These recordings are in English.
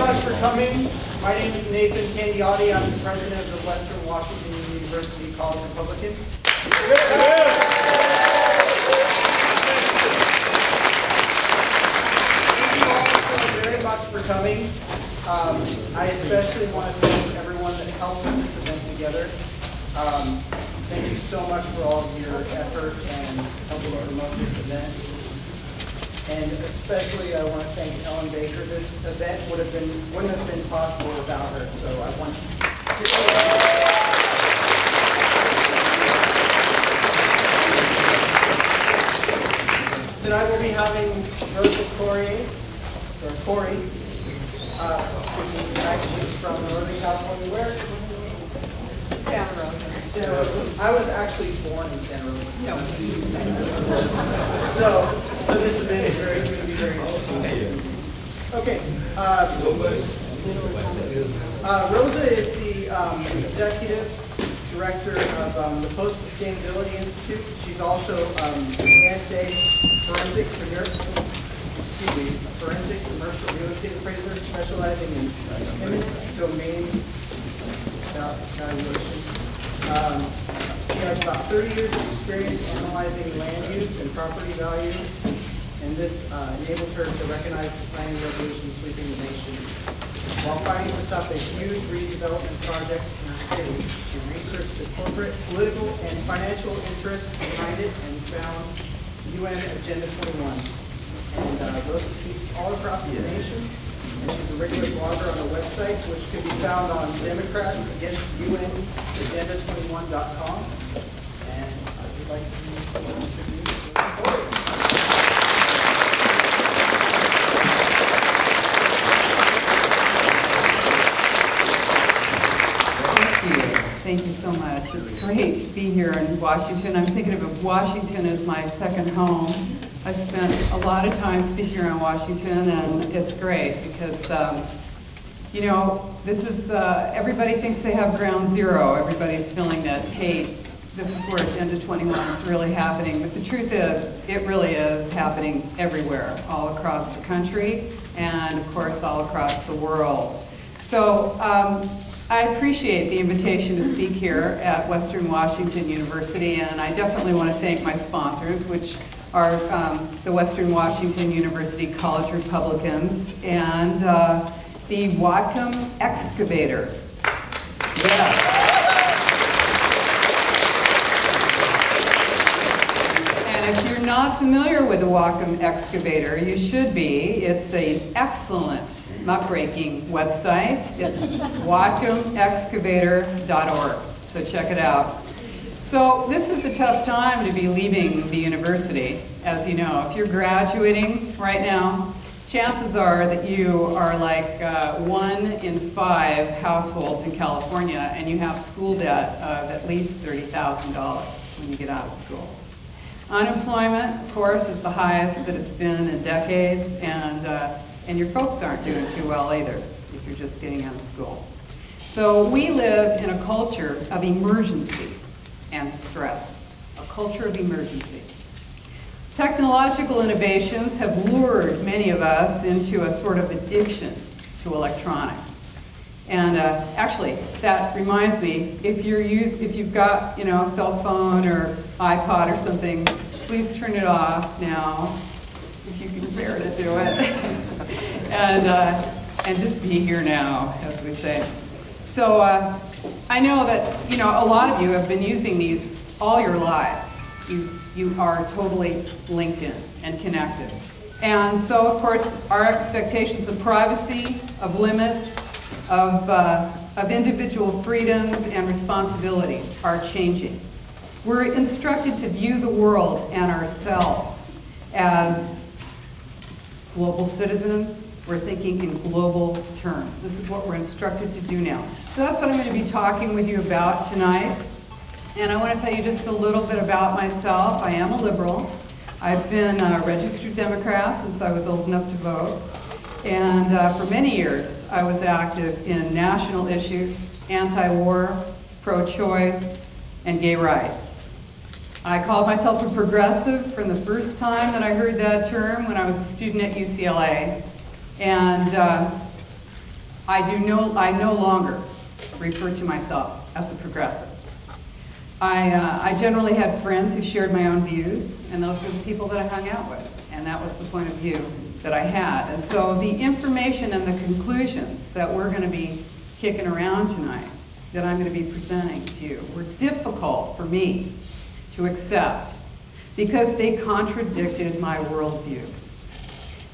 much for coming. My name is Nathan Candiotti. I'm the president of the Western Washington University College Republicans. Thank you all so very much for coming. I especially want to thank everyone that helped put this event together. Thank you so much for all of your effort and helping promote this event. And especially I want to thank Ellen Baker. This event wouldn't have been possible without her. So I want to tonight we'll be having Rosa Koire, speaking tonight. She's from Northern California. Where? Santa Rosa. Santa Rosa. I was actually born in Santa Rosa. No. So this event is going to be very interesting. Okay. Rosa is the executive director of the Post Sustainability Institute. She's also ASA forensic commercial real estate appraiser specializing in eminent domain valuation. She has about 30 years of experience analyzing land use and property value, and this enabled her to recognize the planning revolution sweeping the nation. While fighting to stop a huge redevelopment project in her city, she researched the corporate, political, and financial interests behind it and found UN Agenda 21. And Rosa speaks all across the nation, and she's a regular blogger on a website which can be found on DemocratsAgainstUNAgenda21.com. And I would like to introduce Rosa Koire. Thank you so much. It's great to be here in Washington. I'm thinking of Washington as my second home. I spent a lot of time speaking around Washington, and it's great because, you know, this is, everybody thinks they have ground zero. Everybody's feeling that, hey, this is where Agenda 21 is really happening. But the truth is, it really is happening everywhere, all across the country, and of course, all across the world. So, I appreciate the invitation to speak here at Western Washington University, and I definitely want to thank my sponsors, which are the Western Washington University College Republicans and the Whatcom Excavator. Yeah. And if you're not familiar with the Whatcom Excavator, you should be. It's an excellent muckraking website. It's whatcomexcavator.org, so check it out. So this is a tough time to be leaving the university, as you know. If you're graduating right now, chances are that you are like 1 in 5 households in California, and you have school debt of at least $30,000 when you get out of school. Unemployment, of course, is the highest that it's been in decades, and your folks aren't doing too well either if you're just getting out of school. So we live in a culture of emergency and stress, a culture of emergency. Technological innovations have lured many of us into a sort of addiction to electronics. And actually, that reminds me, if you've got, you know, a cell phone or iPod or something, please turn it off now, if you can bear to do it. And just be here now, as we say. So I know that, you know, a lot of you have been using these all your lives. You are totally linked in and connected. And so, of course, our expectations of privacy, of limits, of individual freedoms and responsibilities are changing. We're instructed to view the world and ourselves as global citizens. We're thinking in global terms. This is what we're instructed to do now. So that's what I'm going to be talking with you about tonight. And I want to tell you just a little bit about myself. I am a liberal. I've been a registered Democrat since I was old enough to vote. And for many years, I was active in national issues, anti-war, pro-choice, and gay rights. I called myself a progressive from the first time that I heard that term when I was a student at UCLA. And I no longer refer to myself as a progressive. I generally had friends who shared my own views, and those were the people that I hung out with, and that was the point of view that I had. And so the information and the conclusions that we're going to be kicking around tonight, that I'm going to be presenting to you, were difficult for me to accept because they contradicted my worldview.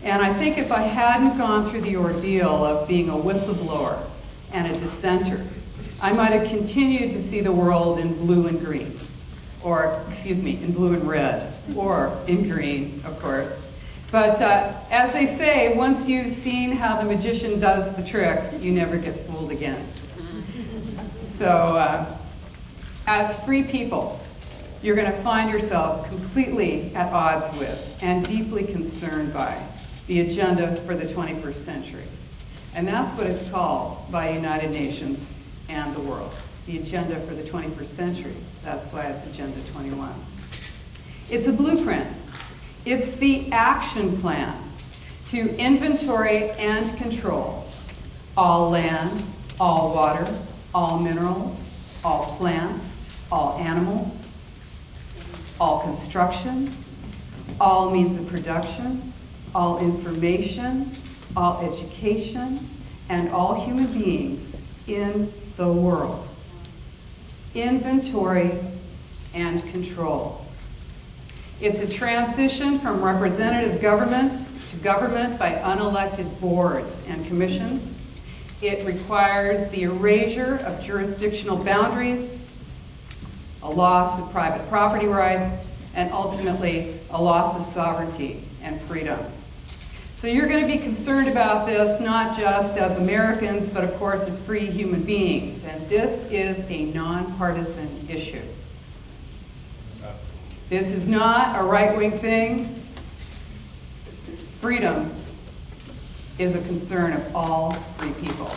And I think if I hadn't gone through the ordeal of being a whistleblower and a dissenter, I might have continued to see the world in blue and green, or, excuse me, in blue and red, or in green, of course. But as they say, once you've seen how the magician does the trick, you never get fooled again. So, as free people, you're going to find yourselves completely at odds with and deeply concerned by the agenda for the 21st century. And that's what it's called by United Nations and the world, the agenda for the 21st century. That's why it's Agenda 21. It's a blueprint. It's the action plan to inventory and control all land, all water, all minerals, all plants, all animals, all construction, all means of production, all information, all education, and all human beings in the world. Inventory and control. It's a transition from representative government to government by unelected boards and commissions. It requires the erasure of jurisdictional boundaries, a loss of private property rights, and ultimately a loss of sovereignty and freedom. So you're going to be concerned about this not just as Americans, but of course as free human beings. And this is a nonpartisan issue. This is not a right-wing thing. Freedom is a concern of all free people.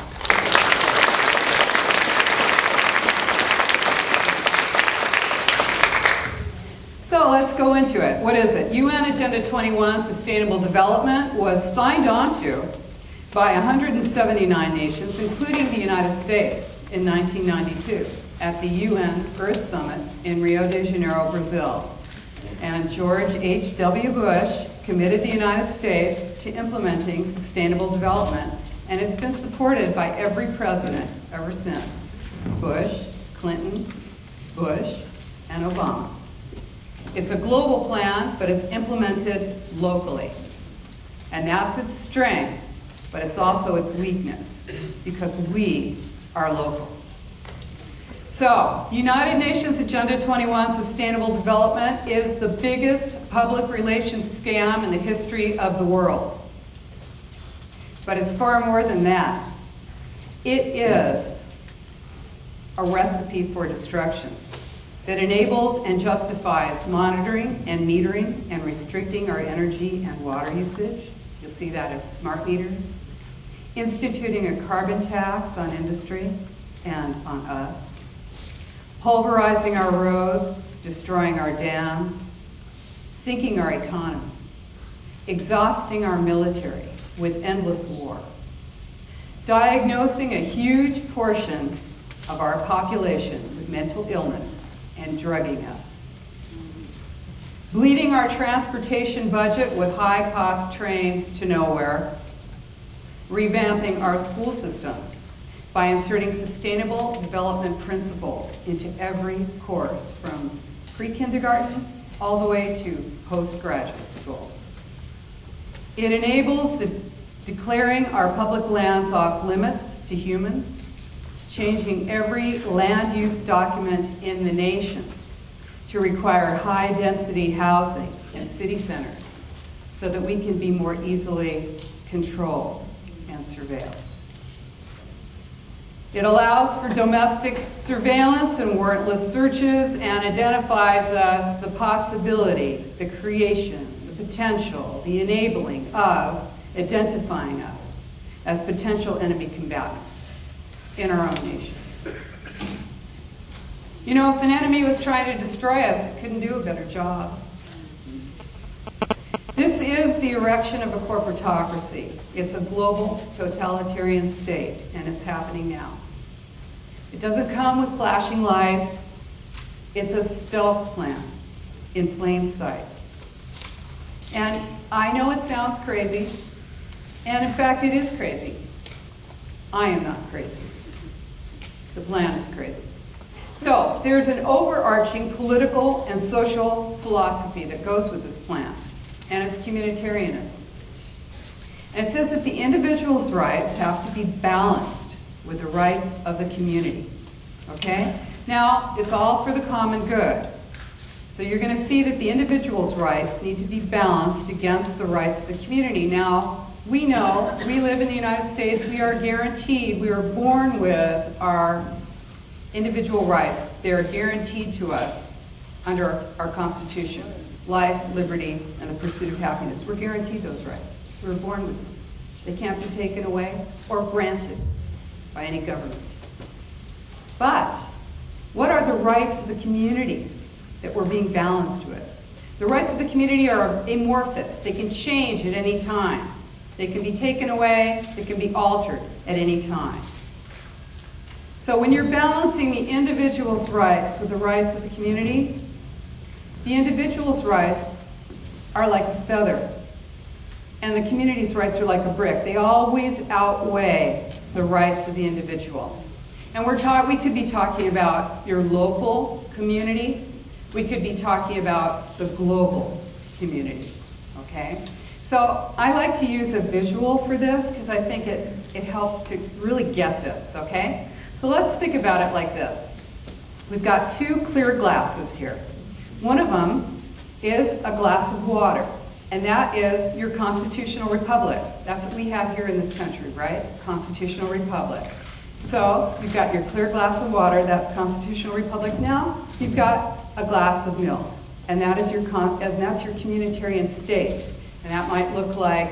So let's go into it. What is it? UN Agenda 21, Sustainable Development, was signed on to by 179 nations, including the United States, in 1992 at the UN Earth Summit in Rio de Janeiro, Brazil. And George H.W. Bush committed the United States to implementing sustainable development, and it's been supported by every president ever since. Bush, Clinton, Bush, and Obama. It's a global plan, but it's implemented locally. And that's its strength, but it's also its weakness, because we are local. So, United Nations Agenda 21 Sustainable Development is the biggest public relations scam in the history of the world. But it's far more than that. It is a recipe for destruction that enables and justifies monitoring and metering and restricting our energy and water usage. You'll see that as smart meters. Instituting a carbon tax on industry and on us. Pulverizing our roads, destroying our dams, sinking our economy, exhausting our military with endless war, diagnosing a huge portion of our population with mental illness and drugging us, bleeding our transportation budget with high-cost trains to nowhere, revamping our school system by inserting sustainable development principles into every course from pre-kindergarten all the way to postgraduate school. It enables the declaring our public lands off limits to humans, changing every land use document in the nation to require high-density housing in city centers so that we can be more easily controlled and surveilled. It allows for domestic surveillance and warrantless searches and identifies us the possibility, the creation, the potential, the enabling of identifying us as potential enemy combatants in our own nation. You know, if an enemy was trying to destroy us, it couldn't do a better job. This is the erection of a corporatocracy. It's a global totalitarian state, and it's happening now. It doesn't come with flashing lights. It's a stealth plan in plain sight. And I know it sounds crazy, and in fact it is crazy. I am not crazy. The plan is crazy. So there's an overarching political and social philosophy that goes with this plan, and it's communitarianism. And it says that the individual's rights have to be balanced with the rights of the community. Okay? Now, it's all for the common good. So you're going to see that the individual's rights need to be balanced against the rights of the community. Now, we know, we live in the United States, we are guaranteed, we are born with our individual rights. They are guaranteed to us under our Constitution. Life, liberty, and the pursuit of happiness. We're guaranteed those rights. We're born with them. They can't be taken away or granted by any government. But what are the rights of the community that we're being balanced with? The rights of the community are amorphous. They can change at any time. They can be taken away. They can be altered at any time. So when you're balancing the individual's rights with the rights of the community, the individual's rights are like a feather, and the community's rights are like a brick. They always outweigh the rights of the individual. And we could be talking about your local community. We could be talking about the global community, okay? So I like to use a visual for this because I think it helps to really get this, okay? So let's think about it like this. We've got two clear glasses here. One of them is a glass of water, and that is your constitutional republic. That's what we have here in this country, right? Constitutional republic. So you've got your clear glass of water, that's constitutional republic. Now you've got a glass of milk, and that's your communitarian state. And that might look like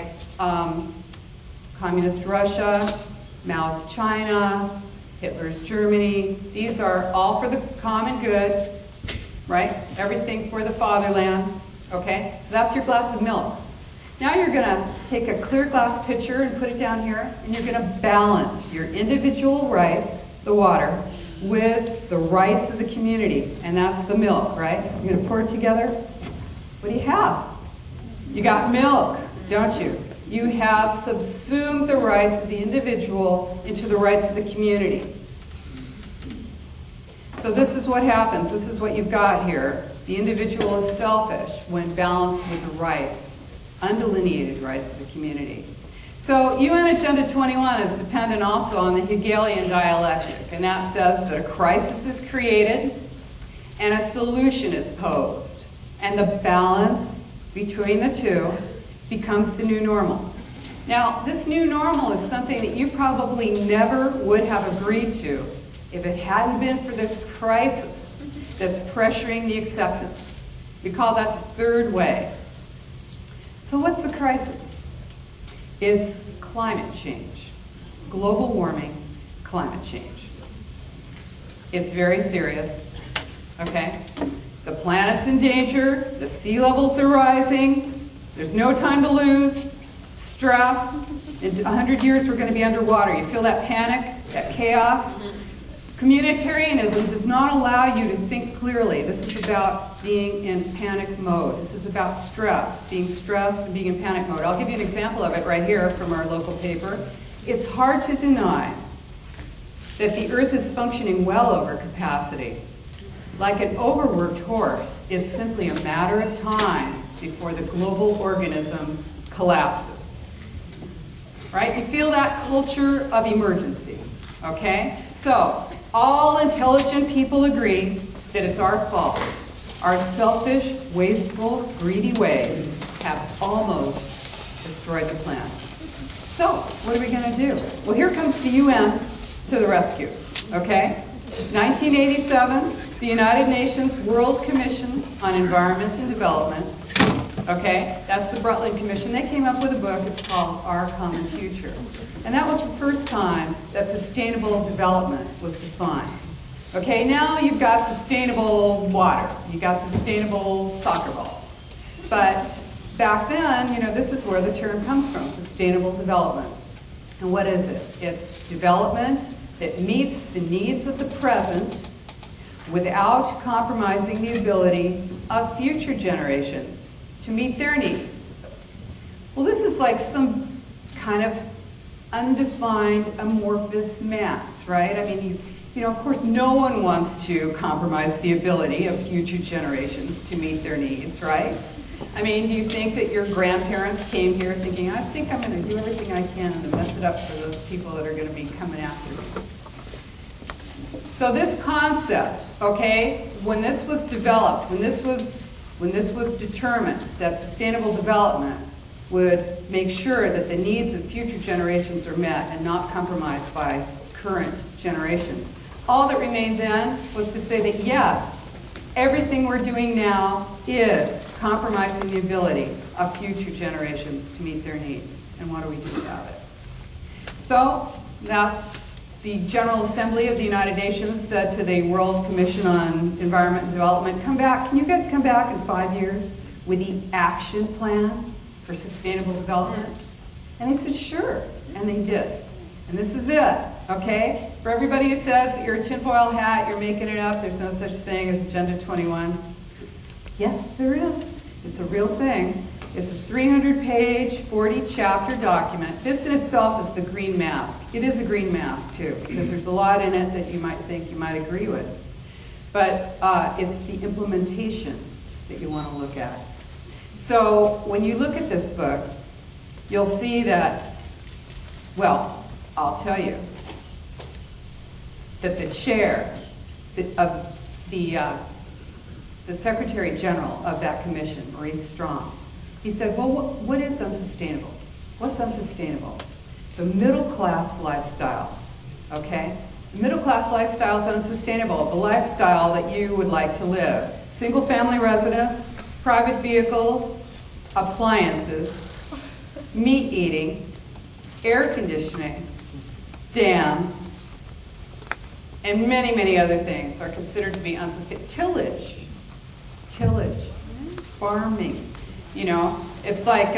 communist Russia, Mao's China, Hitler's Germany. These are all for the common good, right? Everything for the fatherland, okay? So that's your glass of milk. Now you're going to take a clear glass pitcher and put it down here, and you're going to balance your individual rights, the water, with the rights of the community, and that's the milk, right? You're going to pour it together. What do you have? You got milk, don't you? You have subsumed the rights of the individual into the rights of the community. So this is what happens. This is what you've got here. The individual is selfish when balanced with the rights, undelineated rights of the community. So UN Agenda 21 is dependent also on the Hegelian dialectic, and that says that a crisis is created and a solution is posed, and the balance between the two becomes the new normal. Now, this new normal is something that you probably never would have agreed to if it hadn't been for this crisis that's pressuring the acceptance. We call that the third way. So what's the crisis? It's climate change. Global warming, climate change. It's very serious, okay? The planet's in danger, the sea levels are rising, there's no time to lose, stress. In 100 years we're going to be underwater. You feel that panic, that chaos? Communitarianism does not allow you to think clearly. This is about being in panic mode. This is about stress, being stressed and being in panic mode. I'll give you an example of it right here from our local paper. It's hard to deny that the Earth is functioning well over capacity. Like an overworked horse, it's simply a matter of time before the global organism collapses. Right? You feel that culture of emergency, okay? So, all intelligent people agree that it's our fault. Our selfish, wasteful, greedy ways have almost destroyed the planet. So, what are we going to do? Well, here comes the UN to the rescue, okay? 1987, the United Nations World Commission on Environment and Development, okay? That's the Brundtland Commission. They came up with a book. It's called Our Common Future. And that was the first time that sustainable development was defined. Okay, now you've got sustainable water. You've got sustainable soccer balls. But back then, this is where the term comes from, sustainable development. And what is it? It's development that meets the needs of the present without compromising the ability of future generations to meet their needs. Well, this is like some kind of undefined, amorphous mass, right? I mean, of course, no one wants to compromise the ability of future generations to meet their needs, right? I mean, do you think that your grandparents came here thinking, I think I'm going to do everything I can to mess it up for those people that are going to be coming after me? So this concept, okay, when this was developed, when this was determined that sustainable development would make sure that the needs of future generations are met and not compromised by current generations, all that remained then was to say that yes, everything we're doing now is compromising the ability of future generations to meet their needs. And what do we do about it? So that's the General Assembly of the United Nations said to the World Commission on Environment and Development, come back, can you guys come back in 5 years with the action plan for sustainable development? And they said, sure, and they did. And this is it, okay? For everybody who says that you're a tinfoil hat, you're making it up, there's no such thing as Agenda 21. Yes, there is. It's a real thing. It's a 300-page, 40-chapter document. This in itself is the green mask. It is a green mask, too, because there's a lot in it that you might think you might agree with. But it's the implementation that you want to look at. So when you look at this book, you'll see that, well, I'll tell you, that the chair of the Secretary General of that commission, Maurice Strong, he said, well, what is unsustainable? What's unsustainable? The middle-class lifestyle, okay? The middle-class lifestyle is unsustainable, the lifestyle that you would like to live. Single-family residence, private vehicles, appliances, meat eating, air conditioning, dams, and many, many other things are considered to be unsustainable. Tillage, farming. It's like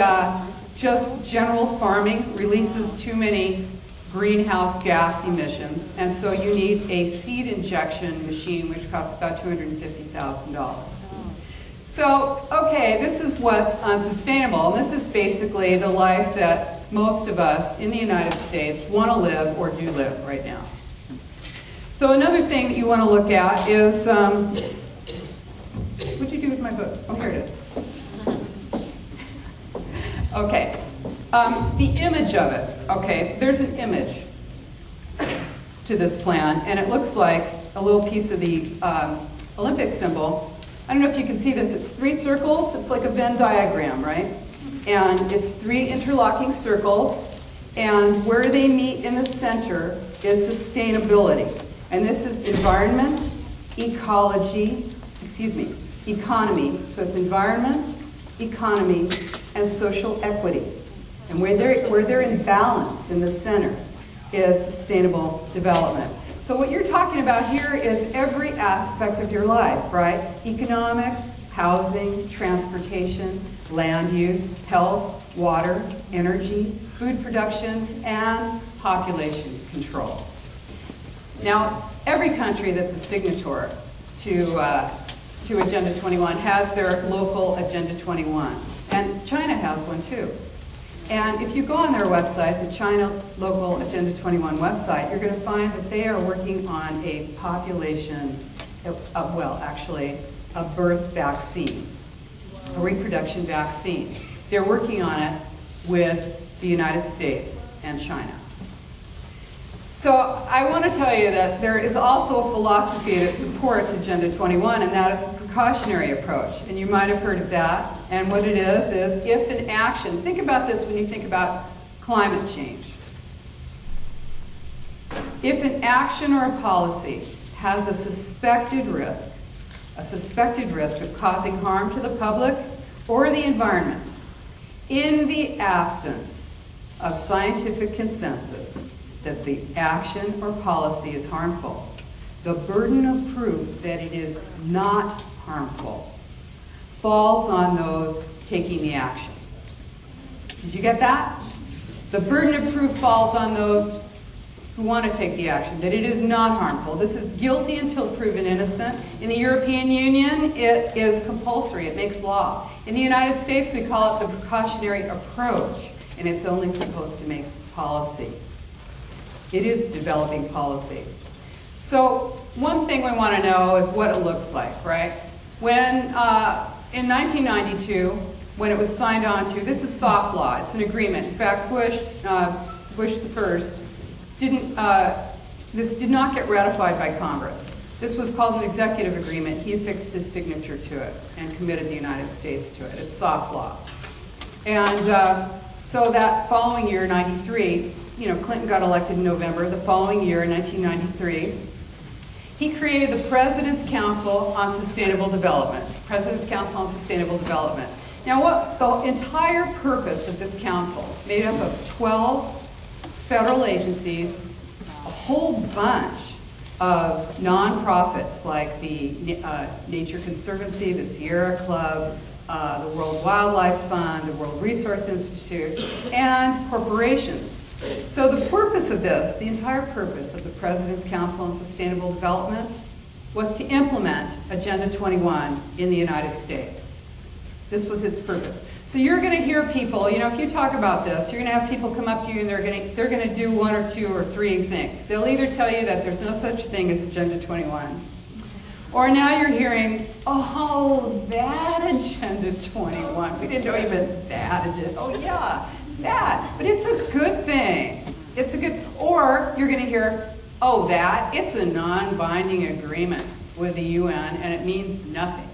just general farming releases too many greenhouse gas emissions, and so you need a seed injection machine, which costs about $250,000. So, okay, this is what's unsustainable, and this is basically the life that most of us in the United States want to live or do live right now. So another thing that you want to look at is, what'd you do with my book? Oh, here it is. Okay, the image of it. Okay, there's an image to this plan, and it looks like a little piece of the Olympic symbol. I don't know if you can see this. It's 3 circles. It's like a Venn diagram, right? And it's 3 interlocking circles, and where they meet in the center is sustainability. And this is environment, economy. So it's environment, economy, and social equity. And where they're in balance in the center is sustainable development. So what you're talking about here is every aspect of your life, right? Economics, housing, transportation, land use, health, water, energy, food production, and population control. Now, every country that's a signatory to Agenda 21 has their local Agenda 21. And China has one too. And if you go on their website, the China Local Agenda 21 website, you're going to find that they are working on a population, a birth vaccine, a reproduction vaccine. They're working on it with the United States and China. So I want to tell you that there is also a philosophy that supports Agenda 21, and that is a precautionary approach. And you might have heard of that. And what it is if an action, think about this when you think about climate change. If an action or a policy has a suspected risk of causing harm to the public or the environment, in the absence of scientific consensus that the action or policy is harmful, the burden of proof that it is not harmful falls on those taking the action. Did you get that? The burden of proof falls on those who want to take the action, that it is not harmful. This is guilty until proven innocent. In the European Union, it is compulsory. It makes law. In the United States, we call it the precautionary approach, and it's only supposed to make policy. It is developing policy. So one thing we want to know is what it looks like, right? When, in 1992, when it was signed on to, this is soft law, it's an agreement. In fact, Bush the first, this did not get ratified by Congress. This was called an executive agreement. He affixed his signature to it and committed the United States to it. It's soft law. And so that following year, 93, Clinton got elected in November. The following year, in 1993, he created the President's Council on Sustainable Development. President's Council on Sustainable Development. Now, what the entire purpose of this council, made up of 12 federal agencies, a whole bunch of nonprofits like the Nature Conservancy, the Sierra Club, the World Wildlife Fund, the World Resource Institute, and corporations. So the purpose of this, the entire purpose of the President's Council on Sustainable Development, was to implement Agenda 21 in the United States. This was its purpose. So you're going to hear people, if you talk about this, you're going to have people come up to you and they're going to do one or two or three things. They'll either tell you that there's no such thing as Agenda 21, or now you're hearing, oh, that Agenda 21. We didn't know even that agenda. Oh yeah, that. But it's a good thing. It's a good, or you're going to hear, oh, that, it's a non-binding agreement with the UN and it means nothing.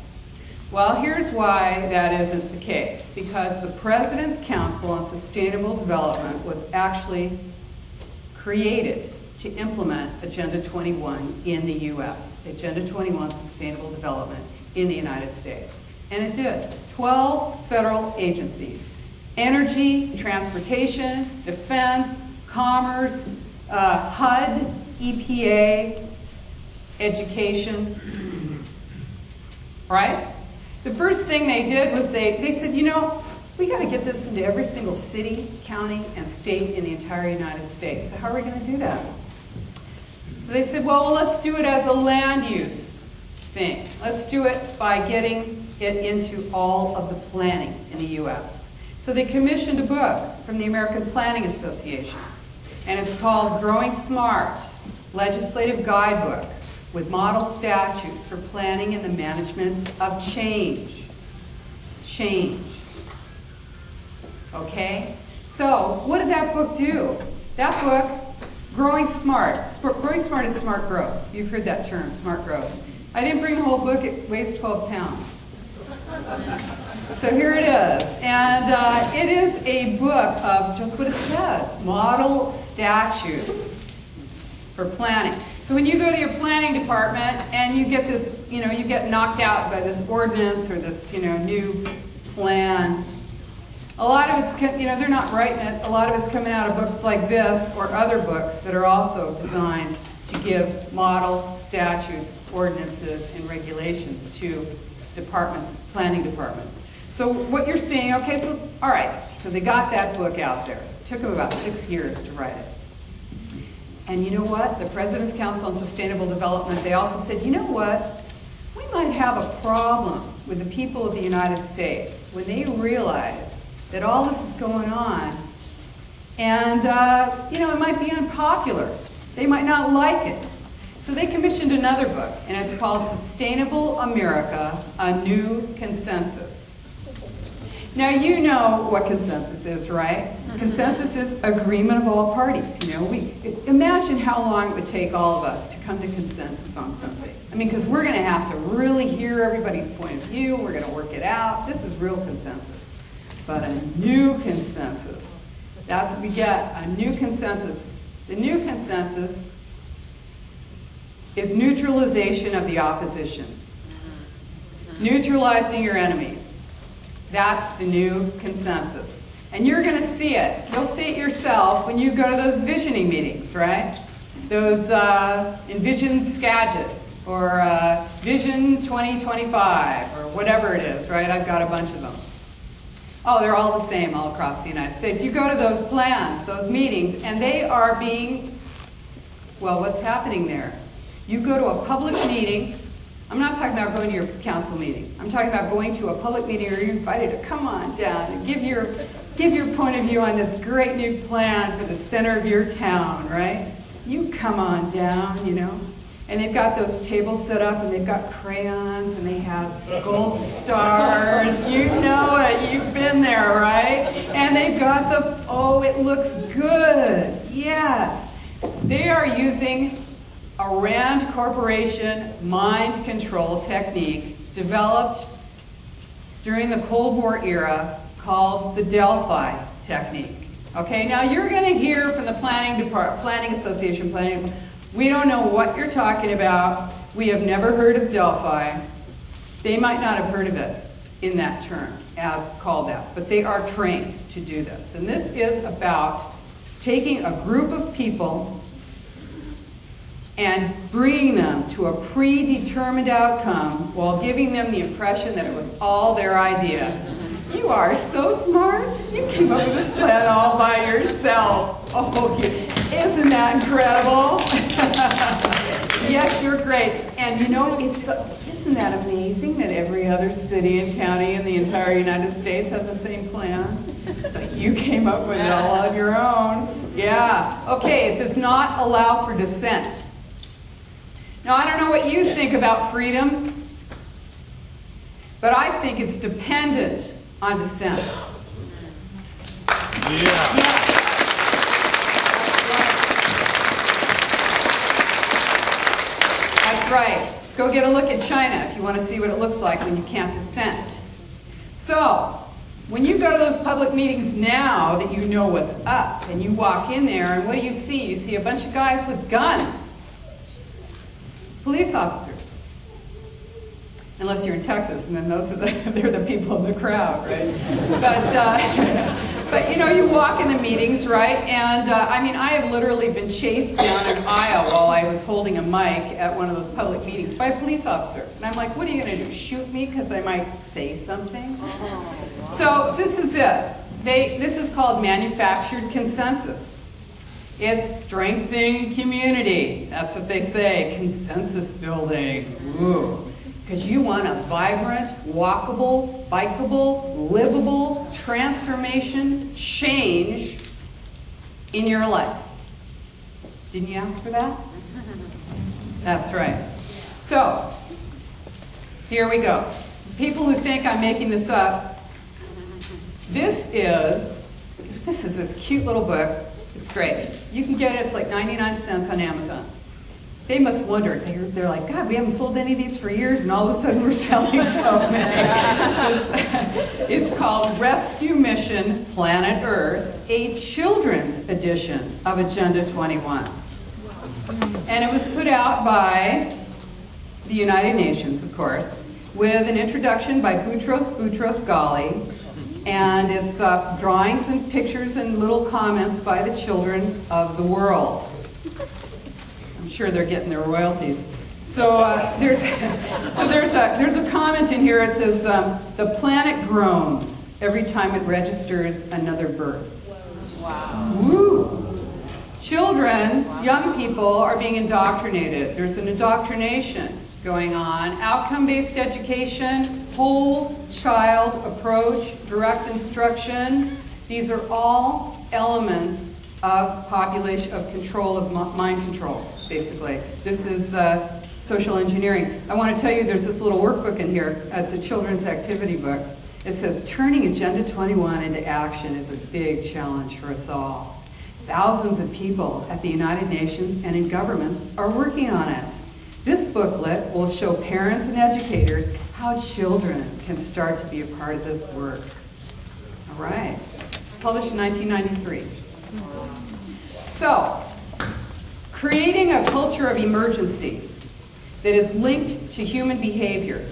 Well, here's why that isn't the case. Because the President's Council on Sustainable Development was actually created to implement Agenda 21 in the U.S. Agenda 21 Sustainable Development in the United States. And it did. 12 federal agencies. Energy, transportation, defense, commerce, HUD, EPA, education. Right? The first thing they did was they said, we got to get this into every single city, county, and state in the entire United States. So how are we going to do that? So they said, well, let's do it as a land use thing. Let's do it by getting it into all of the planning in the U.S. So they commissioned a book from the American Planning Association, and it's called Growing Smart, Legislative Guidebook, with model statutes for planning and the management of change. Change. Okay? So, what did that book do? That book, Growing Smart. Growing Smart is smart growth. You've heard that term, smart growth. I didn't bring the whole book. It weighs 12 pounds. So here it is. And it is a book of just what it says, model statutes for planning. So when you go to your planning department and you get this, you get knocked out by this ordinance or this, new plan, a lot of it's, they're not writing it. A lot of it's coming out of books like this or other books that are also designed to give model statutes, ordinances, and regulations to departments, planning departments. So what you're seeing, okay, so, all right, so they got that book out there. It took them about 6 years to write it. And you know what? The President's Council on Sustainable Development, they also said, you know what? We might have a problem with the people of the United States when they realize that all this is going on and, it might be unpopular. They might not like it. So they commissioned another book, and it's called Sustainable America, A New Consensus. Now, you know what consensus is, right? Consensus is agreement of all parties. Imagine how long it would take all of us to come to consensus on something. Because we're going to have to really hear everybody's point of view. We're going to work it out. This is real consensus. But a new consensus, that's what we get, a new consensus. The new consensus is neutralization of the opposition. Neutralizing your enemies. That's the new consensus. And you're going to see it. You'll see it yourself when you go to those visioning meetings, right? Those Envision Skagit or Vision 2025 or whatever it is, right? I've got a bunch of them. Oh, they're all the same all across the United States. You go to those plans, those meetings, and they are being, well, what's happening there? You go to a public meeting. I'm not talking about going to your council meeting. I'm talking about going to a public meeting where you're invited to come on down and give your point of view on this great new plan for the center of your town, right? You come on down, you know. And they've got those tables set up, and they've got crayons, and they have gold stars. You know it. You've been there, right? And they've got the, oh, it looks good. Yes. They are using a Rand Corporation mind control technique developed during the Cold War era called the Delphi technique. Okay, now you're going to hear from the planning association, we don't know what you're talking about. We have never heard of Delphi. They might not have heard of it in that term as called that, but they are trained to do this. And this is about taking a group of people and bringing them to a predetermined outcome while giving them the impression that it was all their idea. You are so smart. You came up with this plan all by yourself. Oh, isn't that incredible? Yes, you're great. And you know, isn't that amazing that every other city and county in the entire United States has the same plan? But you came up with it all on your own. Yeah. Okay, it does not allow for dissent. Now, I don't know what you think about freedom, but I think it's dependent on dissent. Yeah. That's right. Go get a look at China if you want to see what it looks like when you can't dissent. So, when you go to those public meetings now that you know what's up, and you walk in there, and what do you see? You see a bunch of guys with guns. Police officers. Unless you're in Texas, and then they're the people in the crowd, right? But you know, you walk in the meetings, right? And I mean, I have literally been chased down an aisle while I was holding a mic at one of those public meetings by a police officer. And I'm like, what are you going to do, shoot me because I might say something? Oh, wow. So this is it. This is called manufactured consensus. It's strengthening community. That's what they say, consensus building. Ooh. Because you want a vibrant, walkable, bikeable, livable transformation, change in your life. Didn't you ask for that? That's right. So, here we go. People who think I'm making this up, this is this cute little book. It's great. You can get it, it's like 99 cents on Amazon. They must wonder, they're like, God, we haven't sold any of these for years, and all of a sudden we're selling so many. It's called Rescue Mission Planet Earth, a children's edition of Agenda 21. And it was put out by the United Nations, of course, with an introduction by Boutros Ghali, and it's drawings and pictures and little comments by the children of the world. I'm sure they're getting their royalties. So there's a comment in here. It says, the planet groans every time it registers another birth. Wow. Woo. Children, young people are being indoctrinated. There's an indoctrination going on. Outcome-based education, whole child approach, direct instruction. These are all elements of population, of control, of mind control, basically. This is social engineering. I want to tell you there's this little workbook in here. It's a children's activity book. It says, turning Agenda 21 into action is a big challenge for us all. Thousands of people at the United Nations and in governments are working on it. This booklet will show parents and educators how children can start to be a part of this work. All right. Published in 1993. So, creating a culture of emergency that is linked to human behavior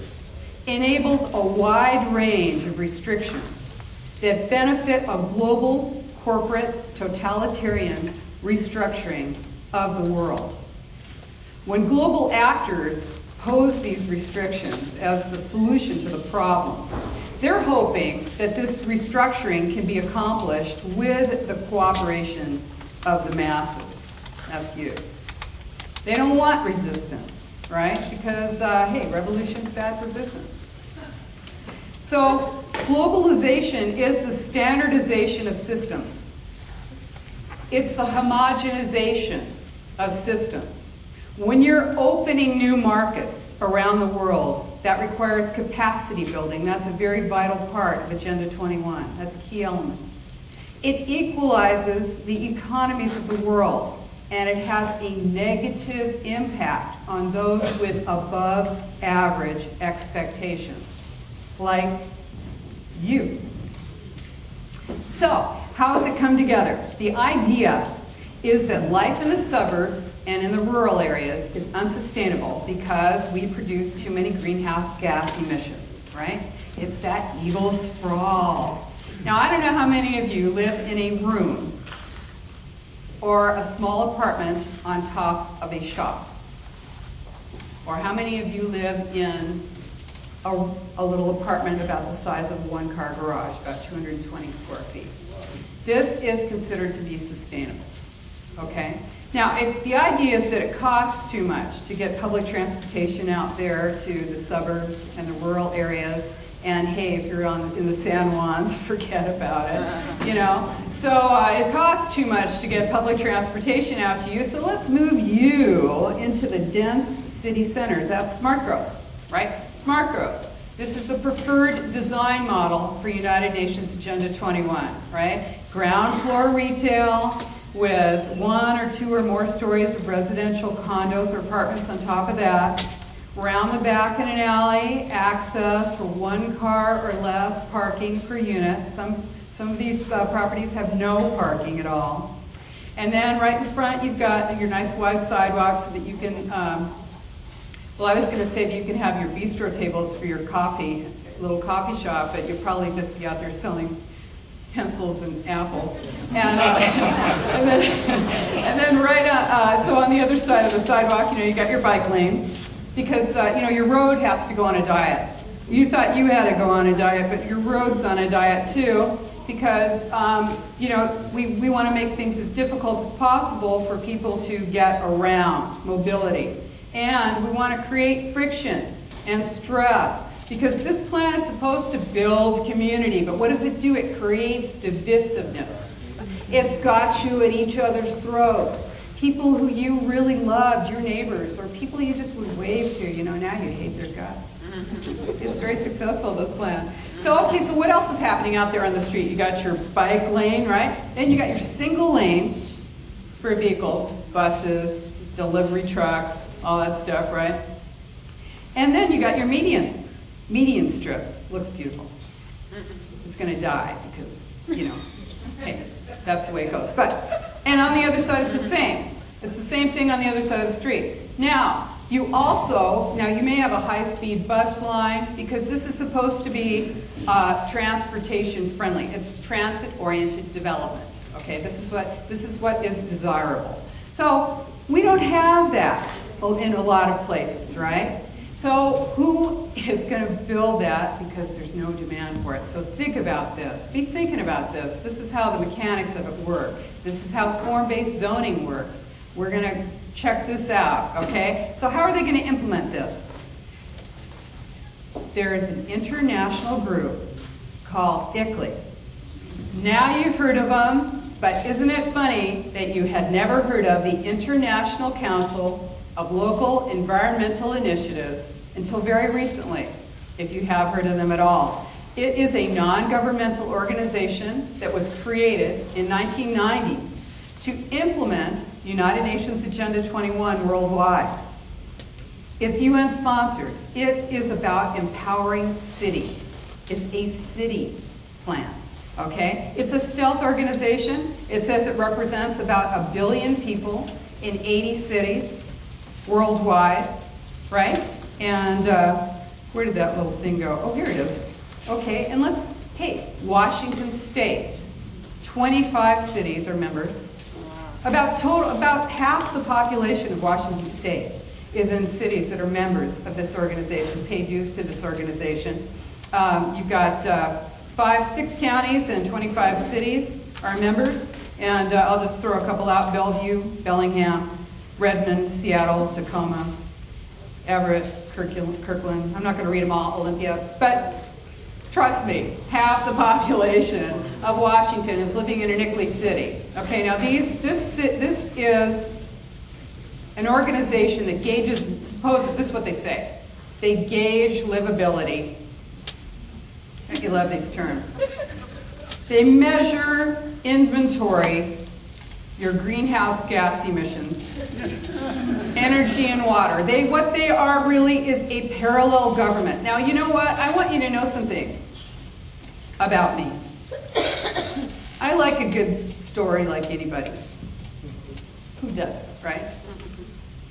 enables a wide range of restrictions that benefit a global, corporate, totalitarian restructuring of the world. When global actors pose these restrictions as the solution to the problem, They're hoping that this restructuring can be accomplished with the cooperation of the masses. That's you. They don't want resistance, right? Because, hey, revolution's bad for business. So globalization is the standardization of systems. It's the homogenization of systems. When you're opening new markets around the world, that requires capacity building. That's a very vital part of Agenda 21. That's a key element. It equalizes the economies of the world, and it has a negative impact on those with above average expectations, like you. So, how does it come together? The idea is that life in the suburbs and in the rural areas is unsustainable because we produce too many greenhouse gas emissions, right? It's that evil sprawl. Now, I don't know how many of you live in a room or a small apartment on top of a shop. Or how many of you live in a little apartment about the size of a one-car garage, about 220 square feet. This is considered to be sustainable, okay? Now, the idea is that it costs too much to get public transportation out there to the suburbs and the rural areas. And hey, if you're in the San Juans, forget about it, you know. So it costs too much to get public transportation out to you, so let's move you into the dense city centers. That's smart growth, right? Smart growth. This is the preferred design model for United Nations Agenda 21, right? Ground floor retail with 1 or 2 or more stories of residential condos or apartments on top of that. Round the back in an alley, access for 1 car or less parking per unit. Some of these properties have no parking at all. And then right in front, you've got your nice wide sidewalks so that you can, well, I was going to say that you can have your bistro tables for your coffee, little coffee shop, but you'll probably just be out there selling pencils and apples. And, and then right, so on the other side of the sidewalk, you know, you got your bike lane. Because, you know, your road has to go on a diet. You thought you had to go on a diet, but your road's on a diet too, because, you know, we want to make things as difficult as possible for people to get around, mobility. And we want to create friction and stress, because this plan is supposed to build community, but what does it do? It creates divisiveness. It's got you at each other's throats. People who you really loved, your neighbors, or people you just would wave to, you know, now you hate their guts. It's very successful, this plan. So, okay, so what else is happening out there on the street? You got your bike lane, right? Then you got your single lane for vehicles, buses, delivery trucks, all that stuff, right? And then you got your median strip. Looks beautiful. It's going to die because, you know, hey, that's the way it goes. And on the other side, it's the same. It's the same thing on the other side of the street. Now, you may have a high-speed bus line, because this is supposed to be transportation friendly. It's transit-oriented development. Okay, this is what is desirable. So we don't have that in a lot of places, right? So who is going to build that, because there's no demand for it? So think about this. Be thinking about this. This is how the mechanics of it work. This is how form-based zoning works. We're going to check this out, okay? So how are they going to implement this? There is an international group called ICLEI. Now you've heard of them, but isn't it funny that you had never heard of the International Council of Local Environmental Initiatives until very recently, if you have heard of them at all. It is a non-governmental organization that was created in 1990 to implement United Nations Agenda 21 worldwide. It's UN sponsored. It is about empowering cities. It's a city plan, okay? It's a stealth organization. It says it represents about 1 billion people in 80 cities worldwide, right? And where did that little thing go? Oh, here it is. Okay, and hey, Washington State, 25 cities are members. About half the population of Washington State is in cities that are members of this organization, pay dues to this organization. You've got 6 counties and 25 cities are members. And I'll just throw a couple out: Bellevue, Bellingham, Redmond, Seattle, Tacoma, Everett, Kirkland. I'm not going to read them all, Olympia. But trust me, half the population of Washington is living in a nickel city. Okay, now this is an organization that gauges, this is what they say. They gauge livability. You love these terms. They measure, inventory your greenhouse gas emissions, energy and water. What they are really is a parallel government. Now, you know what? I want you to know something about me. I like a good story like anybody. Who doesn't, right?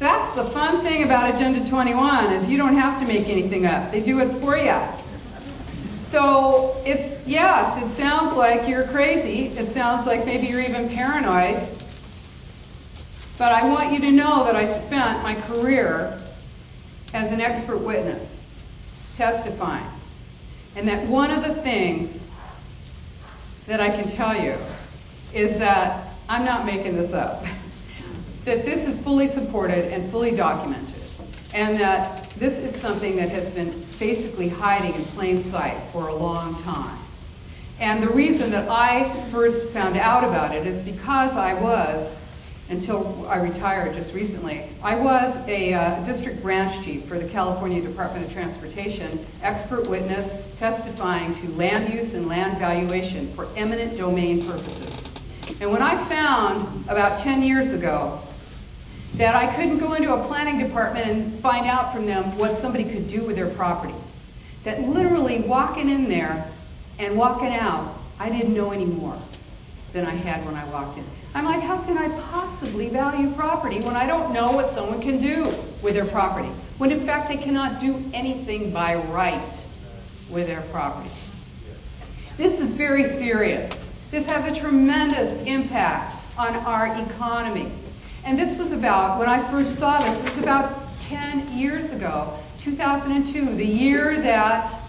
That's the fun thing about Agenda 21 is you don't have to make anything up. They do it for you. So yes, it sounds like you're crazy. It sounds like maybe you're even paranoid. But I want you to know that I spent my career as an expert witness, testifying. And that one of the things that I can tell you is that I'm not making this up. That this is fully supported and fully documented. And that this is something that has been basically hiding in plain sight for a long time. And the reason that I first found out about it is because I was, until I retired just recently, I was a district branch chief for the California Department of Transportation, expert witness testifying to land use and land valuation for eminent domain purposes. And when I found about 10 years ago that I couldn't go into a planning department and find out from them what somebody could do with their property, that literally walking in there and walking out, I didn't know any more than I had when I walked in. I'm like, how can I possibly value property when I don't know what someone can do with their property? When in fact they cannot do anything by right with their property. This is very serious. This has a tremendous impact on our economy. And this was about, when I first saw this, it was about 10 years ago, 2002, the year that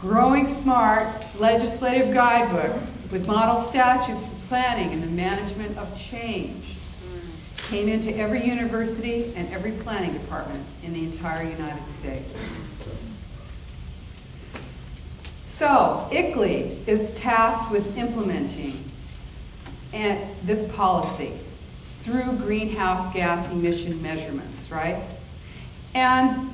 Growing Smart legislative guidebook with model statutes for planning and the management of change came into every university and every planning department in the entire United States. So, ICLEI is tasked with implementing this policy through greenhouse gas emission measurements, right? And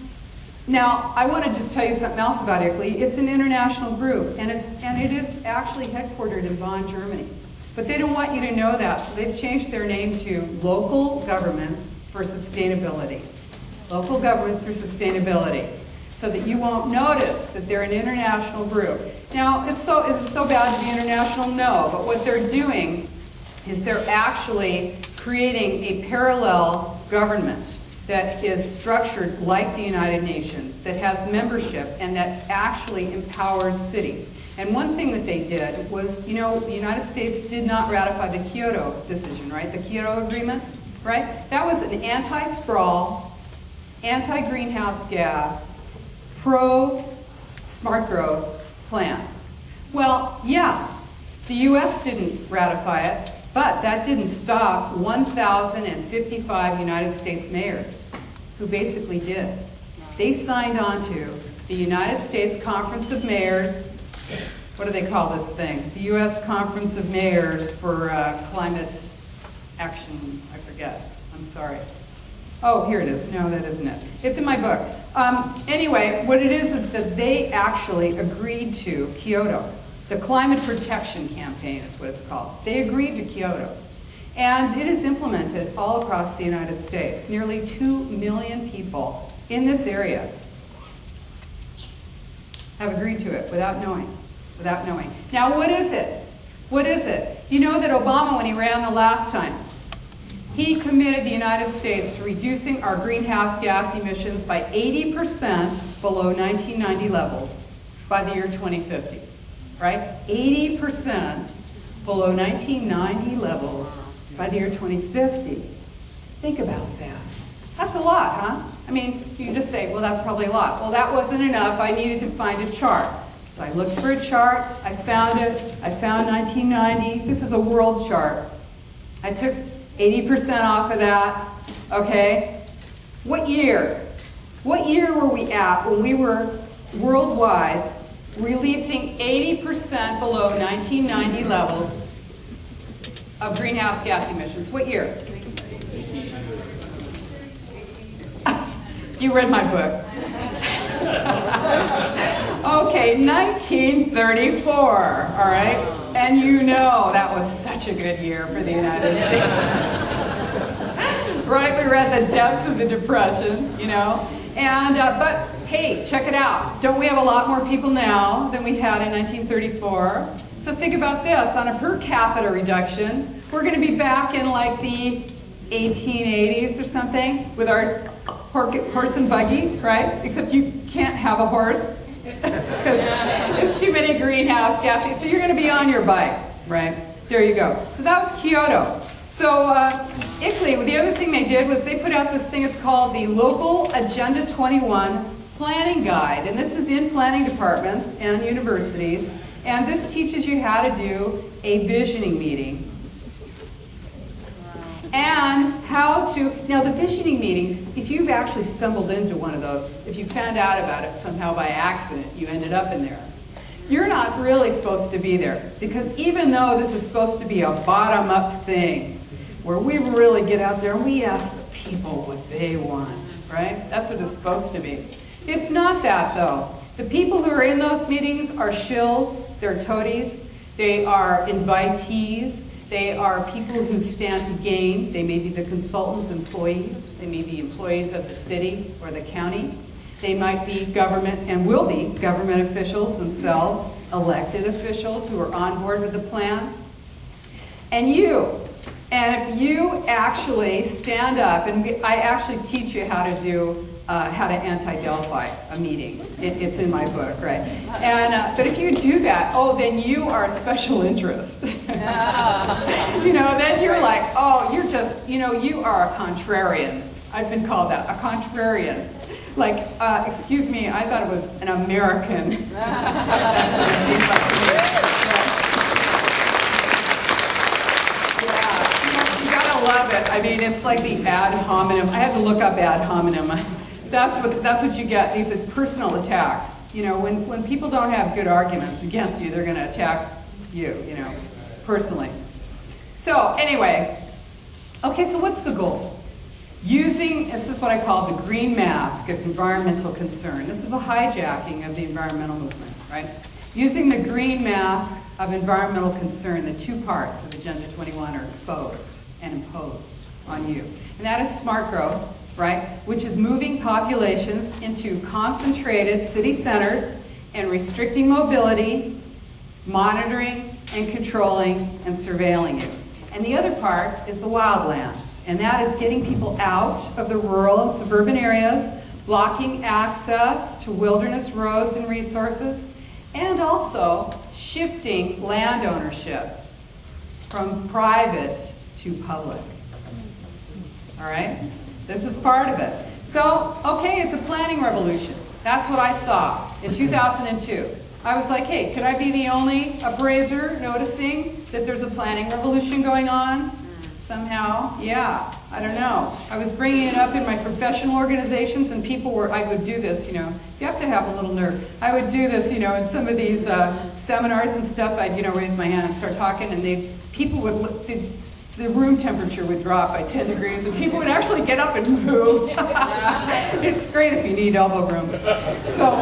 now, I want to just tell you something else about ICLEI. It's an international group, and it is actually headquartered in Bonn, Germany. But they don't want you to know that, so they've changed their name to Local Governments for Sustainability. Local Governments for Sustainability, so that you won't notice that they're an international group. Now, is it so bad to be international? No, but what they're doing is they're actually creating a parallel government that is structured like the United Nations, that has membership, and that actually empowers cities. And one thing that they did was, you know, the United States did not ratify the Kyoto decision, right? The Kyoto Agreement, right? That was an anti-sprawl, anti-greenhouse gas, pro-smart growth plan. Well, yeah, the U.S. didn't ratify it, but that didn't stop 1,055 United States mayors who basically did. They signed on to the United States Conference of Mayors. What do they call this thing? The U.S. Conference of Mayors for Climate Action. I forget. I'm sorry. Oh, here it is. No, that isn't it. It's in my book. Anyway, what it is that they actually agreed to Kyoto. The Climate Protection Campaign is what it's called. They agreed to Kyoto. And it is implemented all across the United States. Nearly 2 million people in this area have agreed to it without knowing. Now, what is it? What is it? You know that Obama, when he ran the last time, he committed the United States to reducing our greenhouse gas emissions by 80% below 1990 levels by the year 2050. Right? 80% below 1990 levels by the year 2050. Think about that. That's a lot, huh? I mean, you just say, well, that's probably a lot. Well, that wasn't enough. I needed to find a chart. So I looked for a chart, I found it, I found 1990. This is a world chart. I took 80% off of that, okay? What year? What year were we at when we were worldwide releasing 80% below 1990 levels of greenhouse gas emissions? What year? You read my book. Okay, 1934, all right? And you know that was such a good year for the United States. Right, we were at the depths of the Depression, you know? And, but hey, check it out. Don't we have a lot more people now than we had in 1934? So think about this, on a per capita reduction, we're gonna be back in like the 1880s or something with our horse and buggy, right? Except you can't have a horse because it's too many greenhouse gases. So you're going to be on your bike, right? There you go. So that was Kyoto. So ICLEI, the other thing they did was they put out this thing. It's called the Local Agenda 21 Planning Guide, and this is in planning departments and universities. And this teaches you how to do a visioning meeting. And how to, now the visioning meetings, if you've actually stumbled into one of those, if you found out about it somehow by accident, you ended up in there, you're not really supposed to be there. Because even though this is supposed to be a bottom-up thing, where we really get out there and we ask the people what they want, right? That's what it's supposed to be. It's not that, though. The people who are in those meetings are shills, they're toadies, they are invitees, they are people who stand to gain. They may be the consultants' employees. They may be employees of the city or the county. They might be government, and will be government officials themselves, elected officials who are on board with the plan. And you. And if you actually stand up, and I actually teach you how to do, how to anti-Delphi a meeting. It's in my book, right? And but if you do that, oh, then you are a special interest. You know, then you're like, oh, you're just, you know, you are a contrarian. I've been called that, a contrarian. Like, excuse me, I thought it was an American. Love it. I mean, it's like the ad hominem. I had to look up ad hominem. That's what you get. These are personal attacks. You know, when people don't have good arguments against you, they're going to attack you. You know, personally. So anyway, okay. So what's the goal? Using, this is what I call the green mask of environmental concern. This is a hijacking of the environmental movement, right? Using the green mask of environmental concern, the two parts of Agenda 21 are exposed and imposed on you. And that is smart growth, right? Which is moving populations into concentrated city centers and restricting mobility, monitoring and controlling and surveilling you. And the other part is the wildlands. And that is getting people out of the rural and suburban areas, blocking access to wilderness roads and resources, and also shifting land ownership from private to public. All right? This is part of it. So, okay, it's a planning revolution. That's what I saw in 2002. I was like, hey, could I be the only appraiser noticing that there's a planning revolution going on? Somehow, yeah, I don't know. I was bringing it up in my professional organizations, and people were, I would do this, you know, you have to have a little nerve. I would do this, you know, in some of these seminars and stuff, I'd, you know, raise my hand and start talking, and people would, the room temperature would drop by 10 degrees, and people would actually get up and move. It's great if you need elbow room. So,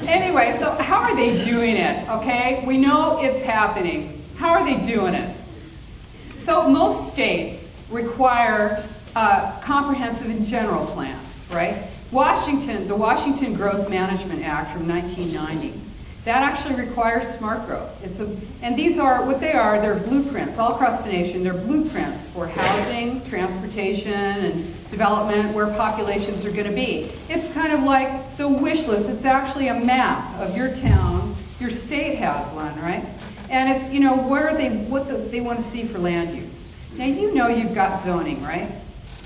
anyway, so how are they doing it, okay? We know it's happening. How are they doing it? So most states require comprehensive and general plans, right? The Washington Growth Management Act from 1990, that actually requires smart growth. And these are, what they are, they're blueprints all across the nation. They're blueprints for housing, transportation, and development, where populations are going to be. It's kind of like the wish list. It's actually a map of your town. Your state has one, right? And it's, you know, what they want to see for land use. Now, you know you've got zoning, right?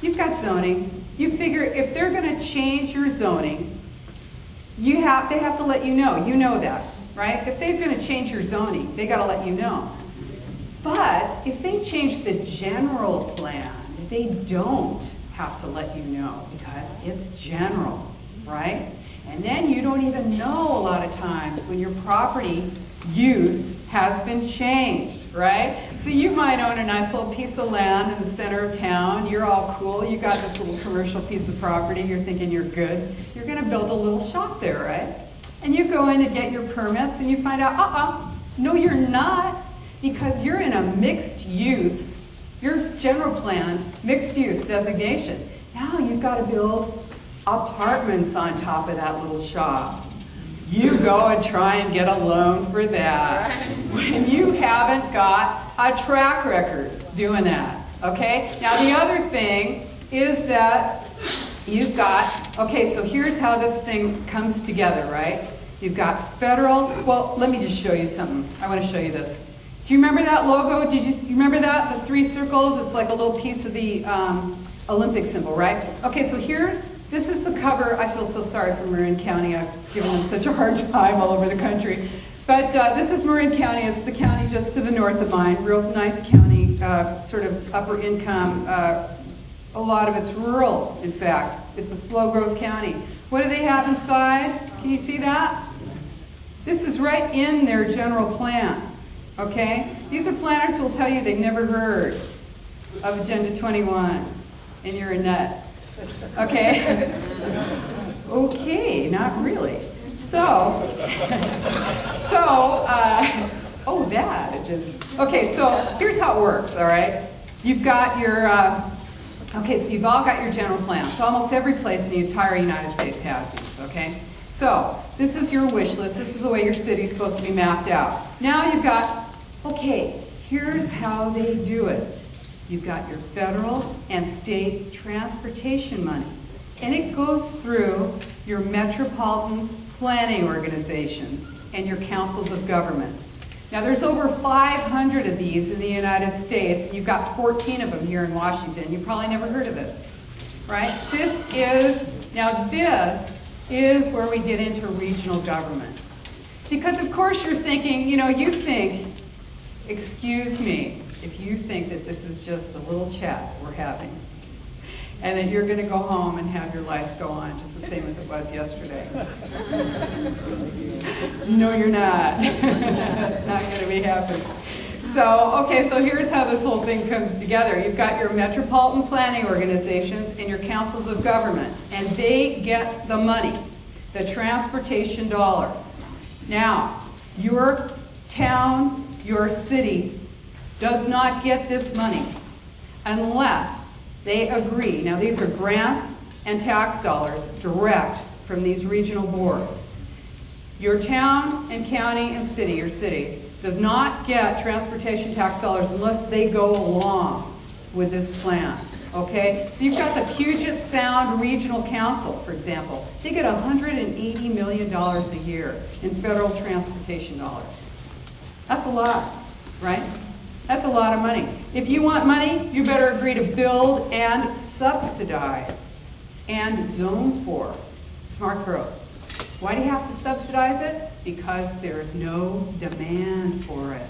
You've got zoning. You figure if they're going to change your zoning, they have to let you know. You know that. right? If they're going to change your zoning, they got to let you know. But if they change the general plan, they don't have to let you know because it's general, right? And then you don't even know a lot of times when your property use has been changed, right? So you might own a nice little piece of land in the center of town. You're all cool. You got this little commercial piece of property. You're thinking you're good. You're going to build a little shop there, right? And you go in to get your permits and you find out, no, you're not, because you're in a mixed use, your general plan, mixed use designation. Now you've got to build apartments on top of that little shop. You go and try and get a loan for that when you haven't got a track record doing that, okay? Now the other thing is that you've got, okay, so here's how this thing comes together, right? You've got federal, well, let me just show you something. I want to show you this. Do you remember that logo? You remember that? The 3 circles? It's like a little piece of the Olympic symbol, right? Okay, so this is the cover. I feel so sorry for Marin County. I've given them such a hard time all over the country. But this is Marin County. It's the county just to the north of mine. Real nice county, sort of upper income. A lot of it's rural, in fact. It's a slow growth county. What do they have inside? Can you see that? This is right in their general plan. Okay? These are planners who will tell you they've never heard of Agenda 21, and you're a nut. Okay? Okay, not really. Okay, so here's how it works, all right? You've got your, okay, so you've all got your general plan. So almost every place in the entire United States has these, okay? So this is your wish list. This is the way your city's supposed to be mapped out. Now you've got, okay, here's how they do it. You've got your federal and state transportation money. And it goes through your metropolitan planning organizations and your councils of government. Now there's over 500 of these in the United States, and you've got 14 of them here in Washington. You probably never heard of it, right? This is where we get into regional government. Because of course you're thinking, you think, excuse me, if you think that this is just a little chat we're having, and that you're going to go home and have your life go on just the same as it was yesterday. No, you're not. That's not going to be happening. So here's how this whole thing comes together. You've got your metropolitan planning organizations and your councils of government, and they get the money, the transportation dollars. Now, your town, your city, does not get this money unless they agree. Now these are grants and tax dollars direct from these regional boards. Your town and county and city, your city, does not get transportation tax dollars unless they go along with this plan. Okay? So you've got the Puget Sound Regional Council, for example. They get $180 million a year in federal transportation dollars. That's a lot, right? That's a lot of money. If you want money, you better agree to build and subsidize and zone for smart growth. Why do you have to subsidize it? Because there's no demand for it.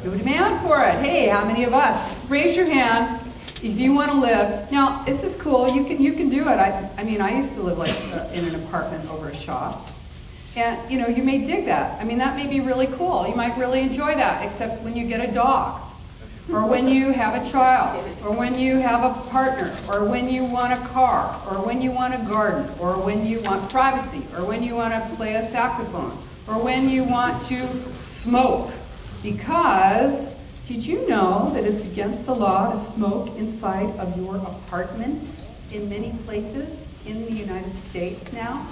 No demand for it. Hey, how many of us? Raise your hand if you want to live. Now, this is cool. You can do it. I mean, I used to live in an apartment over a shop. And, you may dig that. I mean, that may be really cool. You might really enjoy that, except when you get a dog, or when you have a child, or when you have a partner, or when you want a car, or when you want a garden, or when you want privacy, or when you want to play a saxophone, or when you want to smoke. Because, did you know that it's against the law to smoke inside of your apartment in many places in the United States now?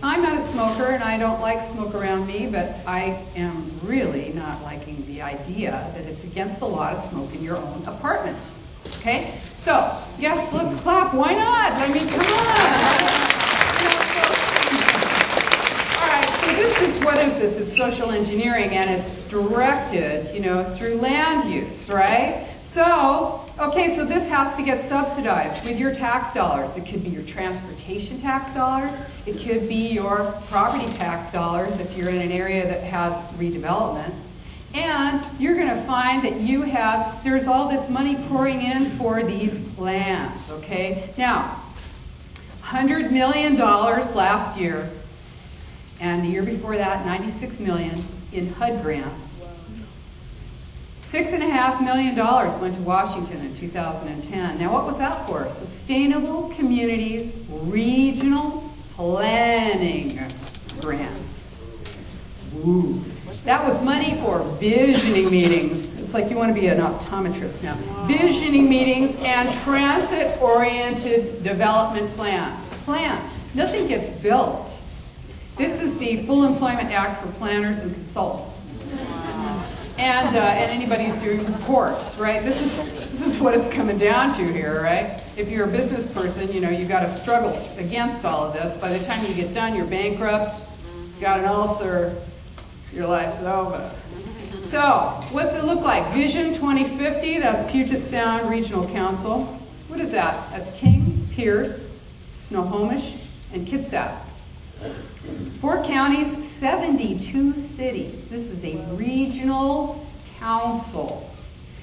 I'm not a smoker, and I don't like smoke around me, but I am really not liking the idea that it's against the law to smoke in your own apartment. Okay? So, yes, let's clap. Why not? I mean, come on. All right, so what is this? It's social engineering, and it's directed, through land use, right? So, Okay, so this has to get subsidized with your tax dollars. It could be your transportation tax dollars. It could be your property tax dollars if you're in an area that has redevelopment. And you're going to find that there's all this money pouring in for these plans, okay? Now, $100 million last year, and the year before that, $96 million in HUD grants. $6.5 million went to Washington in 2010. Now, what was that for? Sustainable Communities Regional Planning Grants. Ooh. That was money for visioning meetings. It's like you want to be an optometrist now. Visioning meetings and transit-oriented development plans. Plans. Nothing gets built. This is the Full Employment Act for planners and consultants. And anybody who's doing reports, right? This is what it's coming down to here, right? If you're a business person, you know, you've got to struggle against all of this. By the time you get done, you're bankrupt, got an ulcer, your life's over. So, what's it look like? Vision 2050, that's Puget Sound Regional Council. What is that? That's King, Pierce, Snohomish, and Kitsap. 4 counties, 72 cities. This is a regional council.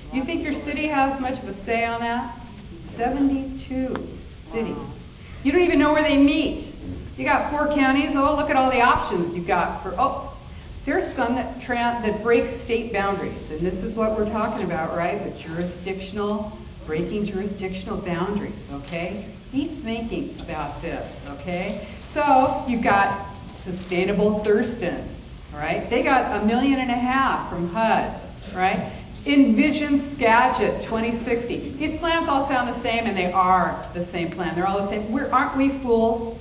Do you think your city has much of a say on that? 72 cities. You don't even know where they meet. You got 4 counties. Oh, look at all the options you've got for. Oh, there's some that break state boundaries, and this is what we're talking about, right? With breaking jurisdictional boundaries. Okay, be thinking about this. Okay, so you've got Sustainable Thurston, right? They got $1.5 million from HUD, right? Envision Skagit 2060. These plans all sound the same, and they are the same plan. They're all the same. Aren't we fools?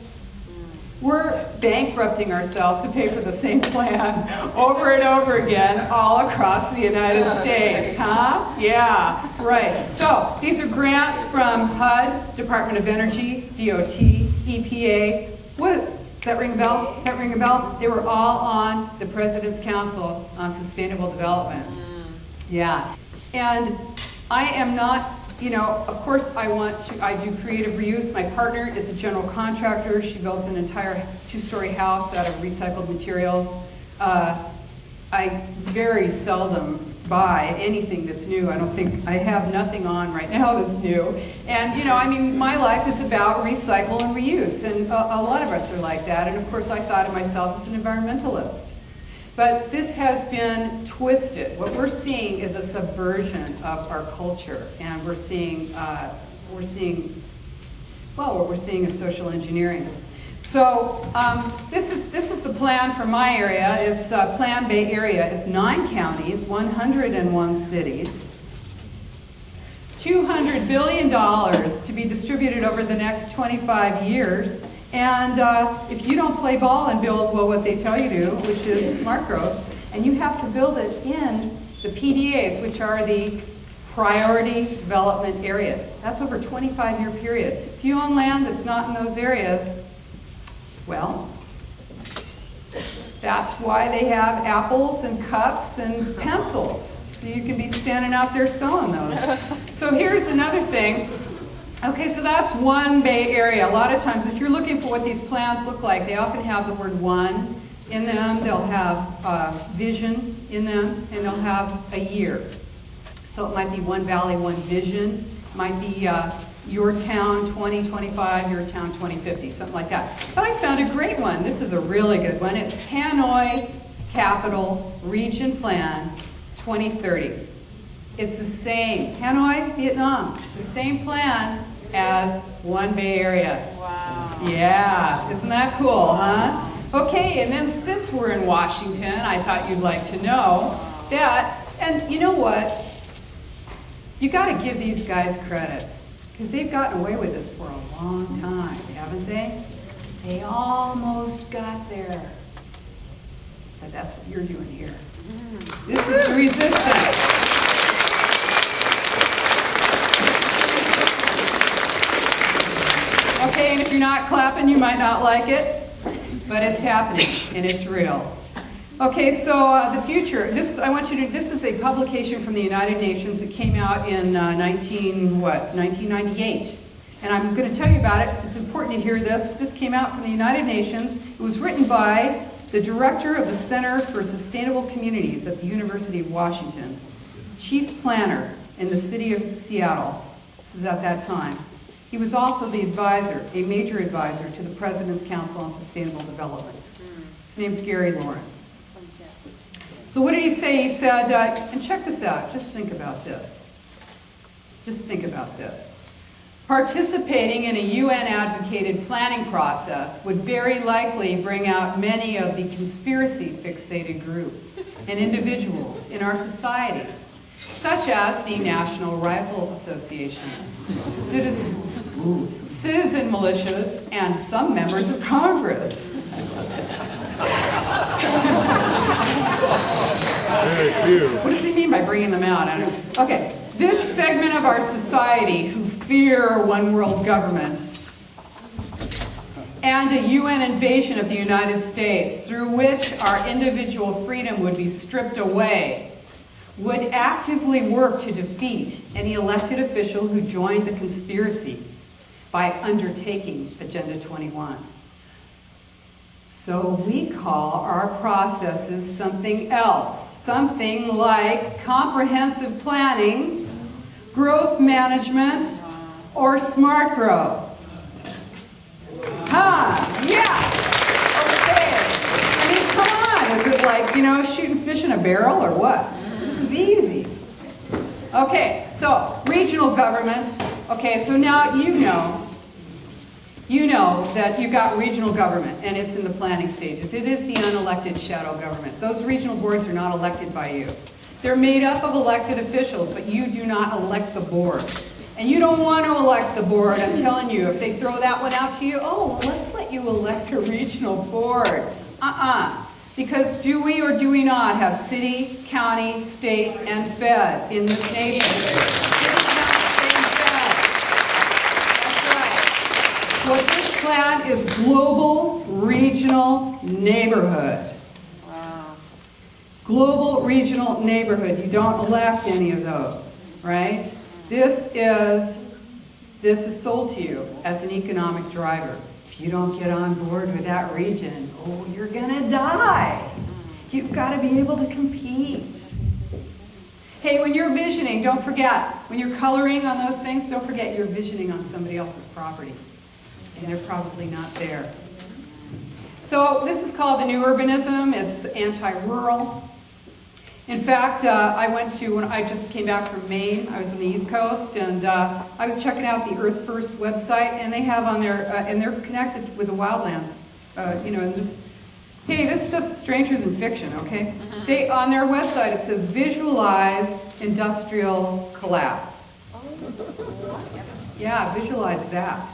We're bankrupting ourselves to pay for the same plan over and over again all across the United States, huh? Yeah, right. So these are grants from HUD, Department of Energy, DOT, EPA. Does that ring a bell? Does that ring a bell? They were all on the President's Council on Sustainable Development. Yeah. And I am not, you know, of course I do creative reuse. My partner is a general contractor. She built an entire 2-story house out of recycled materials. I very seldom buy anything that's new. I have nothing on right now that's new. And, you know, I mean, my life is about recycle and reuse. And a lot of us are like that. And of course I thought of myself as an environmentalist. But this has been twisted. What we're seeing is a subversion of our culture, and we're seeing a social engineering. So this is the plan for my area. It's Plan Bay Area. It's 9 counties, 101 cities, $200 billion to be distributed over the next 25 years. And if you don't play ball and build, well, what they tell you to, which is smart growth, and you have to build it in the PDAs, which are the priority development areas. That's over a 25-year period. If you own land that's not in those areas, well, that's why they have apples and cups and pencils. So you can be standing out there selling those. So here's another thing. Okay, so that's one Bay Area. A lot of times, if you're looking for what these plans look like, they often have the word one in them. They'll have vision in them, and they'll have a year. So it might be one valley, one vision. It might be your town 2025, your town 2050, something like that. But I found a great one. This is a really good one. It's Hanoi Capital Region Plan 2030. It's the same. Hanoi, Vietnam. It's the same plan as one Bay Area. Wow. Yeah, isn't that cool, huh? Okay, and then since we're in Washington, I thought you'd like to know that, and you know what? You got to give these guys credit, because they've gotten away with this for a long time, haven't they? They almost got there. But that's what you're doing here. This is the resistance. Okay, and if you're not clapping, you might not like it, but it's happening, and it's real. Okay, so the future. This is a publication from the United Nations. It came out in 1998. And I'm going to tell you about it. It's important to hear this. This came out from the United Nations. It was written by the director of the Center for Sustainable Communities at the University of Washington, chief planner in the city of Seattle. This is at that time. He was also the advisor, a major advisor to the President's Council on Sustainable Development. His name's Gary Lawrence. So what did he say? He said, and check this out, just think about this. Just think about this. Participating in a UN-advocated planning process would very likely bring out many of the conspiracy-fixated groups and individuals in our society, such as the National Rifle Association, citizen militias, and some members of Congress. What does he mean by bringing them out? I don't know. Okay. This segment of our society who fear one world government and a UN invasion of the United States through which our individual freedom would be stripped away would actively work to defeat any elected official who joined the conspiracy by undertaking Agenda 21. So we call our processes something else, something like comprehensive planning, growth management, or smart growth. Yes! Okay. I mean, come on. Is it like, shooting fish in a barrel or what? This is easy. Okay, so regional government. Okay, so now you know that you've got regional government, and it's in the planning stages. It is the unelected shadow government. Those regional boards are not elected by you. They're made up of elected officials, but you do not elect the board. And you don't want to elect the board, I'm telling you. If they throw that one out to you, well, let's let you elect a regional board. Because do we or do we not have city, county, state, and fed in this nation? City, county, state, and fed. That's right. What this plan is global regional neighborhood. Global regional neighborhood. You don't elect any of those, right? This is sold to you as an economic driver. If you don't get on board with that region, you're gonna die. You've got to be able to compete. Hey, when you're visioning, don't forget, when you're coloring on those things, don't forget you're visioning on somebody else's property. And they're probably not there. So this is called the new urbanism. It's anti-rural. In fact, when I just came back from Maine, I was on the East Coast, and I was checking out the Earth First website, and they have on there, and they're connected with the wildlands, and this, hey, this stuff's stranger than fiction, okay? On their website, it says, visualize industrial collapse. Yeah, visualize that.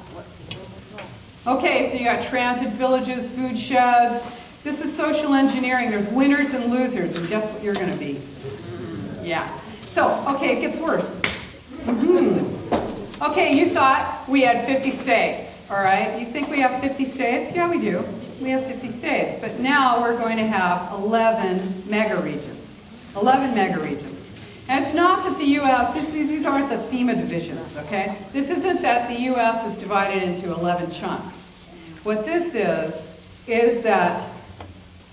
Okay, so you got transit villages, food sheds. This is social engineering. There's winners and losers, and guess what you're going to be? Yeah. So, okay, it gets worse. Okay, you thought we had 50 states, all right? You think we have 50 states? Yeah, we do. We have 50 states. But now we're going to have 11 mega-regions. 11 mega-regions. And it's not that the U.S., these aren't the FEMA divisions, okay? This isn't that the U.S. is divided into 11 chunks. What this is that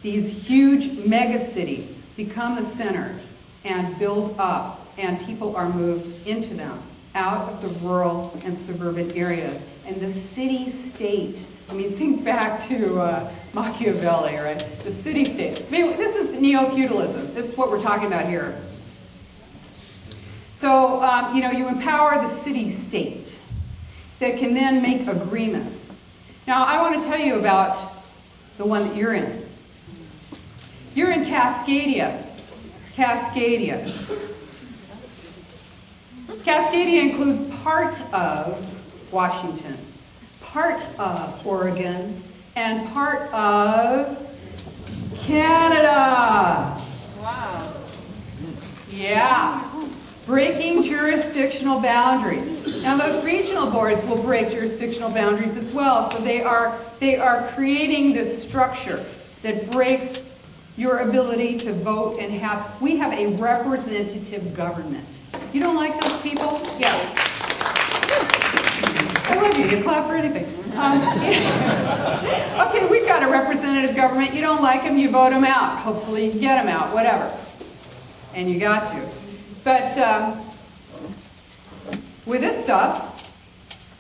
these huge mega-cities become the centers and build up, and people are moved into them, out of the rural and suburban areas. And the city-state, I mean, think back to Machiavelli, right? The city-state. I mean, this is neo-feudalism. This is what we're talking about here. So, you empower the city-state that can then make agreements. Now, I want to tell you about the one that you're in. You're in Cascadia. Cascadia. Cascadia includes part of Washington, part of Oregon, and part of Canada. Wow. Yeah. Breaking jurisdictional boundaries. Now those regional boards will break jurisdictional boundaries as well, so they are creating this structure that breaks your ability to vote and we have a representative government. You don't like those people? Yeah. I love you. You clap for anything. Okay, we've got a representative government. You don't like them, you vote them out. Hopefully you get them out, whatever. And you got to. But with this stuff,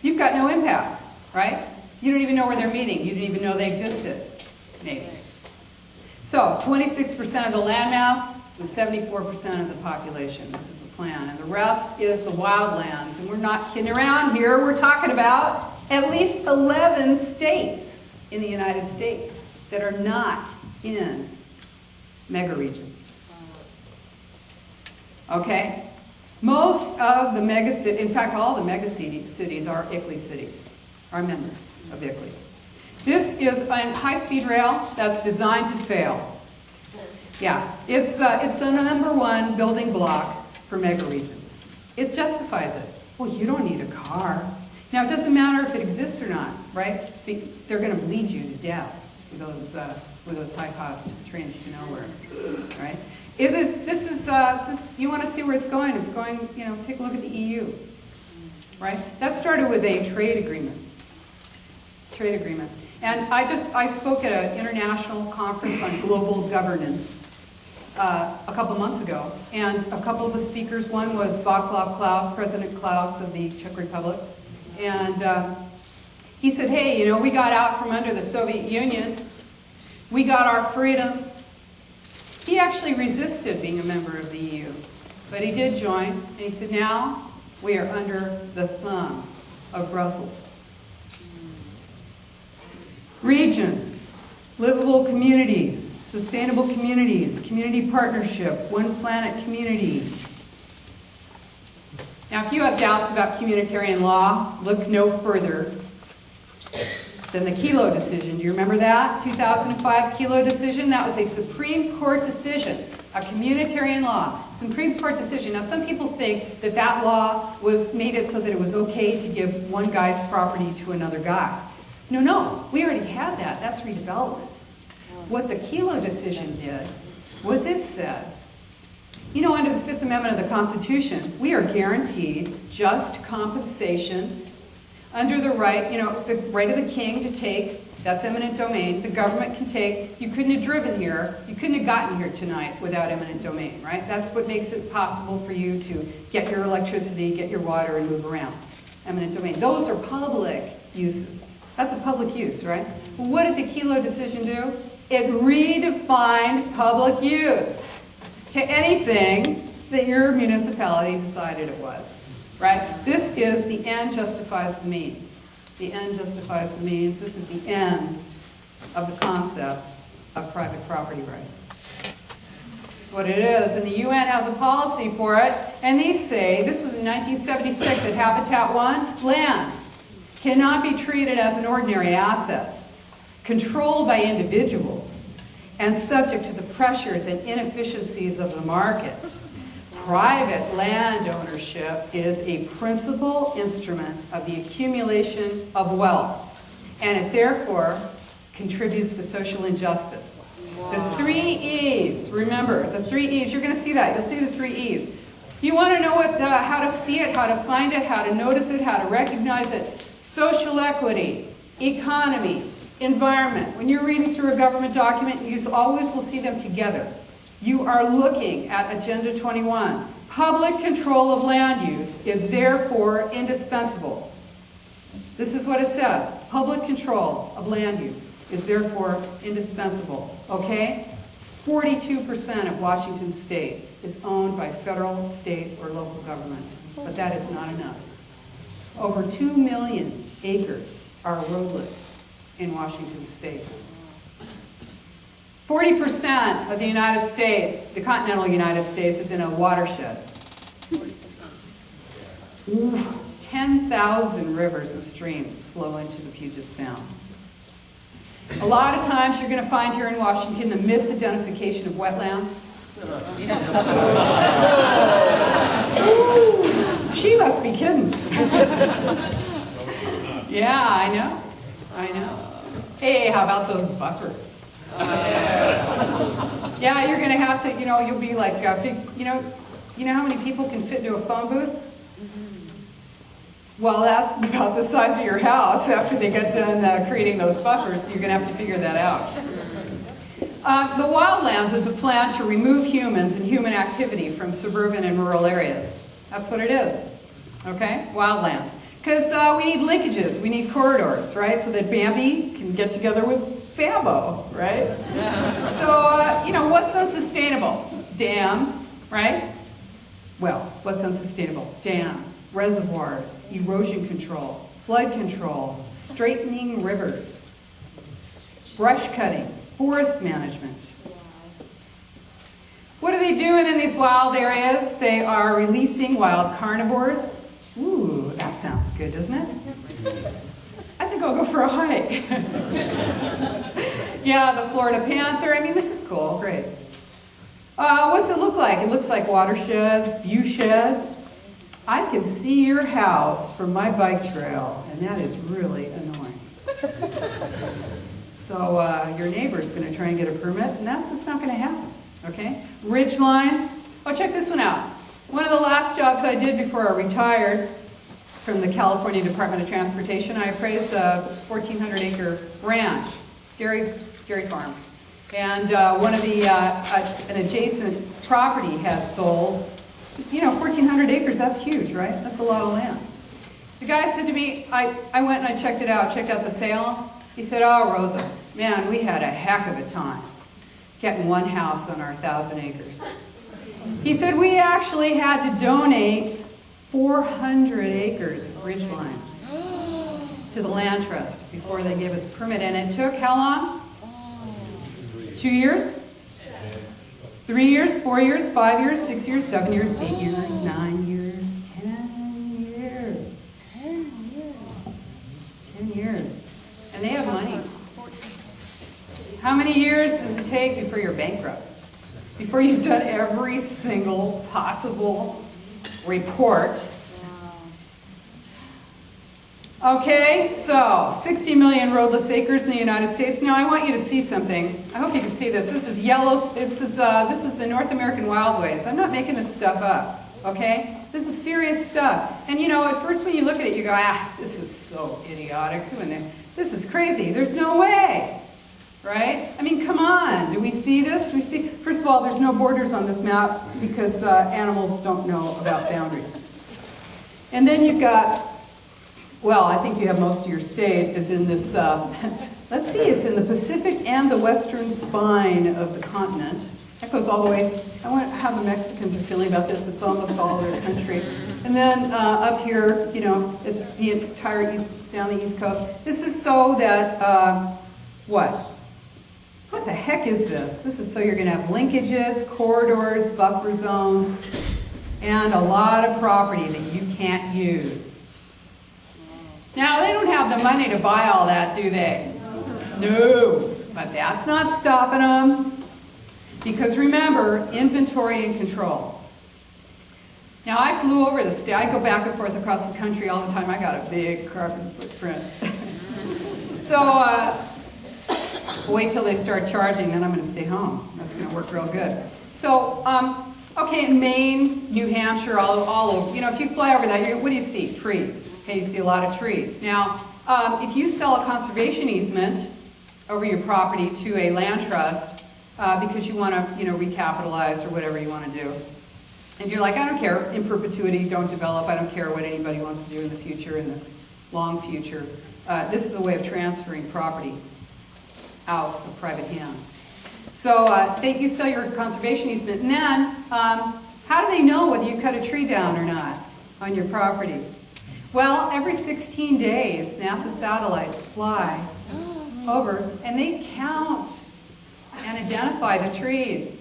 you've got no impact, right? You don't even know where they're meeting. You didn't even know they existed, maybe. So 26% of the landmass with 74% of the population. This is the plan. And the rest is the wildlands. And we're not kidding around here. We're talking about at least 11 states in the United States that are not in megaregions. Okay? Most of the megacities, in fact, all the megacities are ICLEI cities, are members of ICLEI. This is a high-speed rail that's designed to fail. Yeah, it's the number one building block for megaregions. It justifies it. Well, you don't need a car. Now, it doesn't matter if it exists or not, right? They're going to bleed you to death with those high-cost trains to nowhere, right? You want to see where it's going. It's going, take a look at the EU, right? That started with a trade agreement. And I spoke at an international conference on global governance a couple months ago, and a couple of the speakers, one was Václav Klaus, President Klaus of the Czech Republic, and he said, hey, we got out from under the Soviet Union, we got our freedom. He actually resisted being a member of the EU, but he did join, and he said, now we are under the thumb of Brussels. Regions, livable communities, sustainable communities, community partnership, one planet community. Now, if you have doubts about communitarian law, look no further than the Kelo decision. Do you remember that? 2005 Kelo decision? That was a Supreme Court decision, a communitarian law. Supreme Court decision. Now, some people think that that law made it so that it was okay to give one guy's property to another guy. No, we already had that. That's redevelopment. What the Kelo decision did was it said, under the Fifth Amendment of the Constitution, we are guaranteed just compensation under the right, the right of the king to take, that's eminent domain, the government can take, you couldn't have driven here, you couldn't have gotten here tonight without eminent domain, right? That's what makes it possible for you to get your electricity, get your water, and move around. Eminent domain. Those are public uses. That's a public use, right? Well, what did the Kelo decision do? It redefined public use to anything that your municipality decided it was, right? This is the end justifies the means. The end justifies the means. This is the end of the concept of private property rights. That's what it is, and the UN has a policy for it, and they say, this was in 1976 at Habitat 1, land cannot be treated as an ordinary asset, controlled by individuals, and subject to the pressures and inefficiencies of the market. Private land ownership is a principal instrument of the accumulation of wealth, and it therefore contributes to social injustice. Wow. The 3 E's, remember, the 3 E's, you're going to see that, you'll see the 3 E's. You want to know how to see it, how to find it, how to notice it, how to recognize it. Social equity, economy, environment. When you're reading through a government document, you always will see them together. You are looking at Agenda 21. Public control of land use is therefore indispensable. This is what it says. Public control of land use is therefore indispensable. Okay? 42% of Washington State is owned by federal, state, or local government. But that is not enough. Over 2 million acres are roadless in Washington State. 40% of the United States, the continental United States, is in a watershed. 10,000 rivers and streams flow into the Puget Sound. A lot of times you're going to find here in Washington the misidentification of wetlands. Ooh, she must be kidding. Yeah, I know. Hey, how about those buffers? Yeah, you're going to have to, you'll be like, you know how many people can fit into a phone booth? Well, that's about the size of your house after they get done creating those buffers, so you're going to have to figure that out. The wildlands is a plan to remove humans and human activity from suburban and rural areas. That's what it is, okay? Wildlands. Because we need linkages, we need corridors, right? So that Bambi can get together with Bambo, right? So, what's unsustainable? Dams, right? Well, what's unsustainable? Dams, reservoirs, erosion control, flood control, straightening rivers, brush cutting, forest management. What are they doing in these wild areas? They are releasing wild carnivores. Ooh, that sounds good, doesn't it? I think I'll go for a hike. Yeah, the Florida panther. I mean, this is cool. Great. What's it look like? It looks like watersheds, view sheds. I can see your house from my bike trail, and that is really annoying. So your neighbor's going to try and get a permit, and that's just not going to happen. Okay? Ridge lines. Oh, check this one out. One of the last jobs I did before I retired from the California Department of Transportation, I appraised a 1,400-acre ranch, dairy farm. And one of the, an adjacent property had sold. It's, 1,400 acres, that's huge, right? That's a lot of land. The guy said to me, I went and I checked it out, checked out the sale. He said, oh, Rosa, man, we had a heck of a time getting one house on our 1,000 acres. He said, we actually had to donate 400 acres of ridgeline to the land trust before they gave us a permit. And it took how long? 2 years? 3 years? 4 years? 5 years? 6 years? 7 years? 8 years? 9 years? 10 years? 10 years. 10 years. And they have money. How many years does it take before you're bankrupt? Before you've done every single possible report? Okay, so 60 million roadless acres in the United States. Now I want you to see something. I hope you can see this. This is this is the North American Wildways. I'm not making this stuff up, okay? This is serious stuff. And at first when you look at it, you go, this is so idiotic. This is crazy. There's no way, right? I mean, come on. Do we see this? Do we see? First of all, there's no borders on this map because animals don't know about boundaries. And then you've got, well, I think you have most of your state is in this, let's see, it's in the Pacific and the western spine of the continent. That goes all the way, I wonder how the Mexicans are feeling about this. It's almost all their country. And then up here, it's the entire east, down the east coast. This is so that, what? What the heck is this? This is so you're going to have linkages, corridors, buffer zones, and a lot of property that you can't use. Now, they don't have the money to buy all that, do they? No. But that's not stopping them. Because remember, inventory and control. Now, I flew over the state. I go back and forth across the country all the time. I got a big carbon footprint. So, wait till they start charging, then I'm going to stay home. That's going to work real good. So, okay, in Maine, New Hampshire, all over. If you fly over that, what do you see? Trees. Okay, you see a lot of trees. Now, if you sell a conservation easement over your property to a land trust because you want to, recapitalize or whatever you want to do, and you're like, I don't care, in perpetuity, don't develop, I don't care what anybody wants to do in the future, in the long future. This is a way of transferring property out of private hands. So you sell your conservation easement, and then how do they know whether you cut a tree down or not on your property? Well, every 16 days, NASA satellites fly over, and they count and identify the trees.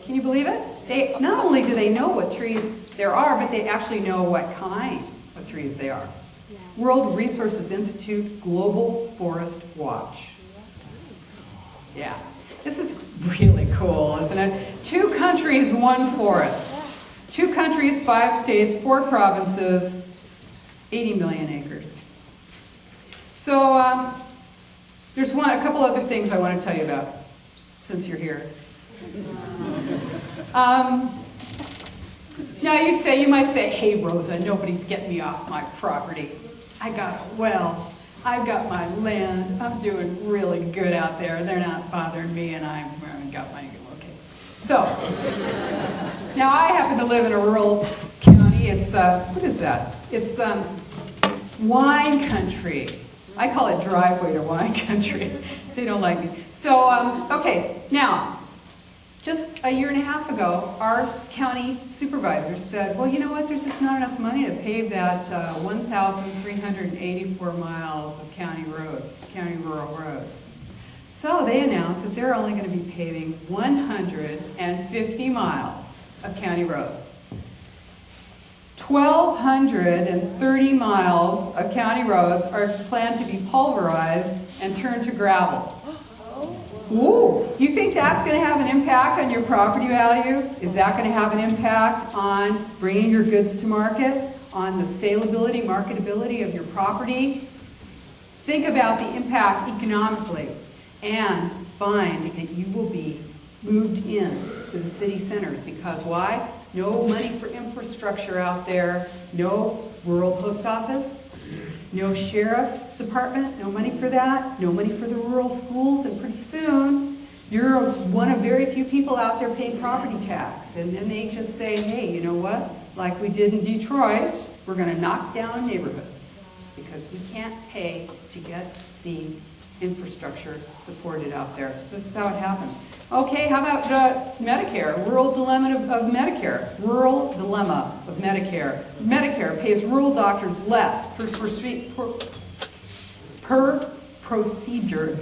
Can you believe it? Not only do they know what trees there are, but they actually know what kind of trees they are. Yeah. World Resources Institute Global Forest Watch. Yeah, this is really cool, isn't it? 2 countries, 1 forest. 2 countries, 5 states, 4 provinces, 80 million acres. So there's a couple other things I want to tell you about since you're here. Now you might say, hey Rosa, nobody's getting me off my property. I got a well, I've got my land, I'm doing really good out there. They're not bothering me and I've got my, okay. So, now I happen to live in a rural county. It's, what is that? It's wine country. I call it driveway to wine country. They don't like me. So, okay, now, just a year and a half ago, our county supervisors said, well, you know what, there's just not enough money to pave that 1,384 miles of county roads, county rural roads. So they announced that they're only going to be paving 150 miles of county roads. 1,230 miles of county roads are planned to be pulverized and turned to gravel. Ooh, you think that's going to have an impact on your property value? Is that going to have an impact on bringing your goods to market, on the saleability, marketability of your property? Think about the impact economically and find that you will be moved in to the city centers. Because why? No money for infrastructure out there, no rural post office, no sheriff department, no money for that, no money for the rural schools, and pretty soon you're one of very few people out there paying property tax. And then they just say, hey, you know what? Like we did in Detroit, we're going to knock down neighborhoods because we can't pay to get the infrastructure supported out there. So this is how it happens. Okay, how about Medicare? Rural dilemma of Medicare. Rural dilemma of Medicare. Medicare pays rural doctors less per procedure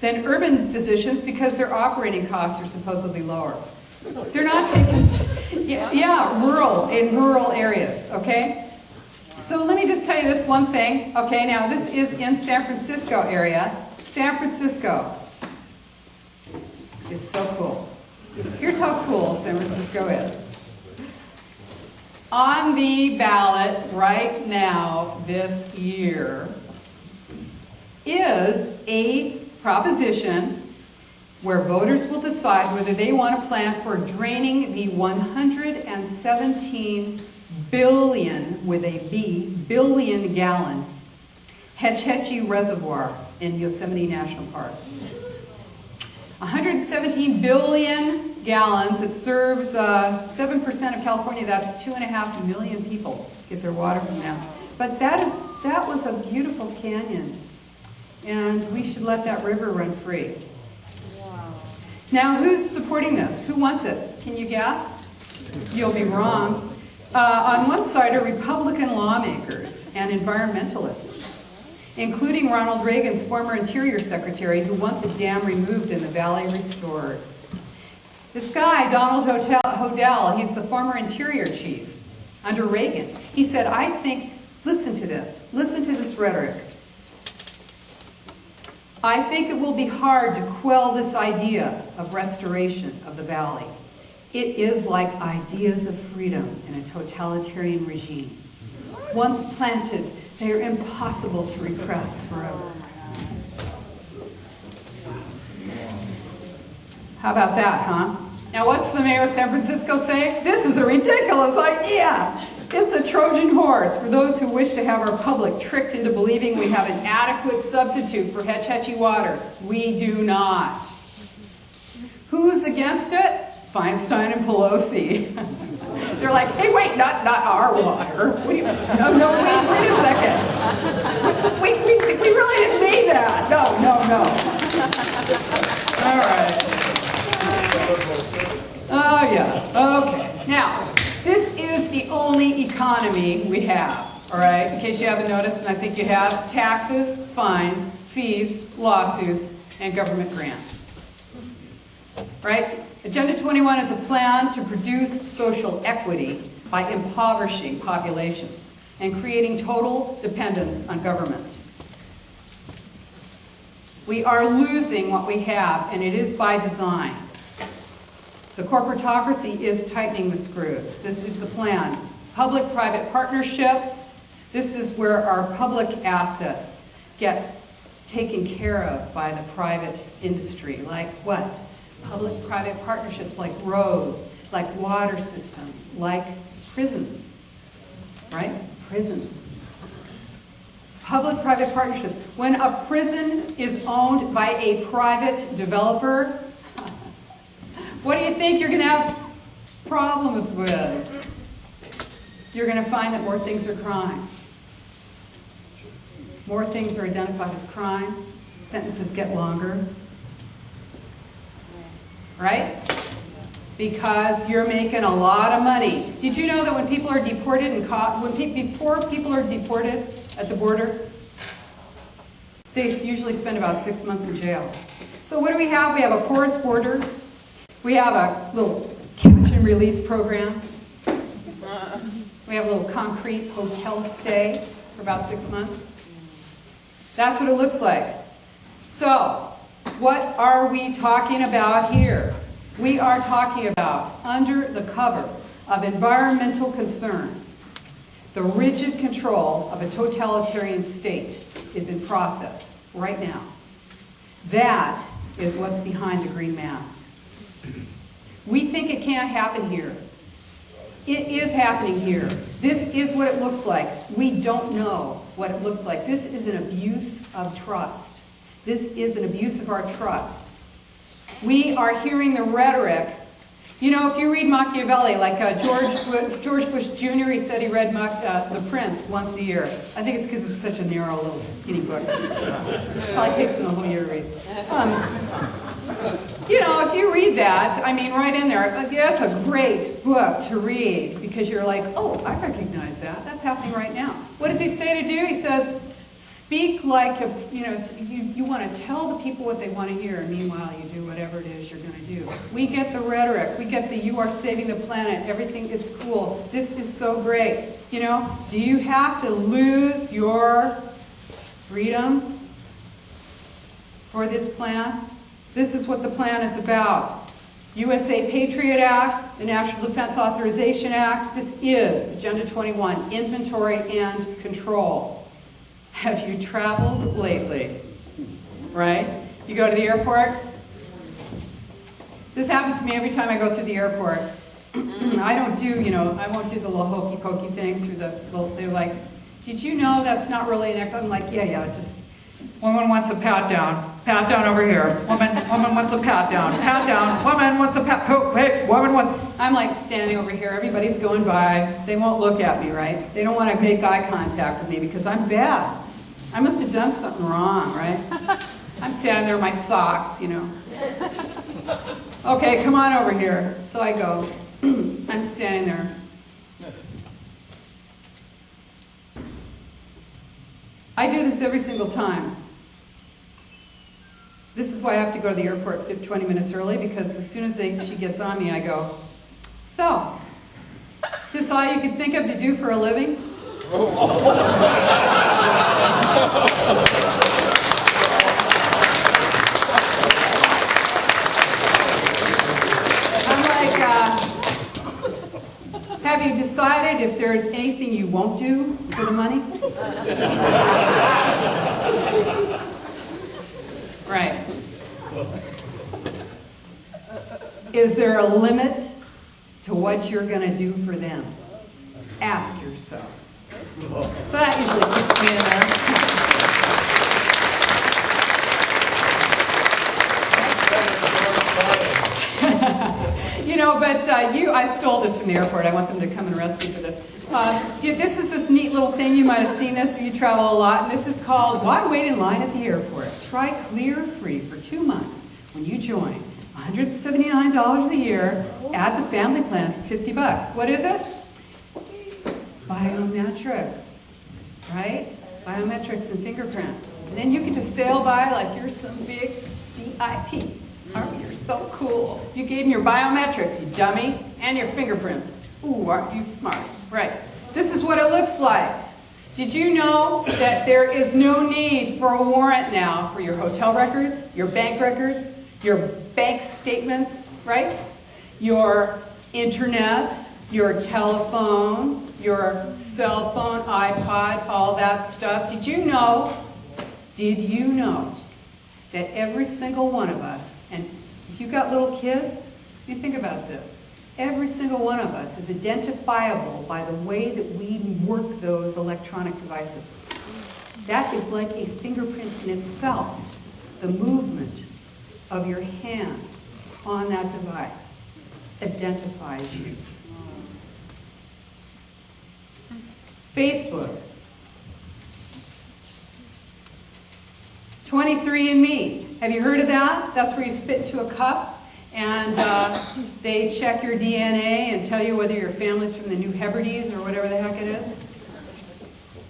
than urban physicians because their operating costs are supposedly lower. They're not taking, in rural areas, okay? So let me just tell you this one thing. Okay, now this is in San Francisco area. San Francisco is so cool. Here's how cool San Francisco is. On the ballot right now, this year, is a proposition where voters will decide whether they want to plan for draining the 117 billion, with a B, billion gallon Hetch Hetchy Reservoir in Yosemite National Park. 117 billion gallons. It serves 7% of California. That's 2.5 million people get their water from now. But that was a beautiful canyon, and we should let that river run free. Wow. Now, who's supporting this? Who wants it? Can you guess? You'll be wrong. On one side are Republican lawmakers and environmentalists, including Ronald Reagan's former Interior Secretary, who want the dam removed and the valley restored. This guy, Donald Hodel, he's the former Interior Chief under Reagan. He said, I think, listen to this rhetoric. I think it will be hard to quell this idea of restoration of the valley. It is like ideas of freedom in a totalitarian regime. Once planted, they are impossible to repress forever. How about that, huh? Now what's the mayor of San Francisco say? This is a ridiculous idea. It's a Trojan horse for those who wish to have our public tricked into believing we have an adequate substitute for Hetch Hetchy water. We do not. Who's against it? Feinstein and Pelosi. They're like, hey, wait, not our water. What do you, no, wait a second. We really didn't mean that. No. All right. Oh, yeah. Okay. Now, this is the only economy we have, all right? In case you haven't noticed, and I think you have, taxes, fines, fees, lawsuits, and government grants. Right? Agenda 21 is a plan to produce social equity by impoverishing populations and creating total dependence on government. We are losing what we have, and it is by design. The corporatocracy is tightening the screws. This is the plan. Public-private partnerships. This is where our public assets get taken care of by the private industry. Like what? Public-private partnerships like roads, like water systems, like prisons, right? Prisons. Public-private partnerships. When a prison is owned by a private developer, what do you think you're going to have problems with? You're going to find that more things are crime. More things are identified as crime. Sentences get longer. Right? Because you're making a lot of money. Did you know that when people are deported and caught, before people are deported at the border, they usually spend about 6 months in jail. So what do we have? We have a porous border. We have a little catch and release program. We have a little concrete hotel stay for about 6 months. That's what it looks like. So, what are we talking about here? We are talking about, under the cover of environmental concern, the rigid control of a totalitarian state is in process right now. That is what's behind the green mask. We think it can't happen here. It is happening here. This is what it looks like. We don't know what it looks like. This is an abuse of trust. This is an abuse of our trust. We are hearing the rhetoric. You know, if you read Machiavelli, like George Bush Jr., he said he read The Prince once a year. I think it's because it's such a narrow little skinny book. Probably takes him a whole year to read. You know, if you read that, I mean, right in there, that's a great book to read because you're like, oh, I recognize that. That's happening right now. What does he say to do? He says, speak like, you want to tell the people what they want to hear, and meanwhile you do whatever it is you're going to do. We get the rhetoric. We get the you are saving the planet. Everything is cool. This is so great. You know, do you have to lose your freedom for this plan? This is what the plan is about. USA Patriot Act, the National Defense Authorization Act. This is Agenda 21, inventory and control. Have you traveled lately? Right? You go to the airport? This happens to me every time I go through the airport. I don't do, I won't do the little hokey pokey thing through the little, they're like, did you know that's not really an act? I'm like, yeah, just, woman wants a pat down over here. Woman wants a pat down, woman wants a pat, oh, wait, woman wants, I'm like standing over here, everybody's going by, they won't look at me, right? They don't want to make eye contact with me because I'm bad. I must have done something wrong, right? I'm standing there in my socks, Okay, come on over here. So I go. I'm standing there. I do this every single time. This is why I have to go to the airport 20 minutes early, because as soon as she gets on me, I go, so, is this all you can think of to do for a living? I'm like, have you decided if there's anything you won't do for the money? Right. Is there a limit to what you're going to do for them? Ask yourself. But that usually puts me in there. I stole this from the airport. I want them to come and arrest me for this. This is this neat little thing. You might have seen this if you travel a lot. And this is called Why Wait in Line at the Airport? Try Clear Free for 2 months when you join. $179 a year. Add the family plan for $50. What is it? Biometrics, right? Biometrics and fingerprint. And then you can just sail by like you're some big VIP. Aren't you? You're so cool. You gave them your biometrics, you dummy, and your fingerprints. Ooh, aren't you smart? Right. This is what it looks like. Did you know that there is no need for a warrant now for your hotel records, your bank records, your bank statements, right? Your internet, your telephone, your cell phone, iPod, all that stuff. Did you know that every single one of us, and If you've got little kids, you think about this. Every single one of us is identifiable by the way that we work those electronic devices. That is like a fingerprint in itself. The movement of your hand on that device identifies you. Facebook. 23andMe. Have you heard of that? That's where you spit into a cup and they check your DNA and tell you whether your family's from the New Hebrides or whatever the heck it is.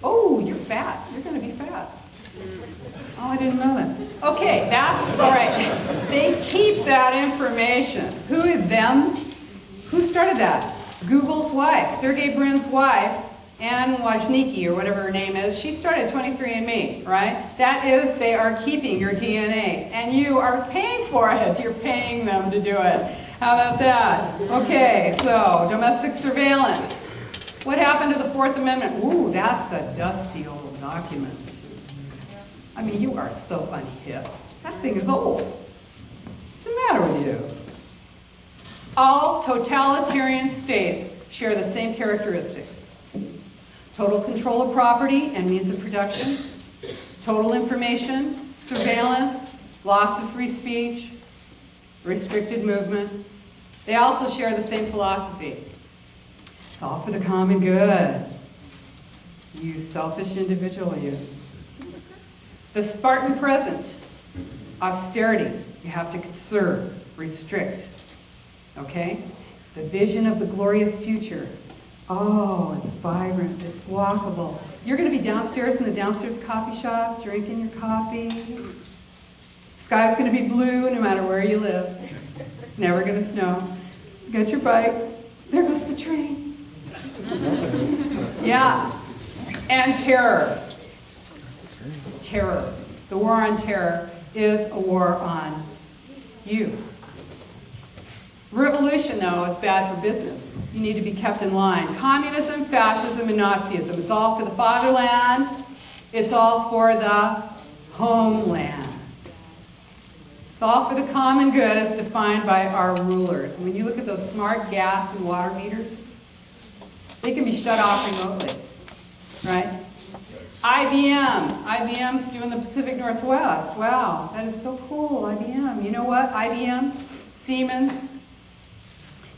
Oh, you're fat. You're going to be fat. Oh, I didn't know that. Okay, that's all right. They keep that information. Who is them? Who started that? Google's wife, Sergey Brin's wife, Anne Wozniacki, or whatever her name is. She started 23andMe, right? That is, they are keeping your DNA, and you are paying for it. You're paying them to do it. How about that? Okay, so domestic surveillance. What happened to the Fourth Amendment? Ooh, that's a dusty old document. I mean, you are so unhip. That thing is old. What's the matter with you? All totalitarian states share the same characteristics. Total control of property and means of production, total information, surveillance, loss of free speech, restricted movement. They also share the same philosophy. It's all for the common good. You selfish individual, you. The Spartan present, austerity. You have to conserve, restrict. Okay? The vision of the glorious future. Oh, it's vibrant, it's walkable. You're going to be downstairs in the downstairs coffee shop, drinking your coffee. Sky's going to be blue no matter where you live. It's never going to snow. You got your bike. There goes the train. Yeah. And terror. Terror. The war on terror is a war on you. Revolution, though, is bad for business. You need to be kept in line. Communism, fascism, and Nazism. It's all for the fatherland. It's all for the homeland. It's all for the common good as defined by our rulers. When you look at those smart gas and water meters, they can be shut off remotely, right? IBM. IBM's doing the Pacific Northwest. Wow, that is so cool, IBM. You know what? IBM, Siemens,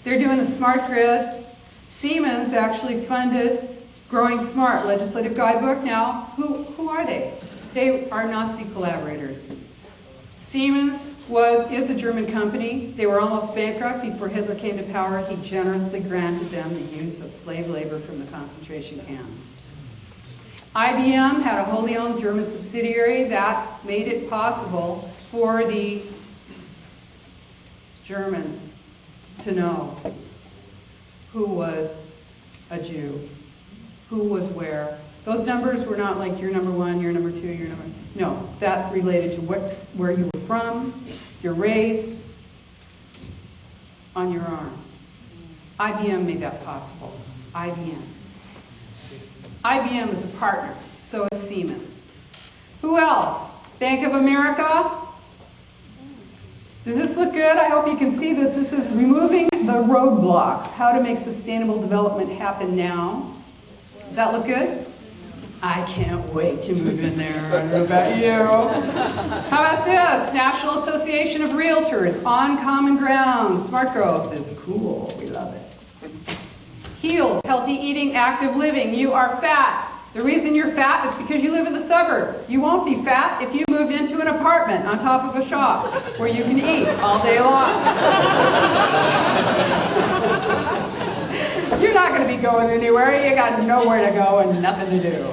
they're doing the smart grid. Siemens actually funded Growing Smart, legislative guidebook. Now, who are they? They are Nazi collaborators. Siemens is a German company. They were almost bankrupt before Hitler came to power. He generously granted them the use of slave labor from the concentration camps. IBM had a wholly owned German subsidiary that made it possible for the Germans to know who was a Jew, who was where. Those numbers were not like you're number one, you're number two, you're number... No, that related to where you were from, your race, on your arm. IBM made that possible. IBM. IBM is a partner, so is Siemens. Who else? Bank of America? Does this look good? I hope you can see this. This is removing the roadblocks, how to make sustainable development happen now. Does that look good? I can't wait to move in there. I don't know about you. How about this? National Association of Realtors, on common ground. Smart growth is cool. We love it. HEALS, healthy eating, active living. You are fat. The reason you're fat is because you live in the suburbs. You won't be fat if you move into an apartment on top of a shop where you can eat all day long. You're not going to be going anywhere. You got nowhere to go and nothing to do.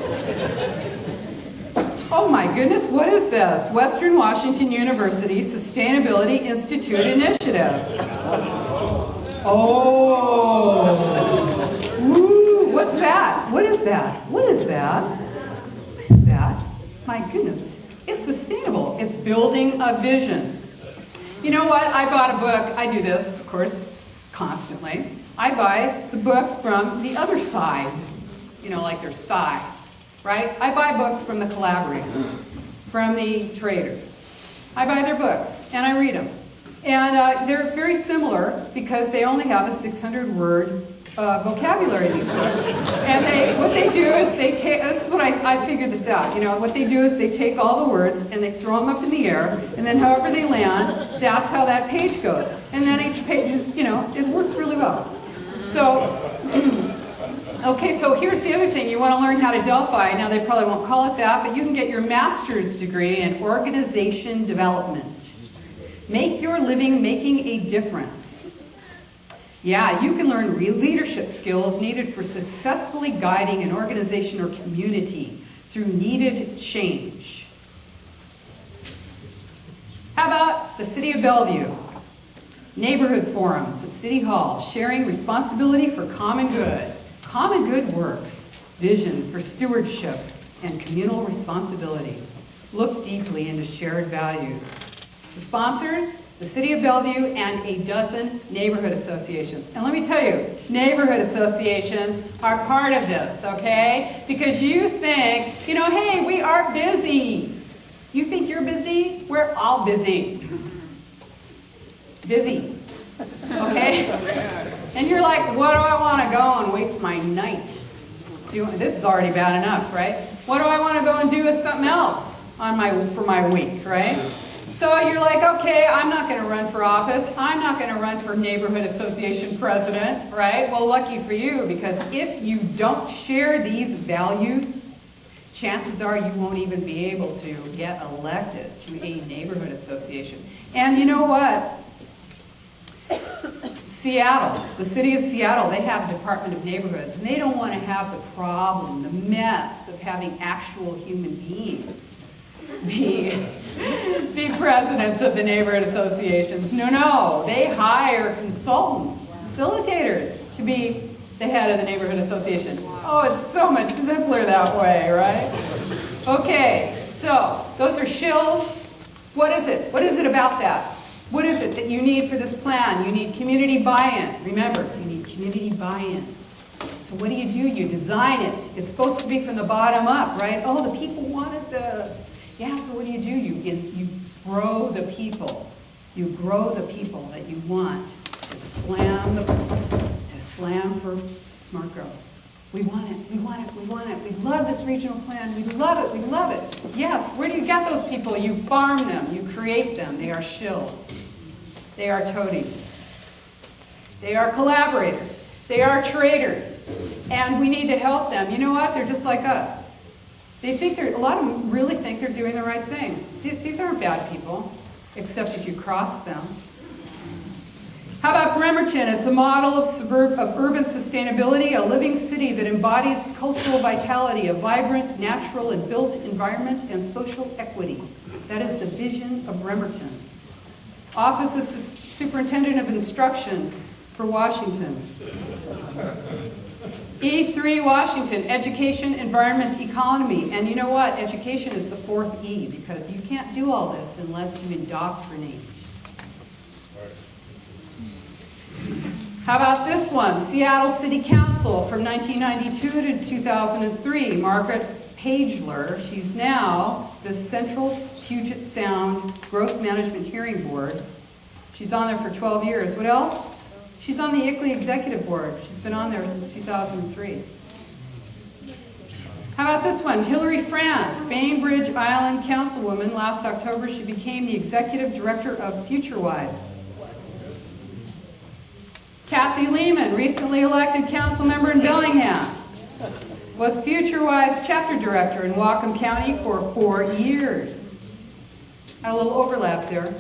Oh my goodness, what is this? Western Washington University Sustainability Institute Initiative. Oh. Ooh, what's that? What is that? What is that? What is that? My goodness. It's sustainable. It's building a vision. You know what? I bought a book. I do this, of course, constantly. I buy the books from the other side. You know, like their sides, right? I buy books from the collaborators, from the traders. I buy their books, and I read them. And they're very similar because they only have a 600-word vocabulary, these books. And what they do is they take, this is what I figured this out, you know, what they do is they take all the words and they throw them up in the air, and then however they land, that's how that page goes. And then each page is, you know, it works really well. So, okay, so here's the other thing. You want to learn how to Delphi. Now, they probably won't call it that, but you can get your master's degree in organization development. Make your living making a difference. Yeah, you can learn real leadership skills needed for successfully guiding an organization or community through needed change. How about the City of Bellevue? Neighborhood forums at City Hall, sharing responsibility for common good. Common good works, vision for stewardship and communal responsibility. Look deeply into shared values. The sponsors, the City of Bellevue, and a dozen neighborhood associations. And let me tell you, neighborhood associations are part of this, okay? Because you think, you know, hey, we are busy. You think you're busy? We're all busy. Busy. Okay? And you're like, what do I want to go and waste my night doing? This is already bad enough, right? What do I want to go and do with something else for my week, right? So you're like, okay, I'm not going to run for office. I'm not going to run for neighborhood association president, right? Well, lucky for you, because if you don't share these values, chances are you won't even be able to get elected to a neighborhood association. And you know what? Seattle, the city of Seattle, they have a Department of Neighborhoods, and they don't want to have the problem, the mess of having actual human beings be presidents of the neighborhood associations. No, they hire consultants, facilitators, to be the head of the neighborhood association. Oh, it's so much simpler that way, right? Okay, so those are shills. What is it? What is it about that? What is it that you need for this plan? You need community buy-in. Remember, you need community buy-in. So what do? You design it. It's supposed to be from the bottom up, right? Oh, the people wanted this. Yeah, so what do? You grow the people. You grow the people that you want to slam for smart growth. We want it, we want it, we want it. We love this regional plan. We love it, we love it. Yes, where do you get those people? You farm them, you create them. They are shills. They are toadies. They are collaborators. They are traders. And we need to help them. You know what? They're just like us. A lot of them really think they're doing the right thing. These aren't bad people, except if you cross them. How about Bremerton? It's a model of urban sustainability, a living city that embodies cultural vitality, a vibrant, natural, and built environment, and social equity. That is the vision of Bremerton. Office of Superintendent of Instruction for Washington. E3 Washington, education, environment, economy. And you know what? Education is the fourth E, because you can't do all this unless you indoctrinate. How about this one? Seattle City Council from 1992 to 2003. Margaret Pagler, she's now the Central Puget Sound Growth Management Hearing Board. She's on there for 12 years. What else? She's on the ICLEI Executive Board. She's been on there since 2003. How about this one? Hillary France, Bainbridge Island Councilwoman. Last October, she became the Executive Director of FutureWise. Kathy Lehman, recently elected council member in Bellingham, was FutureWise Chapter Director in Whatcom County for 4 years. Had a little overlap there.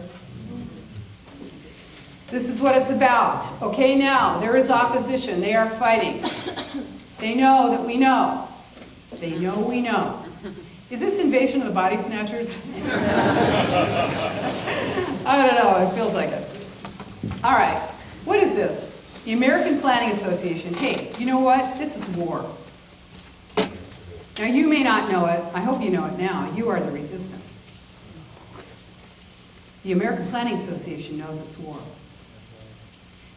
This is what it's about. Okay, now, there is opposition. They are fighting. They know that we know. They know we know. Is this Invasion of the Body Snatchers? I don't know. It feels like it. All right. What is this? The American Planning Association. Hey, you know what? This is war. Now, you may not know it. I hope you know it now. You are the resistance. The American Planning Association knows it's war.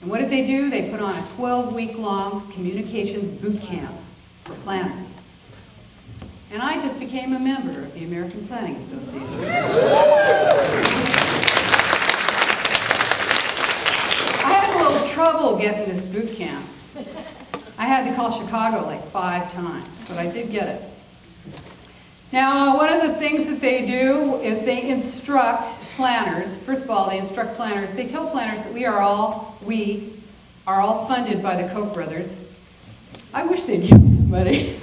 And what did they do? They put on a 12-week-long communications boot camp for planners. And I just became a member of the American Planning Association. trouble getting this boot camp. I had to call Chicago like 5 times, but I did get it. Now, one of the things that they do is they instruct planners. First of all, they instruct planners. They tell planners that we are all funded by the Koch brothers. I wish they'd give me some money.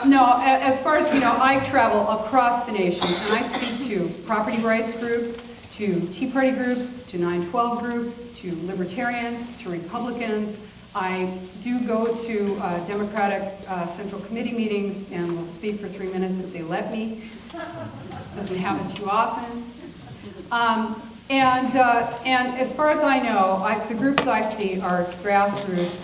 No, as far as, I travel across the nation, and I speak to property rights groups, to Tea Party groups, to 9/12 groups, to libertarians, to Republicans. I do go to Democratic Central Committee meetings and will speak for 3 minutes if they let me. Doesn't happen too often. And as far as I know, the groups I see are grassroots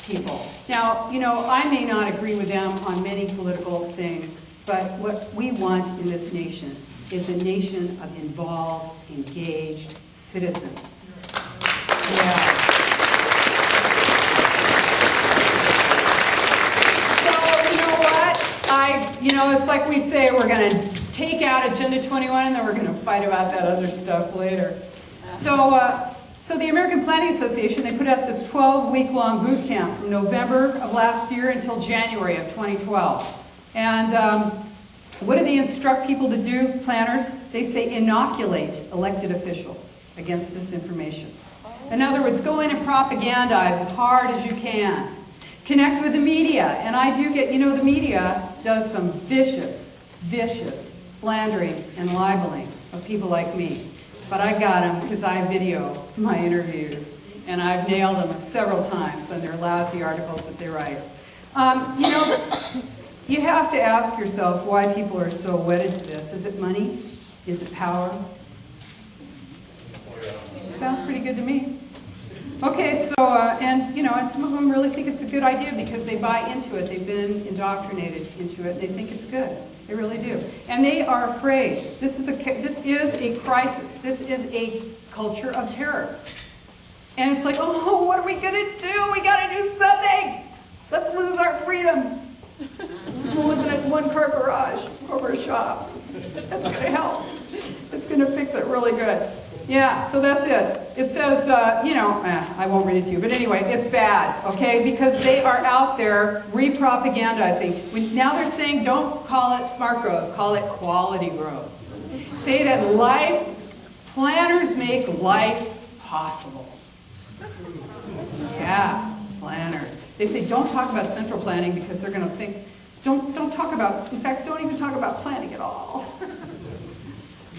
people. Now, I may not agree with them on many political things, but what we want in this nation is a nation of involved, engaged citizens. Yeah. It's like we say, we're going to take out Agenda 21 and then we're going to fight about that other stuff later. So the American Planning Association, they put out this 12-week-long boot camp from November of last year until January of 2012. And what do they instruct people to do, planners? They say inoculate elected officials against this information. In other words, go in and propagandize as hard as you can. Connect with the media, and I do get, the media does some vicious slandering and libeling of people like me. But I got them because I video my interviews, and I've nailed them several times on their lousy articles that they write. You have to ask yourself why people are so wedded to this. Is it money? Is it power? Sounds pretty good to me. Okay, so, and some of them really think it's a good idea because they buy into it. They've been indoctrinated into it. They think it's good. They really do. And they are afraid. This is a crisis. This is a culture of terror. And it's like, oh, what are we going to do? We got to do something. Let's lose our freedom. Let's go live in a one-car garage over a shop. That's going to help. It's going to fix it really good. Yeah, so that's it. It says, I won't read it to you, but anyway, it's bad, okay? Because they are out there re-propagandizing. Now they're saying, don't call it smart growth, call it quality growth. Say that planners make life possible. Yeah, planners. They say, don't talk about central planning because they're going to think, don't talk about, in fact, don't even talk about planning at all.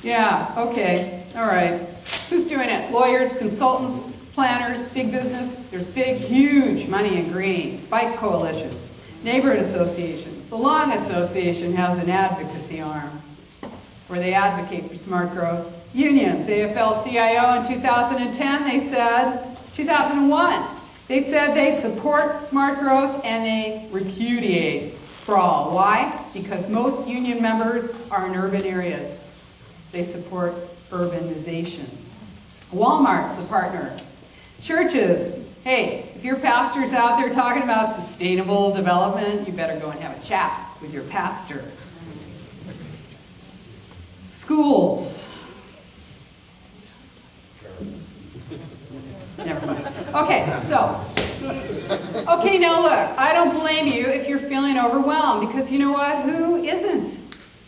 Yeah, okay, all right. Who's doing it? Lawyers, consultants, planners, big business. There's big, huge money in green. Bike coalitions, neighborhood associations. The Lawn Association has an advocacy arm where they advocate for smart growth. Unions, AFL-CIO in 2001, they said they support smart growth and they repudiate sprawl. Why? Because most union members are in urban areas. They support urbanization. Walmart's a partner. Churches, hey, if your pastor's out there talking about sustainable development, you better go and have a chat with your pastor. Schools. Never mind. Okay, now look, I don't blame you if you're feeling overwhelmed, because you know what? Who isn't?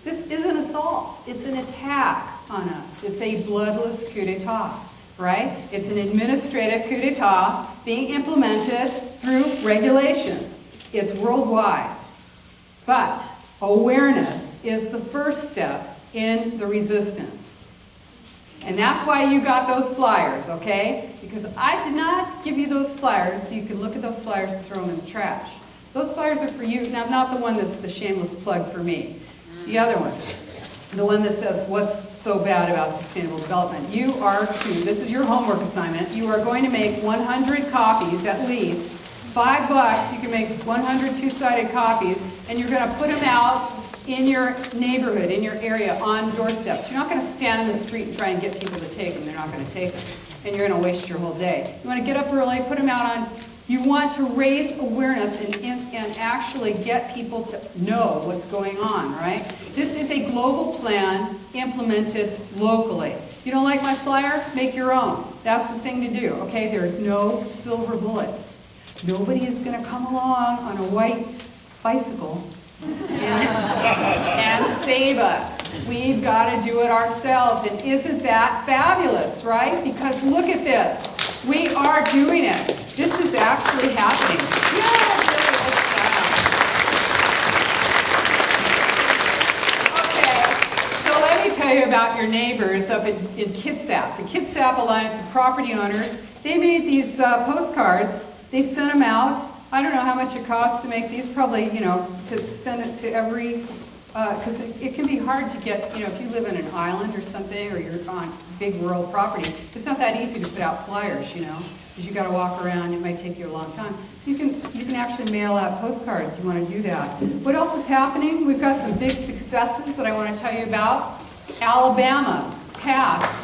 This isn't assault. It's an attack on us. It's a bloodless coup d'etat, right? It's an administrative coup d'etat being implemented through regulations. It's worldwide. But awareness is the first step in the resistance. And that's why you got those flyers, okay? Because I did not give you those flyers so you could look at those flyers and throw them in the trash. Those flyers are for you. Now, not the one that's the shameless plug for me. The other one, the one that says, what's so bad about sustainable development? You are to, this is your homework assignment, you are going to make 100 copies at least. $5, you can make 100 two-sided copies, and you're going to put them out in your neighborhood, in your area, on doorsteps. You're not going to stand in the street and try and get people to take them. They're not going to take them. And you're going to waste your whole day. You want to get up early, put them out on. You want to raise awareness and actually get people to know what's going on, right? This is a global plan implemented locally. You don't like my flyer? Make your own. That's the thing to do, okay? There's no silver bullet. Nobody is going to come along on a white bicycle and save us. We've got to do it ourselves. And isn't that fabulous, right? Because look at this. We are doing it. This is actually happening. Yeah, it really looks bad. Okay, so let me tell you about your neighbors up in Kitsap. The Kitsap Alliance of Property Owners, they made these postcards. They sent them out. I don't know how much it costs to make these, probably, to send it to every, because it can be hard to get, if you live in an island or something, or you're on big rural property, it's not that easy to put out flyers, because you got to walk around, it might take you a long time. So you can actually mail out postcards, you want to do that. What else is happening? We've got some big successes that I want to tell you about. Alabama passed.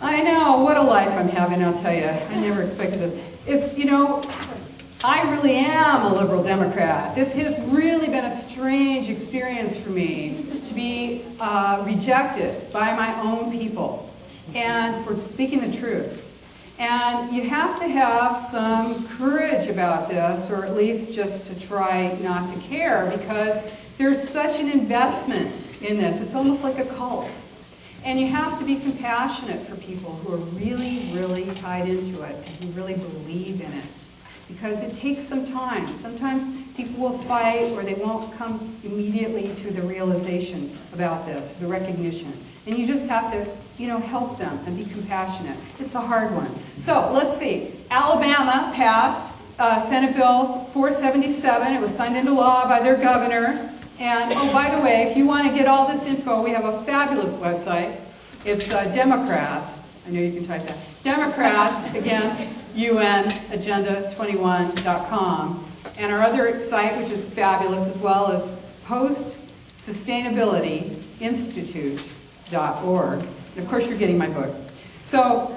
I know, what a life I'm having, I'll tell you. I never expected this. It's, I really am a liberal Democrat. This has really been a strange experience for me to be rejected by my own people and for speaking the truth. And you have to have some courage about this, or at least just to try not to care, because there's such an investment in this. It's almost like a cult. And you have to be compassionate for people who are really, really tied into it and who really believe in it. Because it takes some time. Sometimes people will fight, or they won't come immediately to the realization about this, the recognition. And you just have to, help them and be compassionate. It's a hard one. So let's see. Alabama passed Senate Bill 477. It was signed into law by their governor. And, oh, by the way, if you want to get all this info, we have a fabulous website. It's Democrats. I know you can type that. Democrats Against UNAgenda21.com. And our other site, which is fabulous as well, is postsustainabilityinstitute.org. And of course, you're getting my book. So,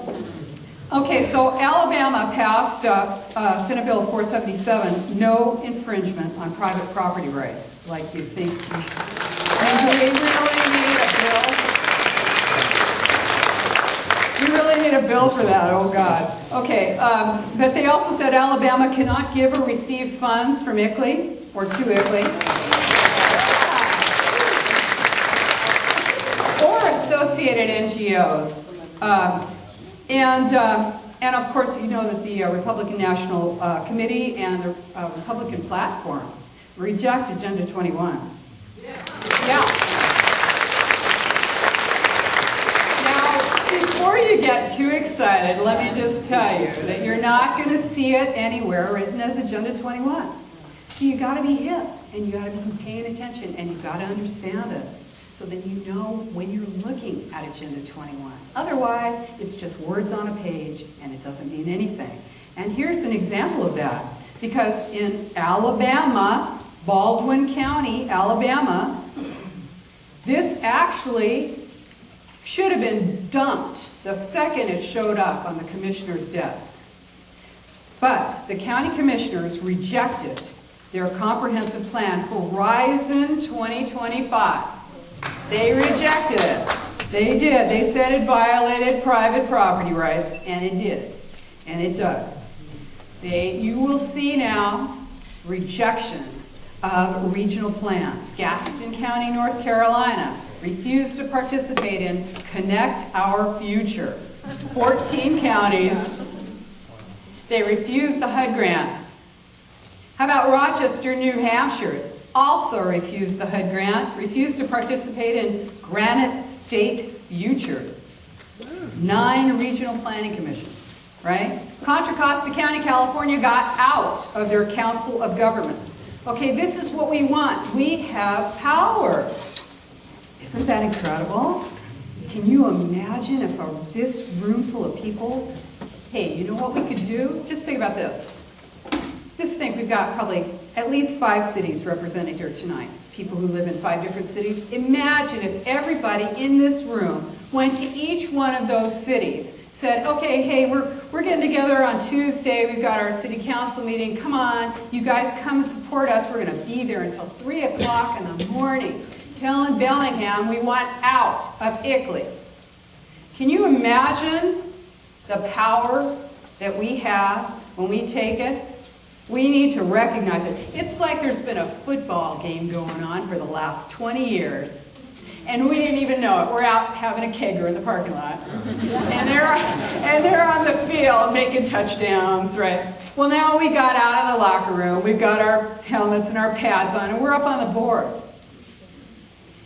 okay, so Alabama passed Senate Bill 477, no infringement on private property rights, like you think. And do we really need a bill? We really need a bill for that, oh God. Okay, but they also said Alabama cannot give or receive funds from ICLEI or to ICLEI. Or associated NGOs. And of course, you know that the Republican National Committee and the Republican platform reject Agenda 21. Yeah. Now, before you get too excited, let me just tell you that you're not going to see it anywhere written as Agenda 21. So you got to be hip, and you got to be paying attention, and you got to understand it, so that you know when you're looking at Agenda 21. Otherwise, it's just words on a page, and it doesn't mean anything. And here's an example of that. Because in Alabama, Baldwin County, Alabama, this actually should have been dumped the second it showed up on the commissioner's desk. But the county commissioners rejected their comprehensive plan, Horizon 2025. They rejected it. They did. They said it violated private property rights, and it did. And it does. You will see now rejection of regional plans. Gaston County, North Carolina, refused to participate in Connect Our Future. 14 counties. They refused the HUD grants. How about Rochester, New Hampshire? Also refused the HUD grant, refused to participate in Granite State Future. 9 regional planning commissions, right? Contra Costa County, California got out of their Council of Governments. Okay, this is what we want. We have power. Isn't that incredible? Can you imagine if this room full of people, hey, you know what we could do? Just think about this. Just think, we've got probably at least 5 cities represented here tonight. People who live in 5 different cities. Imagine if everybody in this room went to each one of those cities, said, okay, hey, we're getting together on Tuesday. We've got our city council meeting. Come on, you guys come and support us. We're going to be there until 3 o'clock in the morning. telling Bellingham we want out of ICLEI. Can you imagine the power that we have when we take it? We need to recognize it. It's like there's been a football game going on for the last 20 years, and we didn't even know it. We're out having a kegger in the parking lot, and they're on the field making touchdowns, right? Well, now we got out of the locker room. We've got our helmets and our pads on, and we're up on the board,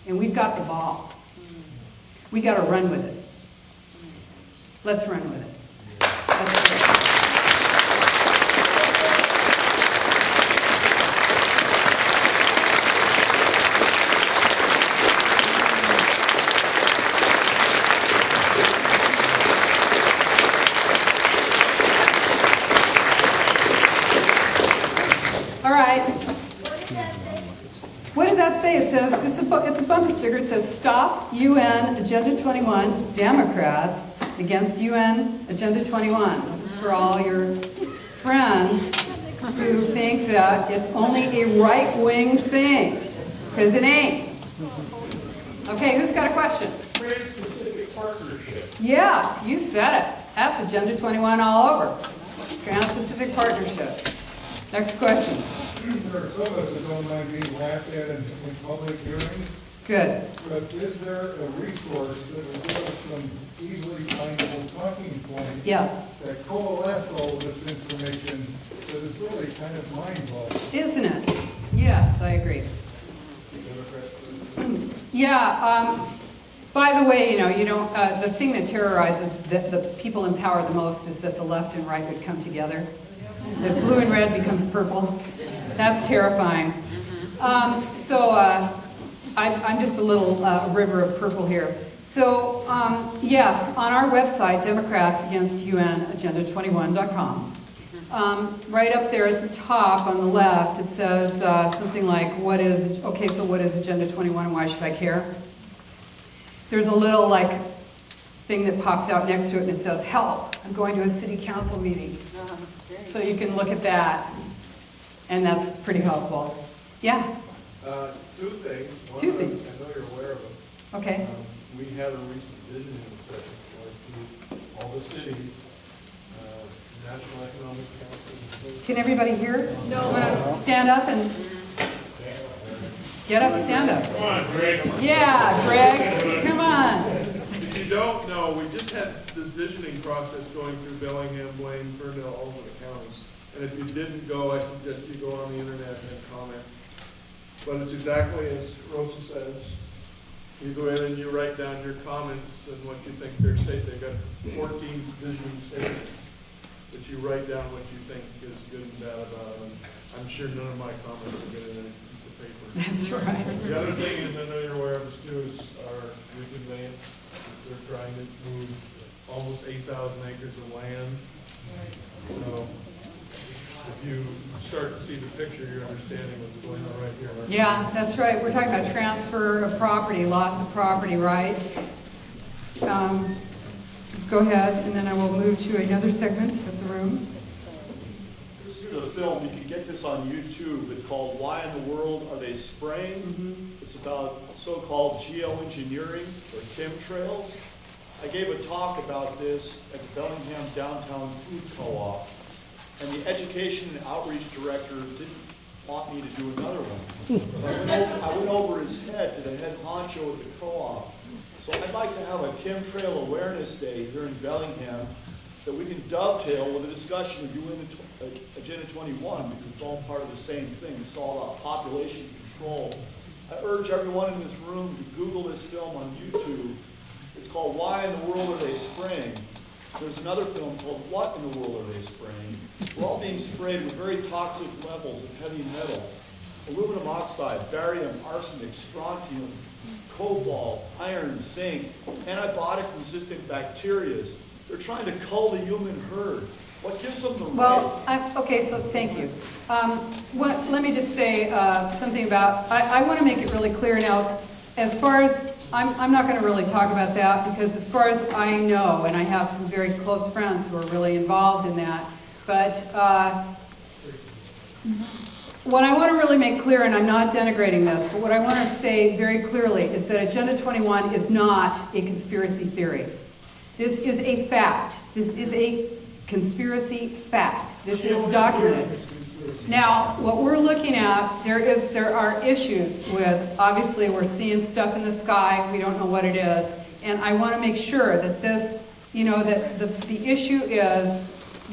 and we've got the ball. We got to run with it. Let's run with it. Let's do it. It says, it's a bumper sticker. It says, Stop UN Agenda 21, Democrats against UN Agenda 21. This is for all your friends who think that it's only a right-wing thing, because it ain't. Okay, who's got a question? Trans-Pacific Partnership. Yes, you said it. That's Agenda 21 all over. Trans-Pacific Partnership. Next question. There are some of us that don't mind being laughed at in public hearings. Good. But is there a resource that will give us some easily findable talking points that coalesce all of this information that is really kind of mind-blowing? Isn't it? Yes, I agree. Yeah. By the way, the thing that terrorizes the people in power the most is that the left and right would come together. If blue and red becomes purple, that's terrifying. So I'm just a little river of purple here. So yes, on our website, Democrats Against UN Agenda 21.com, right up there at the top on the left, it says something like, what is Agenda 21 and why should I care? There's a little thing that pops out next to it and it says, help, I'm going to a city council meeting. So you can look at that, and that's pretty helpful. Yeah? Two things. Two things. I know you're aware of them. Okay. We had a recent visioning session with all the cities, National Economic Council. Can everybody hear? No. Want to stand up and get up, stand up. Come on, Greg. Yeah, Greg. Come on. If you don't know, we just had this visioning process going through Bellingham, Blaine, Ferndale, all over the counties. And if you didn't go, I suggest you go on the internet and comment. But it's exactly as Rosa says. You go in and you write down your comments and what you think their state. They've got 14 vision statements that you write down what you think is good and bad about them. I'm sure none of my comments will get in a piece of paper. That's right. The other thing is, I know you're aware of this too, is our Region Van. They're trying to move almost 8,000 acres of land. So if you start to see the picture, you're understanding what's going on right here. Yeah, that's right. We're talking about transfer of property, loss of property rights. Go ahead, and then I will move to another segment of the room. Here's a film. You can get this on YouTube. It's called Why in the World Are They Spraying? Mm-hmm. It's about so-called geoengineering or chemtrails. I gave a talk about this at the Bellingham Downtown Food Co-op, and the education and outreach director didn't want me to do another one. I went over his head to the head honcho at the co-op. So I'd like to have a chemtrail awareness day here in Bellingham that we can dovetail with a discussion of UN Agenda 21, because it's all part of the same thing. It's all about population control. I urge everyone in this room to Google this film on YouTube. It's called Why in the World Are They Spraying? There's another film called What in the World Are They Spraying? We're all being sprayed with very toxic levels of heavy metals. Aluminum oxide, barium, arsenic, strontium, cobalt, iron, zinc, antibiotic-resistant bacteria. They're trying to cull the human herd. What gives them the right? Okay, so thank you. Let me just say something about, I want to make it really clear now, as far as, I'm not going to really talk about that, because as far as I know, and I have some very close friends who are really involved in that, but what I want to really make clear, and I'm not denigrating this, but what I want to say very clearly is that Agenda 21 is not a conspiracy theory. This is a fact. This is a conspiracy fact. This is documented. Now, what we're looking at, there are issues with, obviously we're seeing stuff in the sky, we don't know what it is, and I want to make sure that this, that the issue is,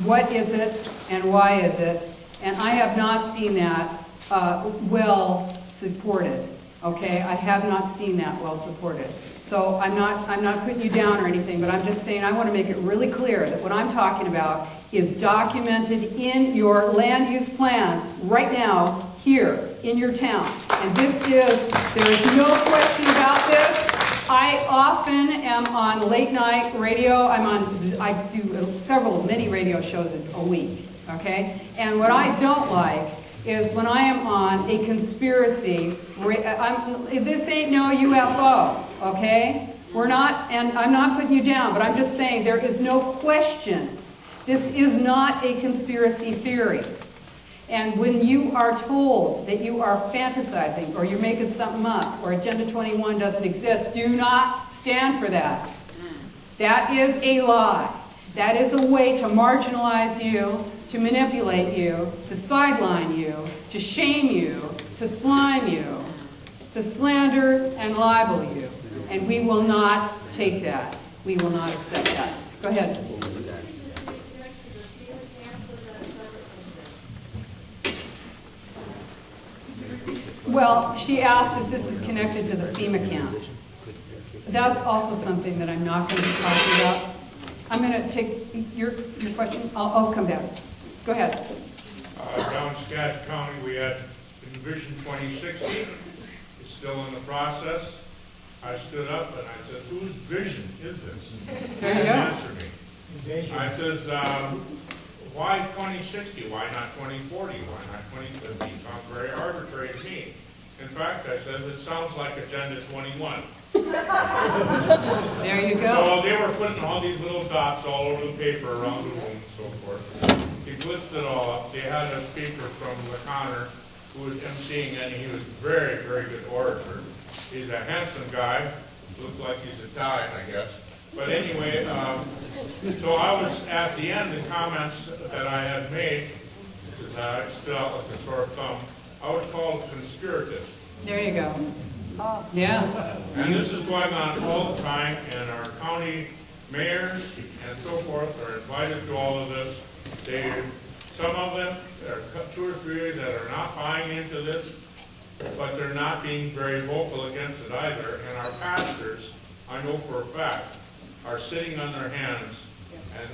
what is it and why is it? And I have not seen that well supported, okay? I have not seen that well supported. So I'm not putting you down or anything, but I'm just saying I want to make it really clear that what I'm talking about is documented in your land use plans right now here in your town. And there is no question about this. I often am on late night radio. I do many radio shows a week, okay? And what I don't like is when I am on a conspiracy, this ain't no UFO, okay? We're not, and I'm not putting you down, but I'm just saying there is no question. This is not a conspiracy theory. And when you are told that you are fantasizing or you're making something up or Agenda 21 doesn't exist, do not stand for that. That is a lie. That is a way to marginalize you, to manipulate you, to sideline you, to shame you, to slime you, to slander and libel you. And we will not take that. We will not accept that. Go ahead. Well, she asked if this is connected to the FEMA camp. That's also something that I'm not going to be talking about. I'm going to take your question. I'll come back. Go ahead. Down in Skagit County, we had Vision 2060. It's still in the process. I stood up and I said, whose vision is this? There you go. Answered me. I says, why 2060? Why not 2040? Why not 2050? Sounds very arbitrary to me. In fact, I said, it sounds like Agenda 21. There you go. So they were putting all these little dots all over the paper around the room and so forth. He blitzed it all up. They had a speaker from LeConner who was emceeing it, and he was a very, very good orator. He's a handsome guy. Looks like he's Italian, I guess. But anyway, so I was at the end, the comments that I had made, because I stood out like a sore thumb, I was called conspiratist. There you go. Yeah. And this is going on all the time, and our county mayors and so forth are invited to all of this. Some of them, there are 2 or 3 that are not buying into this, but they're not being very vocal against it either. And our pastors, I know for a fact, are sitting on their hands. And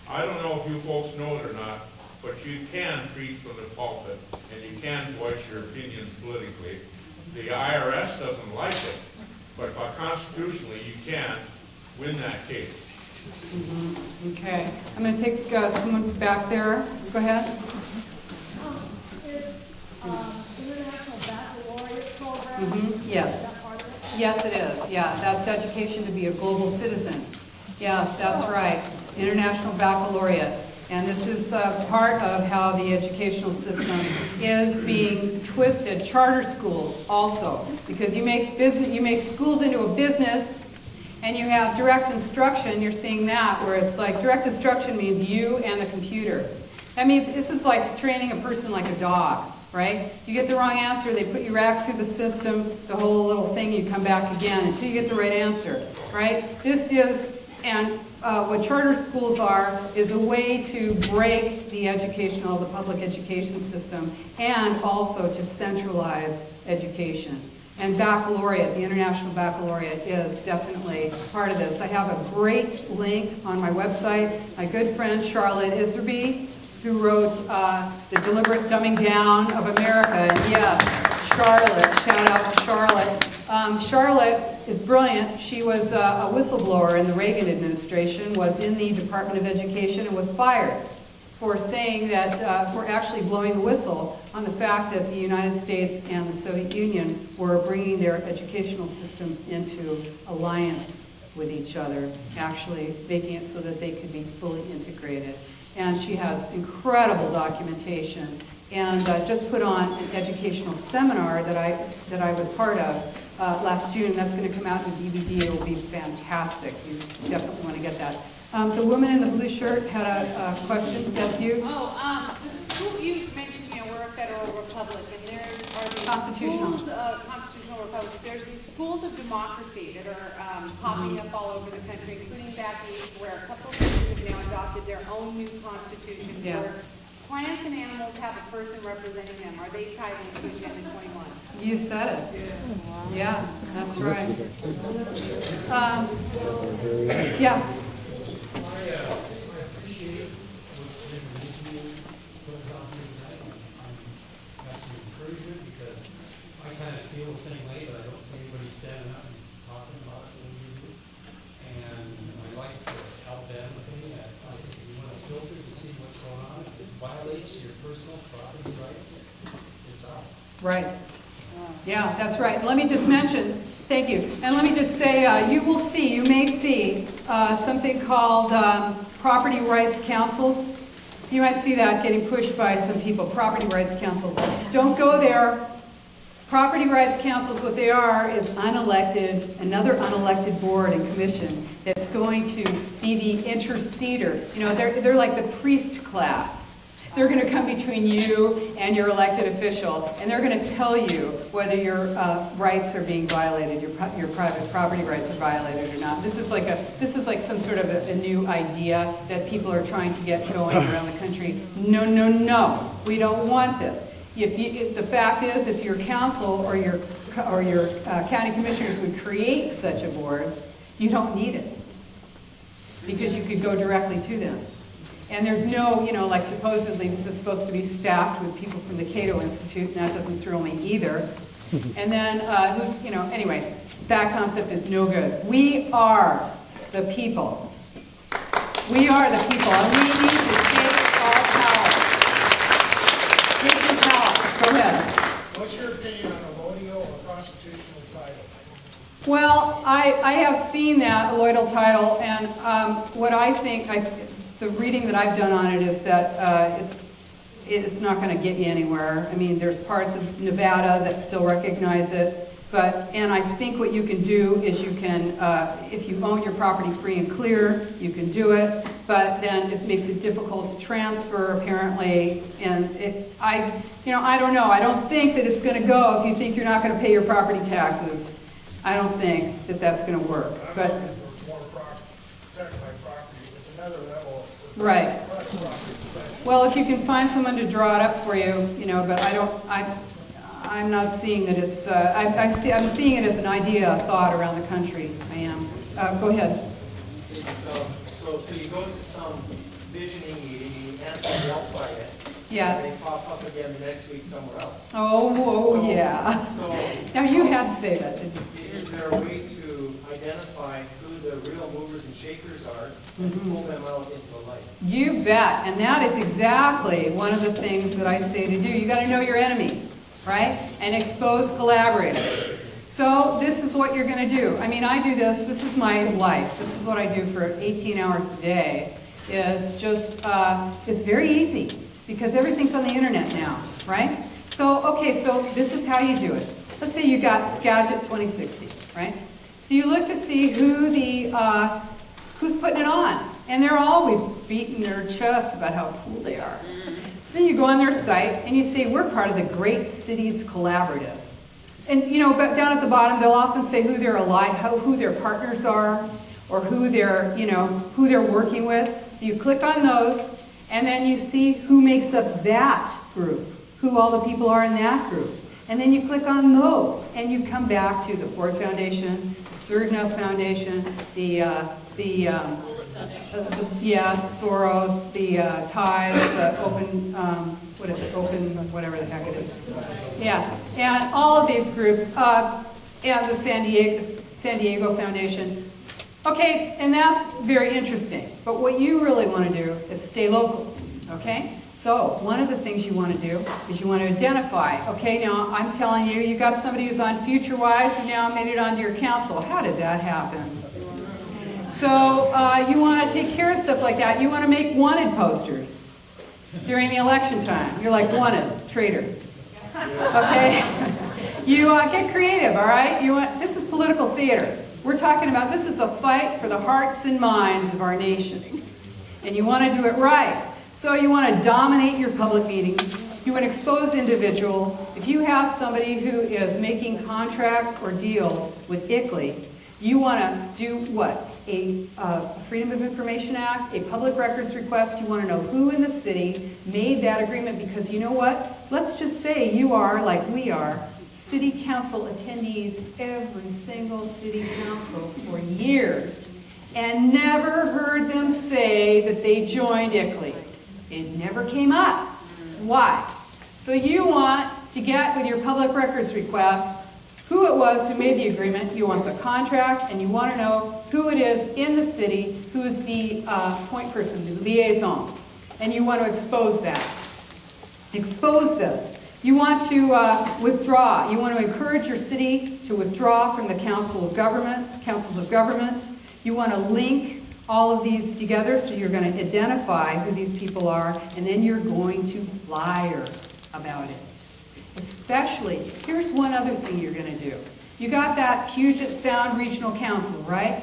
I don't know if you folks know it or not, but you can preach from the pulpit, and you can voice your opinions politically. The IRS doesn't like it, but constitutionally you can win that case. Mm-hmm. Okay. I'm going to take someone back there. Go ahead. Is International Baccalaureate program? Yes. Is that part of it? Yes, it is. Yeah, that's education to be a global citizen. Yes, that's right. International Baccalaureate. And this is part of how the educational system is being twisted. Charter schools also, because you make schools into a business, and you have direct instruction. You're seeing that where it's like direct instruction means you and the computer. That means this is like training a person like a dog, right? You get the wrong answer, they put you back through the system, the whole little thing. You come back again until you get the right answer, right? This is what charter schools are is a way to break the public education system, and also to centralize education. And baccalaureate, the International Baccalaureate, is definitely part of this. I have a great link on my website. My good friend Charlotte Iserby, who wrote The Deliberate Dumbing Down of America. And yes, Charlotte, shout out to Charlotte. Charlotte is brilliant. She was a whistleblower in the Reagan administration, was in the Department of Education, and was fired for saying that, for actually blowing the whistle on the fact that the United States and the Soviet Union were bringing their educational systems into alliance with each other, actually making it so that they could be fully integrated. And she has incredible documentation. and just put on an educational seminar that I was part of last June. That's going to come out in a DVD. It will be fantastic. You definitely want to get that. The woman in the blue shirt had a question. That's you. Oh, the school, you mentioned, we're a federal republic, and there are these Constitutional. schools of constitutional republic. There's these schools of democracy that are popping up all over the country, including back east, where a couple of countries have now adopted their own new constitution, Yeah. where plants and animals have a person representing them. Are they tied into Agenda 21? You said it. Yeah, that's right. Yeah. I appreciate what's been recently put on here tonight. I'm got some encouragement because I kind of feel the same way, but I don't see anybody standing up and talking about what we do. And I like to help advocate that. I think if you want to filter to see what's going on, if it violates your personal property rights, it's out. Right. Yeah, that's right. Let me just mention, thank you, and let me just say, you may see something called property rights councils. You might see that getting pushed by some people, property rights councils. Don't go there. Property rights councils, what they are is another unelected board and commission that's going to be the interceder. They're like the priest class. They're going to come between you and your elected official, and they're going to tell you whether your rights are being violated, your private property rights are violated or not. This is like some sort of a new idea that people are trying to get going around the country. No, no, no. We don't want this. If the fact is, if your council or your county commissioners would create such a board, you don't need it because you could go directly to them. And there's no, like supposedly this is supposed to be staffed with people from the Cato Institute, and that doesn't thrill me either. And then, anyway, that concept is no good. We are the people. We are the people, and we need to take our power. Take the power. Go ahead. What's your opinion on a colonial or constitutional title? Well, I have seen that, a loyal title, and what I think, the reading that I've done on it is that it's not going to get you anywhere. I mean, there's parts of Nevada that still recognize it, and I think what you can do is you can, if you own your property free and clear, you can do it, but then it makes it difficult to transfer, apparently, and I don't know. I don't think that it's going to go if you think you're not going to pay your property taxes. I don't think that that's going to work, but. Right. Well, if you can find someone to draw it up for you, but I'm not seeing that it's, I'm seeing it as an idea, a thought around the country. I am. Go ahead. It's, so you go to some visioning meeting, you amplify it. Yeah. And they pop up again the next week somewhere else. Oh, yeah. So now you had to say that, didn't you? Is there a way to identify who the real movers and shakers are and pull them out into the light? You bet. And that is exactly one of the things that I say to do. You got to know your enemy, right? And expose collaborators. So this is what you're going to do. I mean, I do this. This is my life. This is what I do for 18 hours a day. Is just, it's very easy because everything's on the internet now, right? So, okay, so this is how you do it. Let's say you got Skagit 2060, right? So you look to see who who's putting it on. And they're always beating their chests about how cool they are. So then you go on their site and you say, we're part of the Great Cities Collaborative. And, but down at the bottom, they'll often say who they're who their partners are, or who they're working with. So you click on those, and then you see who makes up that group, who all the people are in that group. And then you click on those, and you come back to the Ford Foundation, the Surdnow Foundation, Soros, the Tide, the Open, whatever the heck it is. Yeah, and all of these groups, and the San Diego Foundation. Okay, and that's very interesting. But what you really want to do is stay local, okay? So one of the things you want to do is you want to identify, okay, now I'm telling you, you got somebody who's on FutureWise who now made it onto your council. How did that happen? So you want to take care of stuff like that. You want to make wanted posters. during the election time. You're like, wanted, traitor. Okay? You get creative, all right? This is political theater. We're talking about, this is a fight for the hearts and minds of our nation. And you want to do it right. So you want to dominate your public meetings. You want to expose individuals. If you have somebody who is making contracts or deals with ICLEI, you want to do what? A Freedom of Information Act, a public records request. You want to know who in the city made that agreement, because you know what? Let's just say you are, like we are, city council attendees every single city council for years and never heard them say that they joined ICLEI. It never came up. Why? So you want to get with your public records request who it was who made the agreement, you want the contract, and you want to know who it is in the city who is the point person, the liaison. And you want to expose that. Expose this. You want to withdraw. You want to encourage your city to withdraw from the councils of government. You want to link all of these together, so you're going to identify who these people are, and then you're going to flyer about it. Especially, here's one other thing you're going to do. You got that Puget Sound Regional Council, right?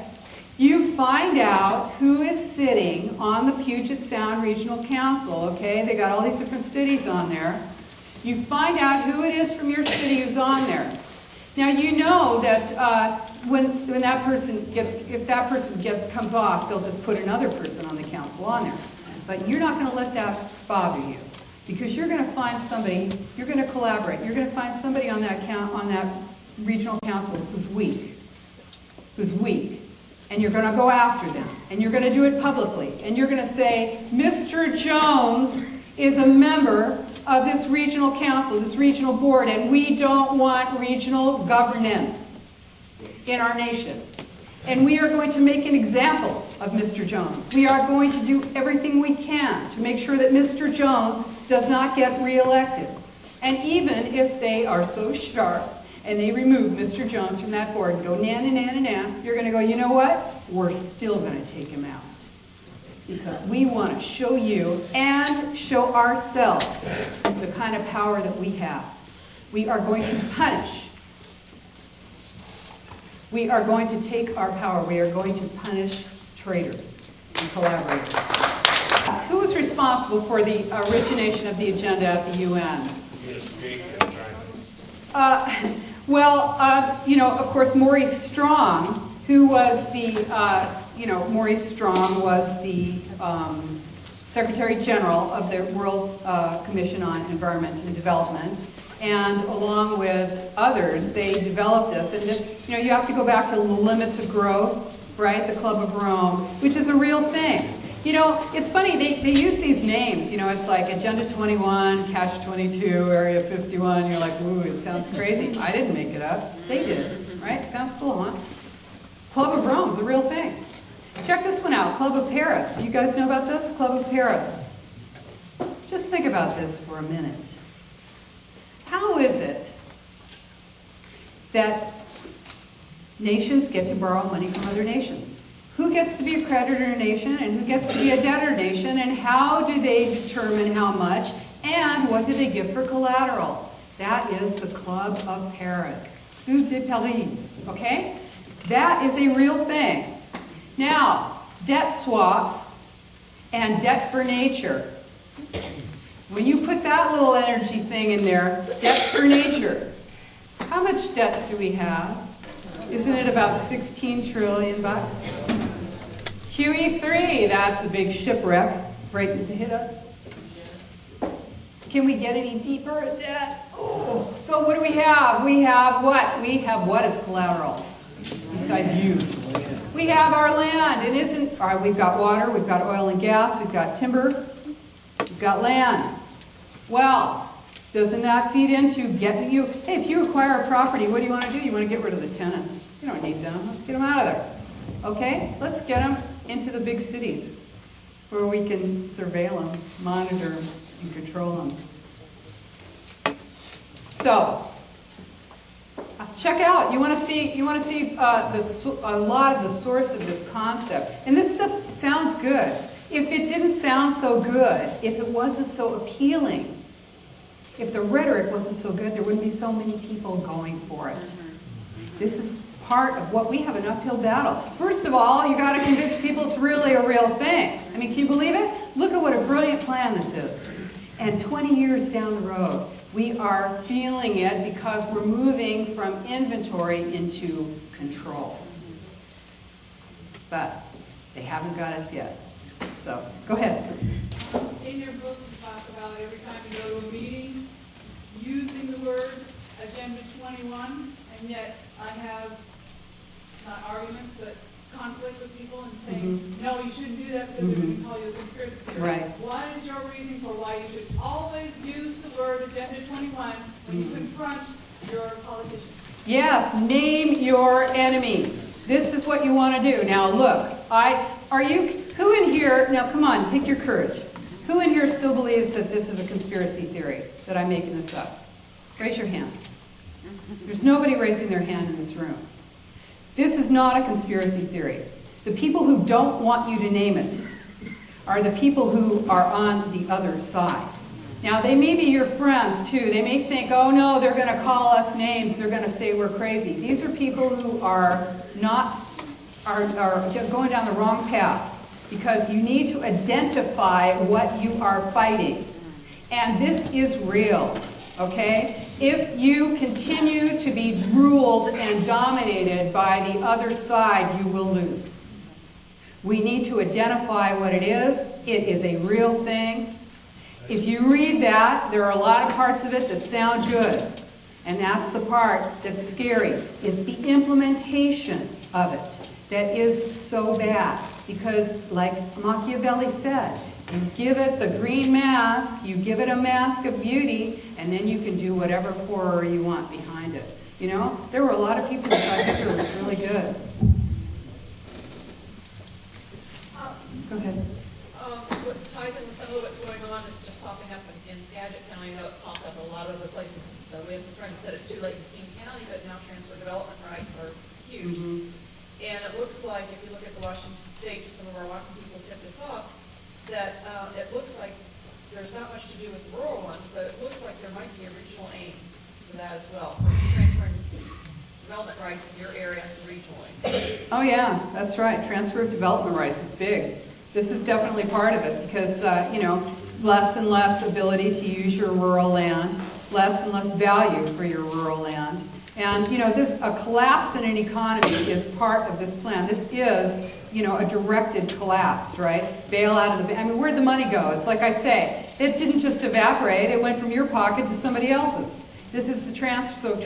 You find out who is sitting on the Puget Sound Regional Council, okay? They got all these different cities on there. You find out who it is from your city who's on there. Now you know that when that person gets, if that person comes off, they'll just put another person on the council on there. But you're not going to let that bother you, because you're going to find somebody. You're going to collaborate. You're going to find somebody on that regional council who's weak, and you're going to go after them, and you're going to do it publicly, and you're going to say, Mr. Jones is a member of this regional council, this regional board, and we don't want regional governance in our nation. And we are going to make an example of Mr. Jones. We are going to do everything we can to make sure that Mr. Jones does not get reelected. And even if they are so sharp and they remove Mr. Jones from that board and go na-na-na-na-na, you're going to go, you know what? We're still going to take him out. Because we want to show you and show ourselves the kind of power that we have. We are going to punish. We are going to take our power. We are going to punish traitors and collaborators. Who is responsible for the origination of the agenda at the UN? Of course, Maurice Strong, who was the Maurice Strong was the Secretary General of the World Commission on Environment and Development, and along with others, they developed this. And this, you have to go back to the limits of growth, right? The Club of Rome, which is a real thing. It's funny, they use these names. It's like Agenda 21, Catch 22, Area 51. You're like, ooh, it sounds crazy. I didn't make it up. They did, right? Sounds cool, huh? Club of Rome is a real thing. Check this one out, Club of Paris. You guys know about this? Club of Paris. Just think about this for a minute. How is it that nations get to borrow money from other nations? Who gets to be a creditor nation and who gets to be a debtor nation, and how do they determine how much, and what do they give for collateral? That is the Club of Paris. Club de Paris, okay? That is a real thing. Now, debt swaps and debt for nature. When you put that little energy thing in there, debt for nature, how much debt do we have? Isn't it about 16 trillion bucks? QE3, that's a big shipwreck waiting to hit us. Can we get any deeper at that? Oh. So what do we have? We have what? We have what as collateral? Besides you. We have our land. We've got water, we've got oil and gas, we've got timber, we've got land. Well, doesn't that feed into getting you, hey, if you acquire a property, what do you want to do? You want to get rid of the tenants. You don't need them. Let's get them out of there. Okay? Let's get them into the big cities where we can surveil them, monitor them, and control them. So, check out. You want to see a lot of the source of this concept. And this stuff sounds good. If it didn't sound so good, if it wasn't so appealing, if the rhetoric wasn't so good, there wouldn't be so many people going for it. This is part of what we have, an uphill battle. First of all, you got to convince people it's really a real thing. I mean, can you believe it? Look at what a brilliant plan this is. And 20 years down the road, we are feeling it because we're moving from inventory into control. But they haven't got us yet. So, go ahead. In your book, you talk about every time you go to a meeting, using the word Agenda 21, and yet I have, not arguments, but conflict with people and saying, no, you shouldn't do that because they're going to call you a conspiracy theorist. Right. What is your reason for why you should always use the word Agenda 21 when you confront your politicians? Yes, name your enemy. This is what you want to do. Now look, who in here, now come on, take your courage. Who in here still believes that this is a conspiracy theory, that I'm making this up? Raise your hand. There's nobody raising their hand in this room. This is not a conspiracy theory. The people who don't want you to name it are the people who are on the other side. Now, they may be your friends, too. They may think, oh, no, they're going to call us names. They're going to say we're crazy. These are people who are going down the wrong path because you need to identify what you are fighting. And this is real, okay? If you continue to be ruled and dominated by the other side, you will lose. We need to identify what it is. It is a real thing. If you read that, there are a lot of parts of it that sound good. And that's the part that's scary. It's the implementation of it that is so bad. Because, like Machiavelli said, you give it the green mask, you give it a mask of beauty, and then you can do whatever horror you want behind it. You know, there were a lot of people who thought Hitler was really good. Go ahead. What ties in with some of what's going on is just popping up in Skagit County. I know it's popped up in a lot of other places. We have some friends that said it's too late in King County, but now transfer development rights are huge. And it looks like, if you look at the Washington State, some of our Washington people tipped us off, that it looks like there's not much to do with the rural ones, but it looks like there might be a regional aim for that as well, transferring development rights in your area regionally. Oh yeah, that's right. Transfer of development rights is big. This is definitely part of it because, you know, less and less ability to use your rural land, less and less value for your rural land. And, you know, a collapse in an economy is part of this plan. This is, you know, a directed collapse, right? Bail out of I mean, where'd the money go? It's like I say, it didn't just evaporate. It went from your pocket to somebody else's. This is the transfer of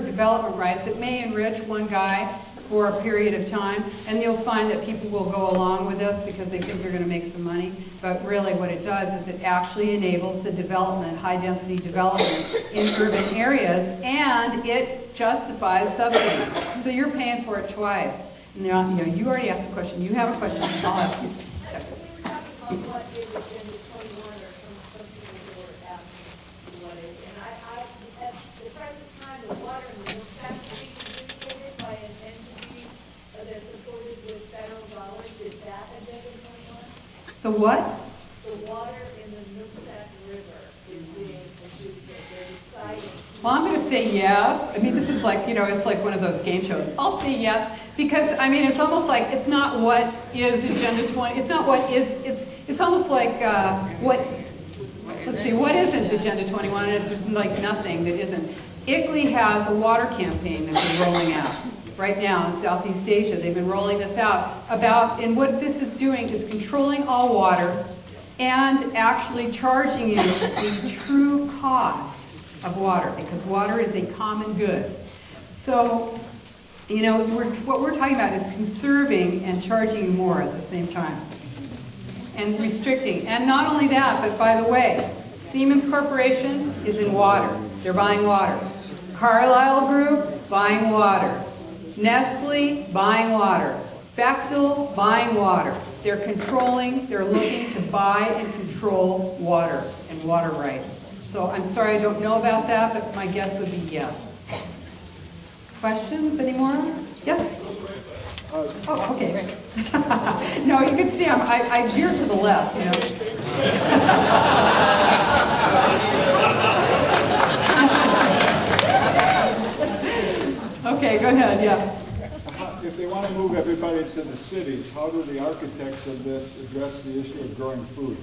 development rights. It may enrich one guy for a period of time, and you'll find that people will go along with this because they think they're going to make some money. But really what it does is it actually enables the development, high-density development in urban areas, and it justifies subsidies. So you're paying for it twice. And you know, you already asked a question. You have a question. I'll ask you. What is Agenda 21 or some people were asking what is. And at the present time, the water and the milk tax is being adjudicated by an entity that's supported with federal dollars. Is that Agenda 21? The what? The water in the Nooksack River is being adjudicated. They're deciding. Well, I'm going to say yes. I mean, this is like, you know, it's like one of those game shows. I'll say yes because, I mean, it's almost like it's not what is Agenda 20. It's not what is, it's almost like let's see, what isn't Agenda 21? And it's just like nothing that isn't. ICLEI has a water campaign that they're rolling out right now in Southeast Asia. They've been rolling this out and what this is doing is controlling all water and actually charging you the true cost of water, because water is a common good. So, you know, what we're talking about is conserving and charging you more at the same time. And restricting. And not only that, but by the way, Siemens Corporation is in water. They're buying water. Carlyle Group, buying water. Nestle, buying water. Bechtel, buying water. They're looking to buy and control water and water rights. So I'm sorry I don't know about that, but my guess would be yes. Questions anymore? Yes? Oh, okay. No, you can see I veer to the left, you know. Okay, go ahead, yeah. If they want to move everybody to the cities, how do the architects of this address the issue of growing food?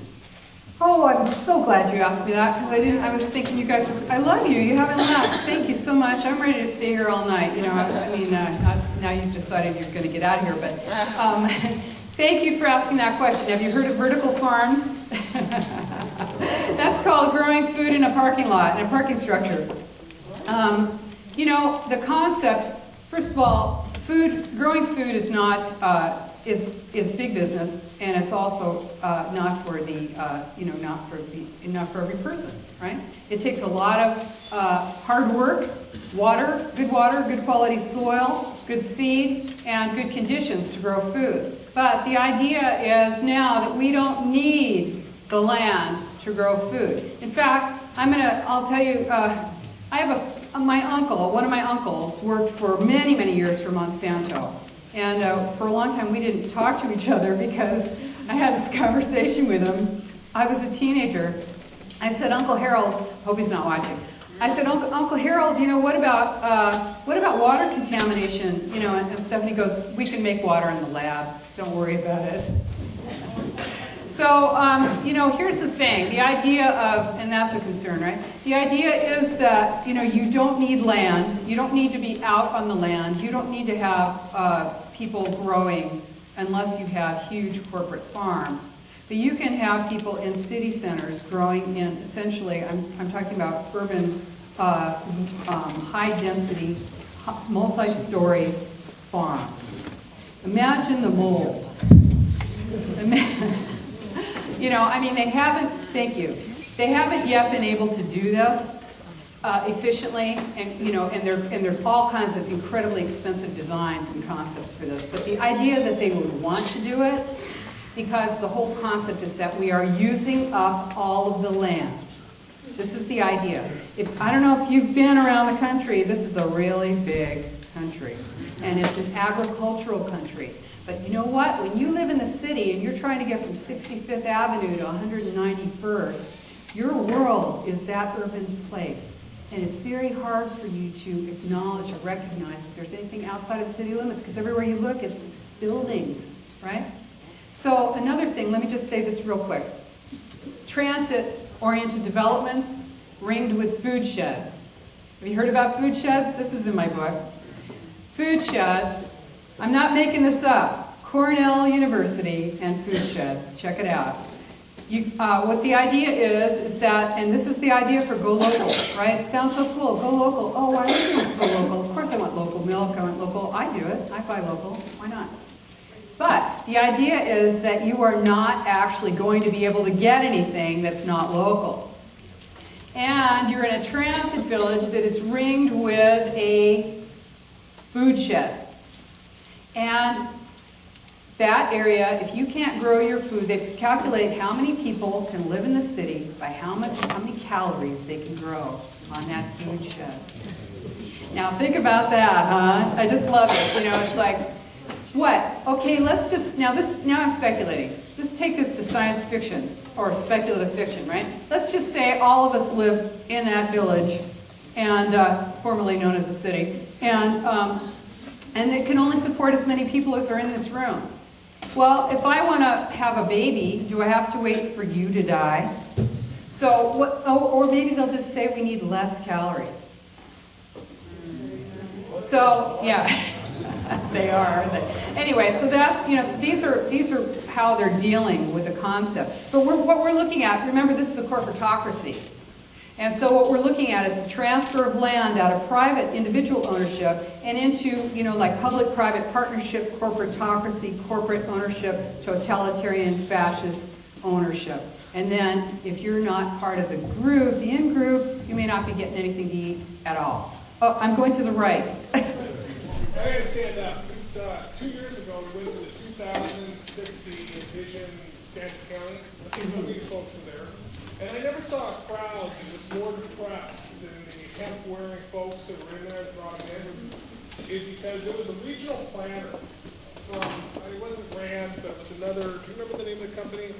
Oh, I'm so glad you asked me that, because I was thinking you guys were, I love you, you haven't left. Thank you so much. I'm ready to stay here all night. You know, I mean, now you've decided you're going to get out of here, but thank you for asking that question. Have you heard of vertical farms? That's called growing food in a parking lot, in a parking structure. You know, the concept, first of all, growing food is not, is big business, and it's also not for the, not for every person, right? It takes a lot of hard work, water, good quality soil, good seed, and good conditions to grow food. But the idea is now that we don't need the land to grow food. In fact, I'll tell you, I have one of my uncles worked for many, many years for Monsanto. And for a long time, we didn't talk to each other because I had this conversation with him. I was a teenager. I said, Uncle Harold, hope he's not watching. I said, Uncle Harold, you know, what about water contamination, you know, and stuff? And he goes, we can make water in the lab. Don't worry about it. So, you know, here's the thing. The idea of, and that's a concern, right? The idea is that, you know, you don't need land. You don't need to be out on the land. You don't need to have people growing unless you have huge corporate farms. But you can have people in city centers growing in, essentially, I'm talking about urban, high-density, multi-story farms. Imagine the mold. You know, I mean, they haven't, thank you, they haven't yet been able to do this efficiently, and, you know, and there's all kinds of incredibly expensive designs and concepts for this. But the idea that they would want to do it, because the whole concept is that we are using up all of the land. This is the idea. I don't know if you've been around the country, this is a really big country, and it's an agricultural country. But you know what? When you live in the city and you're trying to get from 65th Avenue to 191st, your world is that urban place. And it's very hard for you to acknowledge or recognize if there's anything outside of the city limits, because everywhere you look, it's buildings, right? So another thing, let me just say this real quick. Transit-oriented developments ringed with food sheds. Have you heard about food sheds? This is in my book. Food sheds. I'm not making this up. Cornell University and food sheds. Check it out. What the idea is that, and this is the idea for go local, right? It sounds so cool. Go local. Oh, why do you want go local? Of course I want local milk. I want local. I do it. I buy local. Why not? But the idea is that you are not actually going to be able to get anything that's not local. And you're in a transit village that is ringed with a food shed. And that area, if you can't grow your food, they calculate how many people can live in the city by how many calories they can grow on that food shed. Now think about that, huh? I just love it. You know, it's like, what? Okay, let's just, now I'm speculating. Let's take this to science fiction, or speculative fiction, right? Let's just say all of us live in that village, and formerly known as a city, and it can only support as many people as are in this room. Well, if I want to have a baby, do I have to wait for you to die? So, or maybe they'll just say we need less calories. So, yeah, they are. Anyway, so that's, you know, so these are how they're dealing with the concept. But what we're looking at, remember, this is a corporatocracy. And so what we're looking at is a transfer of land out of private individual ownership and into, you know, like public-private partnership, corporatocracy, corporate ownership, totalitarian fascist ownership. And then if you're not part of the group, the in-group, you may not be getting anything to eat at all. Oh, I'm going to the right. I gotta stand up. 2 years ago, we went to the 2060 Vision Skagit County. I think some of you folks were there. And I never saw a crowd that was more depressed than the hemp-wearing folks that were in there that brought them in. Is because it was a regional planner from, it wasn't Rand, but it was another, do you remember the name of the company?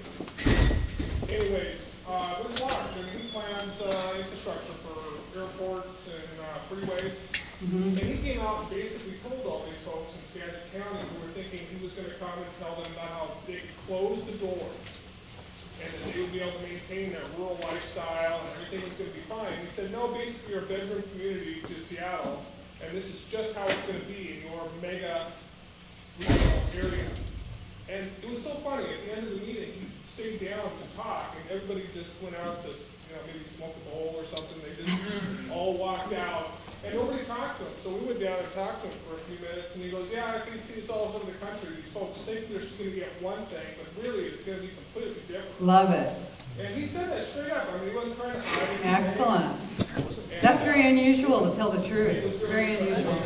Anyways, it was large. I mean, he plans infrastructure for airports and freeways. And he came out and basically told all these folks in Skagit County who were thinking he was going to come and tell them about how they could close the door and that they would be able to maintain their rural lifestyle and everything was going to be fine. He said, no, basically you're a bedroom community to Seattle, and this is just how it's going to be in your mega regional area. And it was so funny. At the end of the meeting, he stayed down to talk, and everybody just went out to, maybe smoke a bowl or something. They just all walked out. And nobody talked to him, so we went down and talked to him for a few minutes, and he goes, yeah, I can see this all over the country. These folks think they're just going to get one thing, but really it's going to be completely different. Love it. And he said that straight up. I mean, he wasn't trying to hide anything. Excellent. That's very unusual, to tell the truth. Very unusual.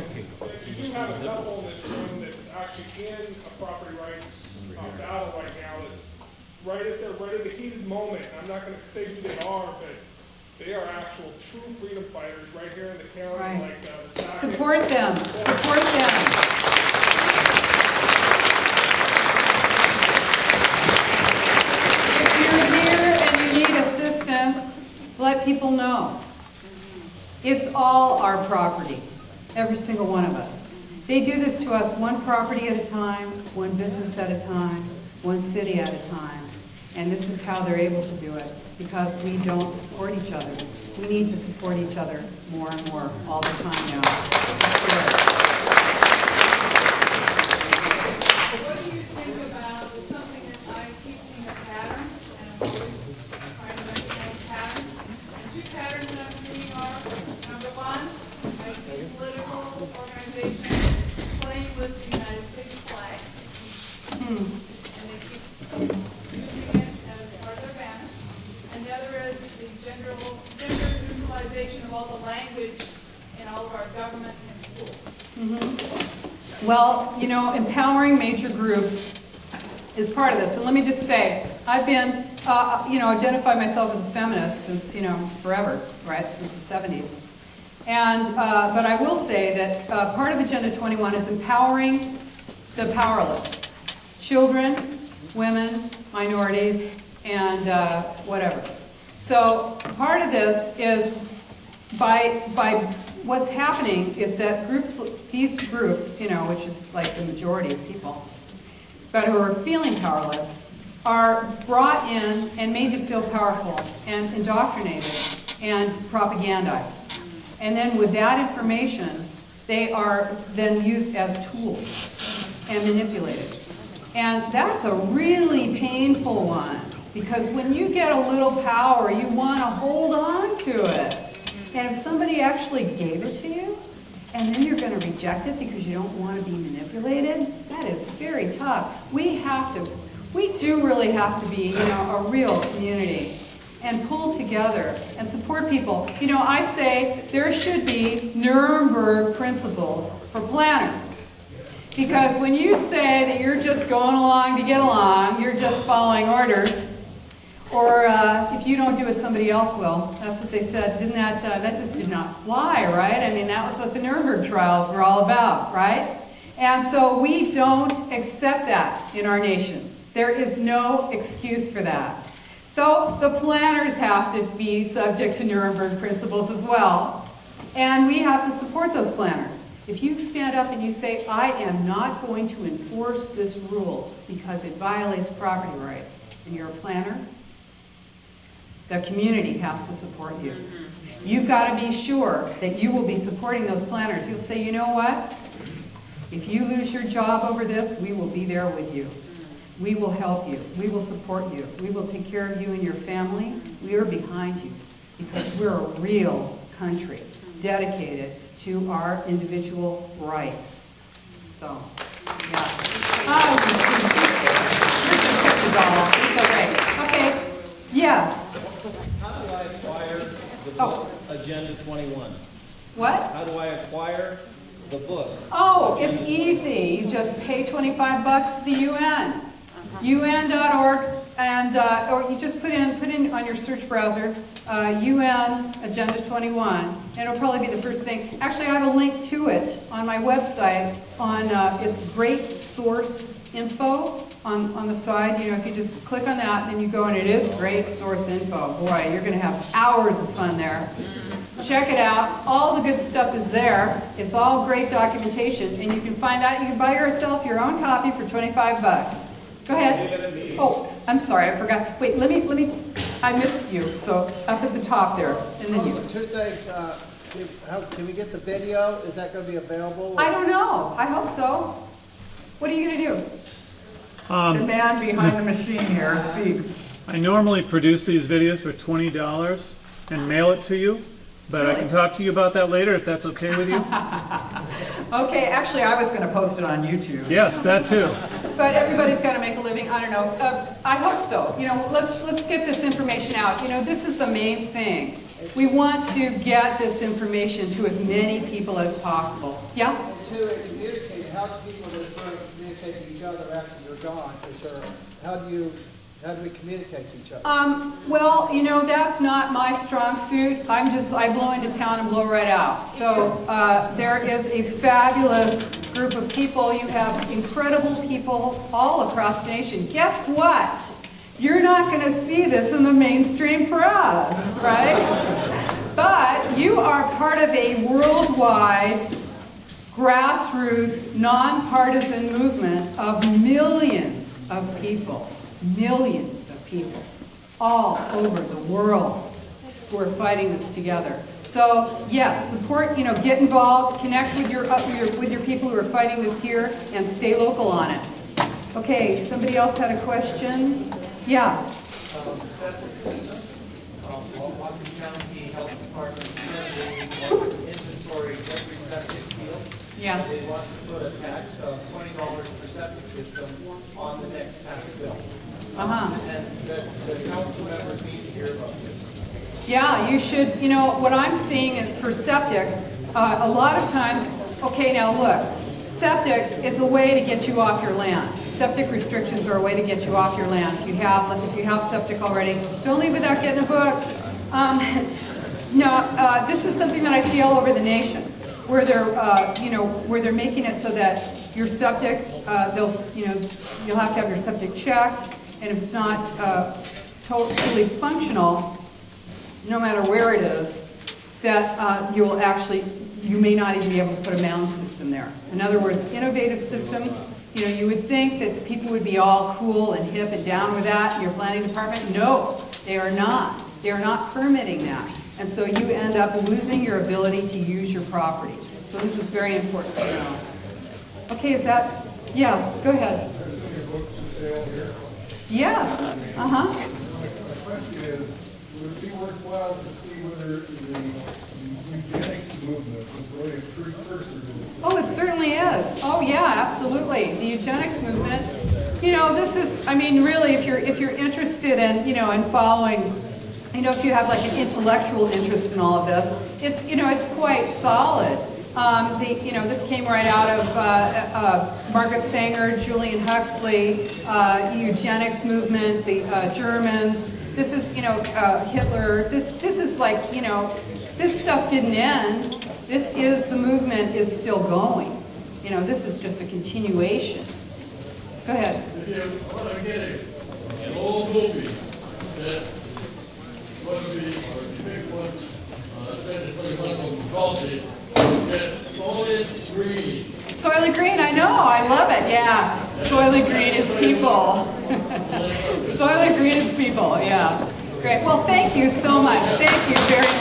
You do have a couple in this room that's actually in a property rights battle right now. That's right at the heated moment. I'm not going to say who they are, but they are actual true freedom fighters right here in the county. Right. Like the Sackets. Support them. Support them. If you're here and you need assistance, let people know. It's all our property, every single one of us. They do this to us one property at a time, one business at a time, one city at a time. And this is how they're able to do it, because we don't support each other. We need to support each other more and more all the time now. What do you think about something that I keep seeing a pattern, and I'm always trying to understand patterns? The two patterns that I'm seeing are, number one, I see political organizations playing with the United States flag. And they keep using it as part of their banner. And the other is the gender neutralization of all the language in all of our government and schools. Well, empowering major groups is part of this. And let me just say, I've been, identified myself as a feminist since, forever, right, since the 70s. And, but I will say that part of Agenda 21 is empowering the powerless. Children, women, minorities, and whatever. So part of this is by what's happening is that these groups, which is like the majority of people, but who are feeling powerless, are brought in and made to feel powerful and indoctrinated and propagandized. And then with that information, they are then used as tools and manipulated. And that's a really painful one, because when you get a little power, you want to hold on to it. And if somebody actually gave it to you, and then you're going to reject it because you don't want to be manipulated, that is very tough. We do really have to be, a real community and pull together and support people. I say there should be Nuremberg principles for planners. Because when you say that you're just going along to get along, you're just following orders, or if you don't do it, somebody else will. That's what they said. Didn't that just did not fly, right? I mean, that was what the Nuremberg trials were all about, right? And so we don't accept that in our nation. There is no excuse for that. So the planners have to be subject to Nuremberg principles as well. And we have to support those planners. If you stand up and you say, I am not going to enforce this rule because it violates property rights, and you're a planner, the community has to support you. You've got to be sure that you will be supporting those planners. You'll say, you know what? If you lose your job over this, we will be there with you. We will help you. We will support you. We will take care of you and your family. We are behind you because we're a real country dedicated to our individual rights. So, yeah. It's okay. Okay. Yes. How do I acquire the book, Agenda 21? What? How do I acquire the book? Oh, it's easy. You just pay $25 to the UN. UN.org, and or you just put in on your search browser UN Agenda 21, and it'll probably be the first thing. Actually, I have a link to it on my website. On it's Great Source Info on the side. You know, if you just click on that, then you go, and it is Great Source Info. Boy, you're going to have hours of fun there. Check it out. All the good stuff is there. It's all great documentation, and you can find out. You can buy yourself your own copy for $25. Go ahead. Oh, I'm sorry, I forgot. Wait, let me. I missed you. So up at the top there, and then you. Two things. Can we get the video? Is that going to be available? I don't know. I hope so. What are you going to do? The man behind the machine here speaks. I normally produce these videos for $20 and mail it to you, but I can talk to you about that later if that's okay with you. Okay, actually I was going to post it on YouTube. Yes, that too. But everybody's got to make a living. I don't know. I hope so. You know, let's get this information out. You know, this is the main thing. We want to get this information to as many people as possible. Yeah? To communicate, how do people that are trying to communicate to each other after you're gone? How do we communicate to each other? Well, you know, that's not my strong suit. I blow into town and blow right out. So there is a fabulous group of people. You have incredible people all across the nation. Guess what? You're not going to see this in the mainstream press, right? But you are part of a worldwide, grassroots, nonpartisan movement of millions of people, all over the world who are fighting this together. So yes, support, you know, get involved, connect with your people who are fighting this here, and stay local on it. Okay, somebody else had a question? Yeah. Septic systems. Washington County Health Department is currently inventory every septic field. Yeah. They want to put a tax of $20 per septic system on the next tax bill. And the council members need to hear about this. Yeah, you should. You know, what I'm seeing is for septic, a lot of times, okay, now look, septic is a way to get you off your land. Septic restrictions are a way to get you off your land. If you have septic already, don't leave without getting a book. No, this is something that I see all over the nation, where they're making it so that your septic, you'll have to have your septic checked, and if it's not totally functional, no matter where it is, that you may not even be able to put a mound system there. In other words, innovative systems. You know, you would think that people would be all cool and hip and down with that in your planning department. No, they are not. They are not permitting that. And so you end up losing your ability to use your property. So this is very important to know. Okay, is that, yes, go ahead. Yes, My question is, would it be worthwhile to see whether the eugenics movement was really a precursor to this? Oh, it certainly is. Oh, yeah, absolutely. The eugenics movement. You know, this is, I mean, really, if you're interested in, you know, in following, you know, if you have like an intellectual interest in all of this, it's, you know, it's quite solid. This came right out of Margaret Sanger, Julian Huxley, the eugenics movement, the Germans. This is, you know, Hitler. This is like, you know, this stuff didn't end. The movement is still going. You know, this is just a continuation. Go ahead. What I'm getting, an old movie that one of the big ones, especially from Chelsea, that Soylent Green. Soylent Green, I know, I love it, yeah. Soylent Green is people. Soylent Green is people, yeah. Great, well, thank you so much. Thank you very much.